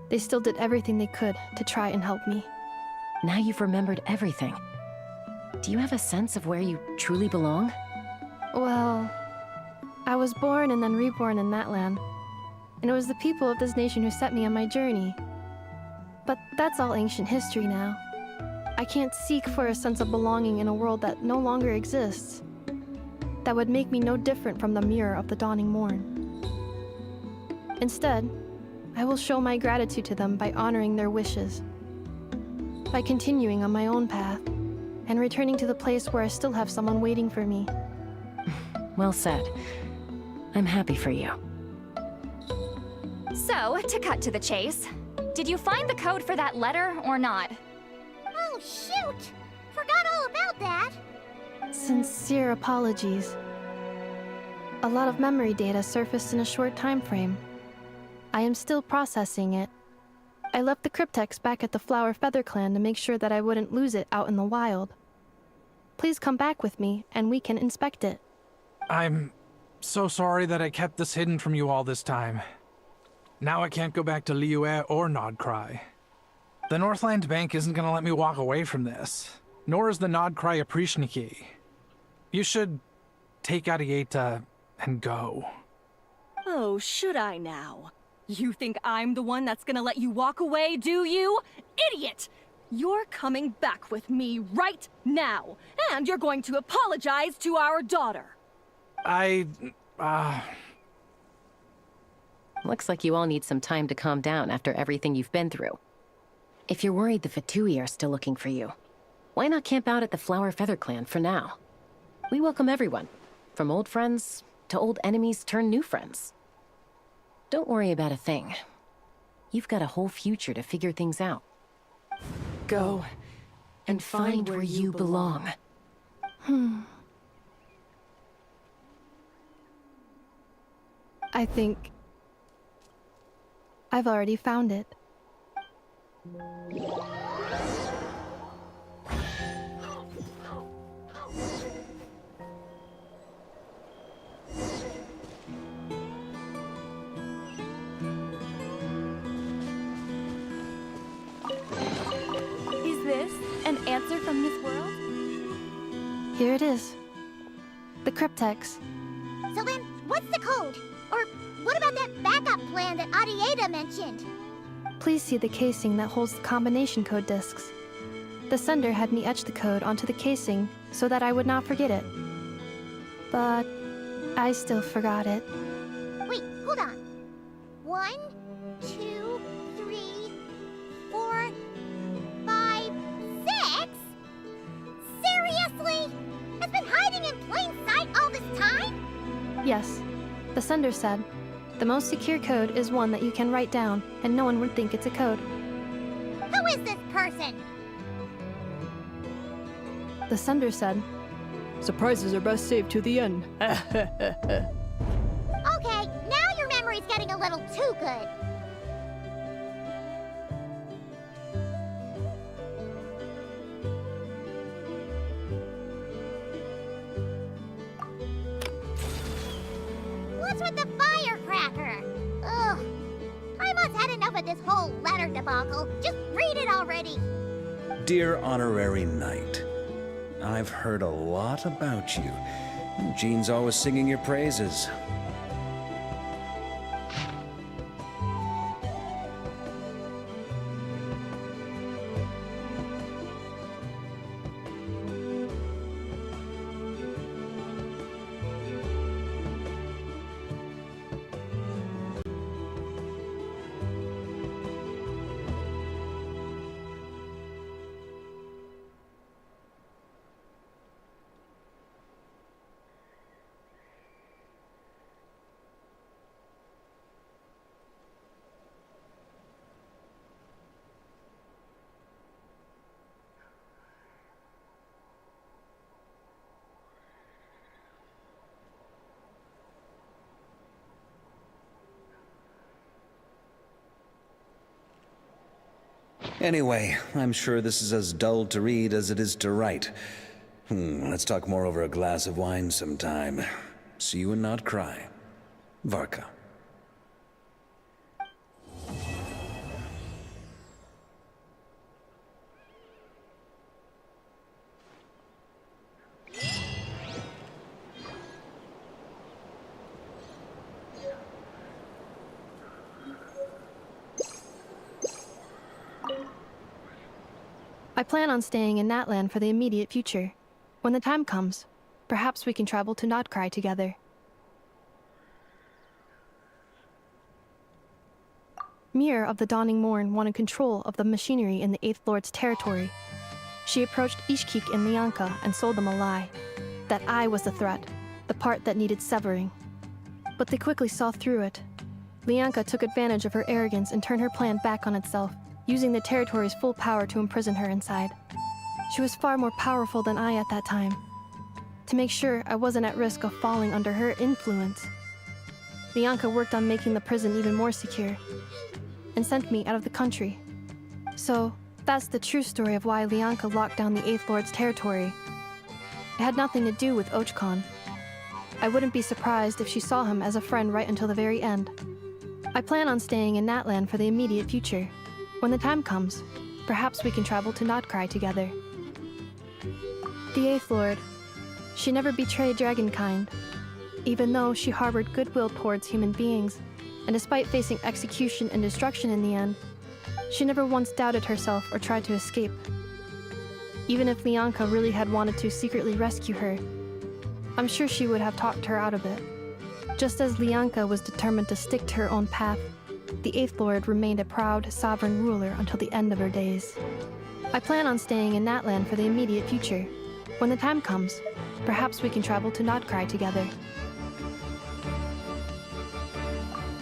they still did everything they could to try and help me. Now you've remembered everything. Do you have a sense of where you truly belong? Well, I was born and then reborn in that land. And it was the people of this nation who set me on my journey. But that's all ancient history now. I can't seek for a sense of belonging in a world that no longer exists. That would make me no different from the mirror of the dawning morn. Instead, I will show my gratitude to them by honoring their wishes. By continuing on my own path, and returning to the place where I still have someone waiting for me. Well said. I'm happy for you. So, to cut to the chase, did you find the code for that letter or not? Oh, shoot! Forgot all about that! Sincere apologies. A lot of memory data surfaced in a short time frame. I am still processing it. I left the cryptex back at the Flower Feather Clan to make sure that I wouldn't lose it out in the wild. Please come back with me, and we can inspect it. I'm so sorry that I kept this hidden from you all this time. Now I can't go back to Liyue or Nodcry. The Northland Bank isn't gonna let me walk away from this, nor is the Nodcry Aprishniki. You should take Arieta and go. Oh, should I now? You think I'm the one that's gonna let you walk away, do you? Idiot! You're coming back with me right now, and you're going to apologize to our daughter. Looks like you all need some time to calm down after everything you've been through. If you're worried the Fatui are still looking for you, why not camp out at the Flower Feather Clan for now? We welcome everyone, from old friends to old enemies turned new friends. Don't worry about a thing. You've got a whole future to figure things out. Go and find where you belong. I think I've already found it. Is this an answer from this world? Here it is. The cryptex. So then, what's the code? Or what about that backup plan that Arieta mentioned? Please see the casing that holds the combination code discs. The sender had me etch the code onto the casing so that I would not forget it. But I still forgot it. Wait, hold on. 1, 2, 3, 4, 5, 6? Seriously? It's been hiding in plain sight all this time? Yes. The sender said, the most secure code is one that you can write down, and no one would think it's a code. Who is this person? The sender said, surprises are best saved to the end. Okay, now your memory's getting a little too good. What's with the firecracker? Ugh, with this whole letter debacle. Just read it already. Dear Honorary Knight, I've heard a lot about you. Jean's always singing your praises. Anyway, I'm sure this is as dull to read as it is to write. Let's talk more over a glass of wine sometime. See you and not cry. Varka. I plan on staying in Natlan for the immediate future. When the time comes, perhaps we can travel to Notcry together. Mir of the Dawning Morn wanted control of the machinery in the Eighth Lord's territory. She approached Ishkik and Lianka and sold them a lie. That I was the threat, the part that needed severing. But they quickly saw through it. Lianka took advantage of her arrogance and turned her plan back on itself, using the territory's full power to imprison her inside. She was far more powerful than I at that time. To make sure I wasn't at risk of falling under her influence, Lianka worked on making the prison even more secure, and sent me out of the country. So, that's the true story of why Lianka locked down the Eighth Lord's territory. It had nothing to do with Ochkon. I wouldn't be surprised if she saw him as a friend right until the very end. I plan on staying in Natlan for the immediate future. When the time comes, perhaps we can travel to Notcry together. The Eighth Lord. She never betrayed Dragonkind, even though she harbored goodwill towards human beings, and despite facing execution and destruction in the end, she never once doubted herself or tried to escape. Even if Lianka really had wanted to secretly rescue her, I'm sure she would have talked her out of it. Just as Lianka was determined to stick to her own path, the Eighth Lord remained a proud, sovereign ruler until the end of her days. I plan on staying in Natlan for the immediate future. When the time comes, perhaps we can travel to Notcry together.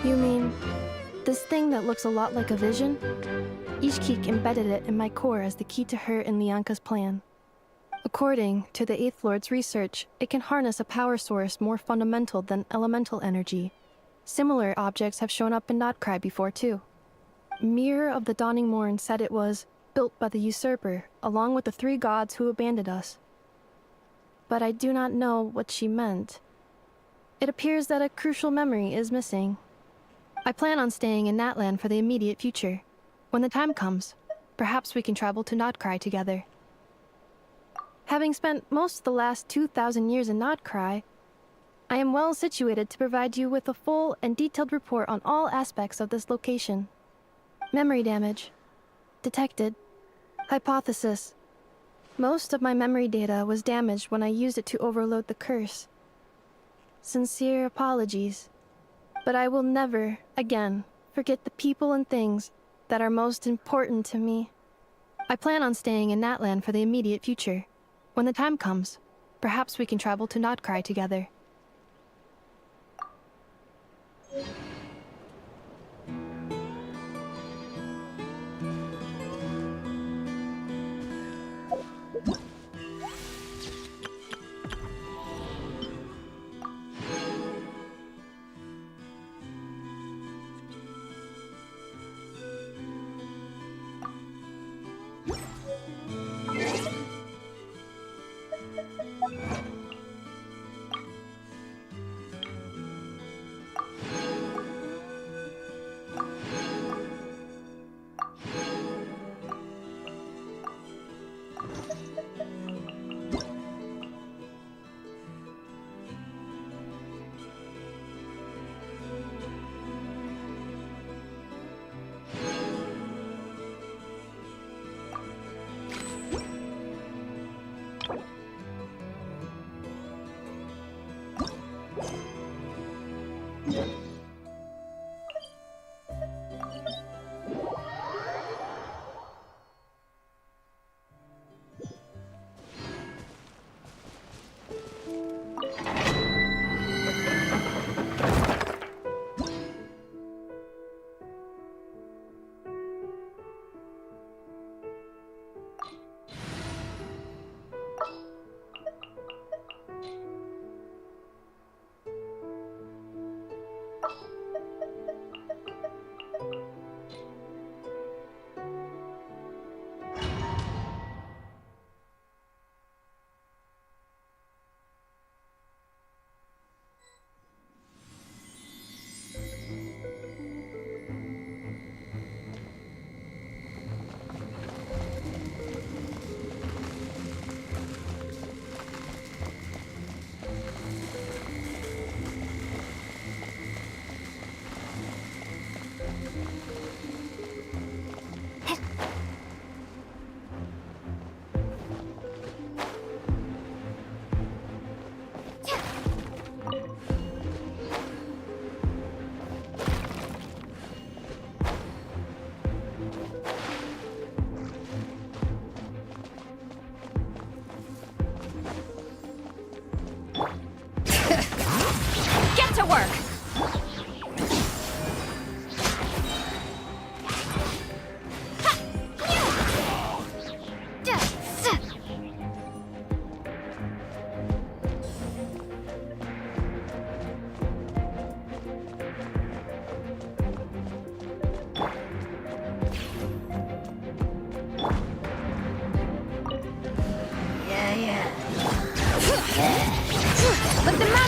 You mean, this thing that looks a lot like a vision? Ishkik embedded it in my core as the key to her and Lianka's plan. According to the Eighth Lord's research, it can harness a power source more fundamental than elemental energy. Similar objects have shown up in Notcry before, too. Mir of the Dawning Morn said it was built by the usurper, along with the 3 gods who abandoned us. But I do not know what she meant. It appears that a crucial memory is missing. I plan on staying in Natlan for the immediate future. When the time comes, perhaps we can travel to Notcry together. Having spent most of the last 2,000 years in Notcry, I am well situated to provide you with a full and detailed report on all aspects of this location. Memory damage. Detected. Hypothesis. Most of my memory data was damaged when I used it to overload the curse. Sincere apologies. But I will never, again, forget the people and things that are most important to me. I plan on staying in Natlan for the immediate future. When the time comes, perhaps we can travel to Notcry together.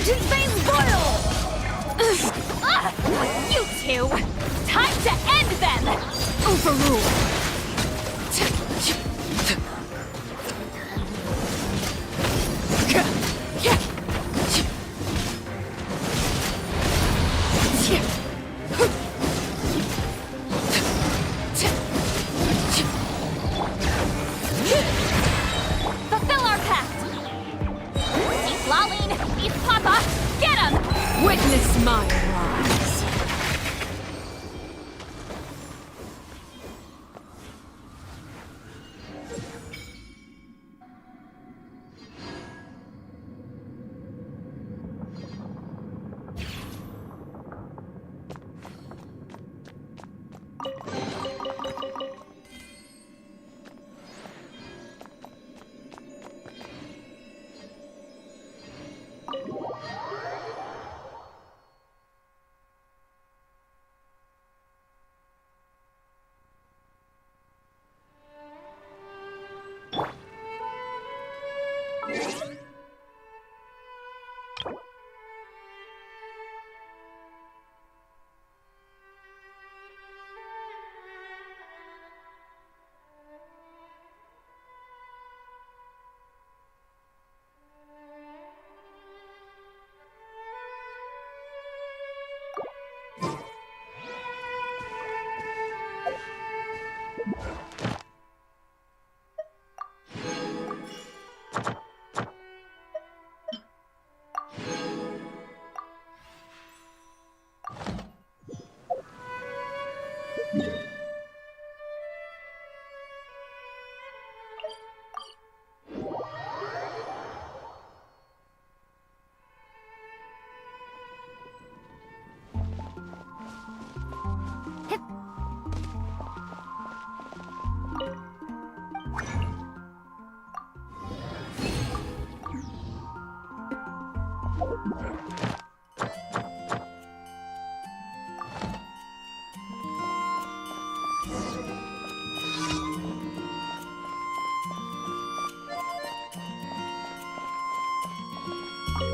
Vengeance veins boil! You two! Time to end them! Overruled! Fulfill our pact! Eat Laline! Eat Papa! Get him! Witness my rise!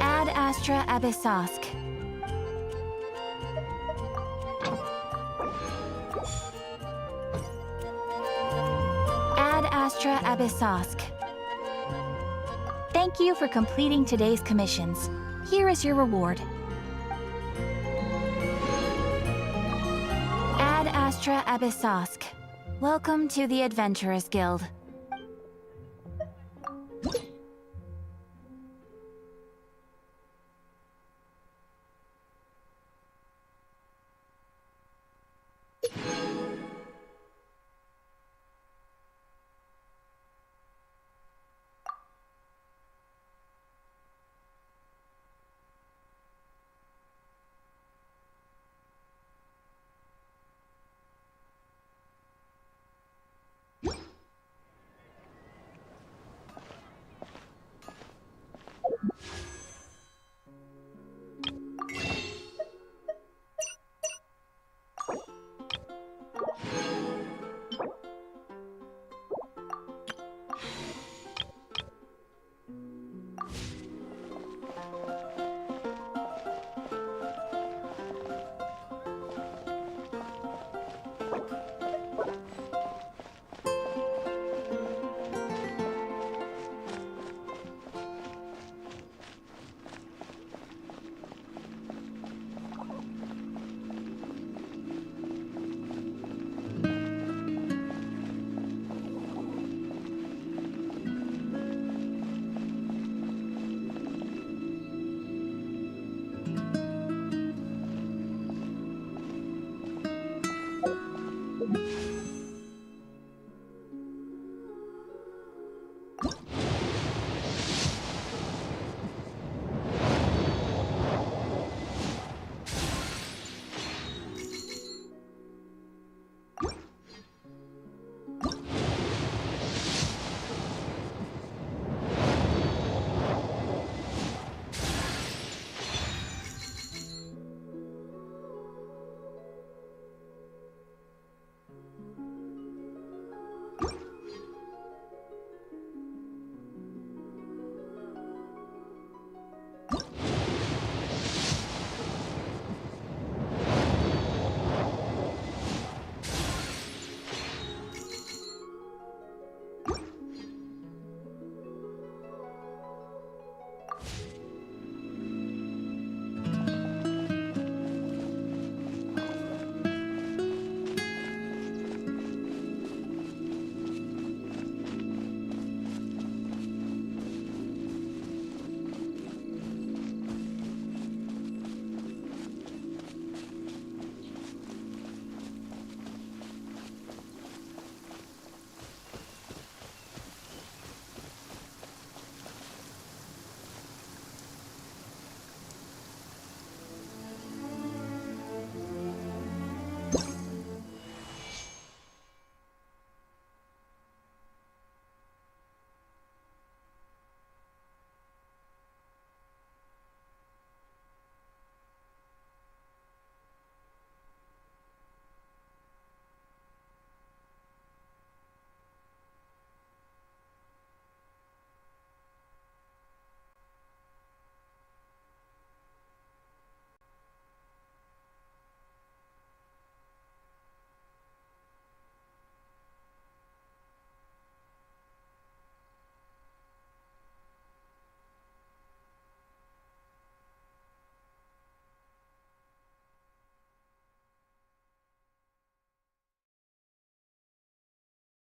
Ad Astra Abyssosk. Ad Astra Abyssosk. Thank you for completing today's commissions. Here is your reward. Ad Astra Abyssosk. Welcome to the Adventurers Guild.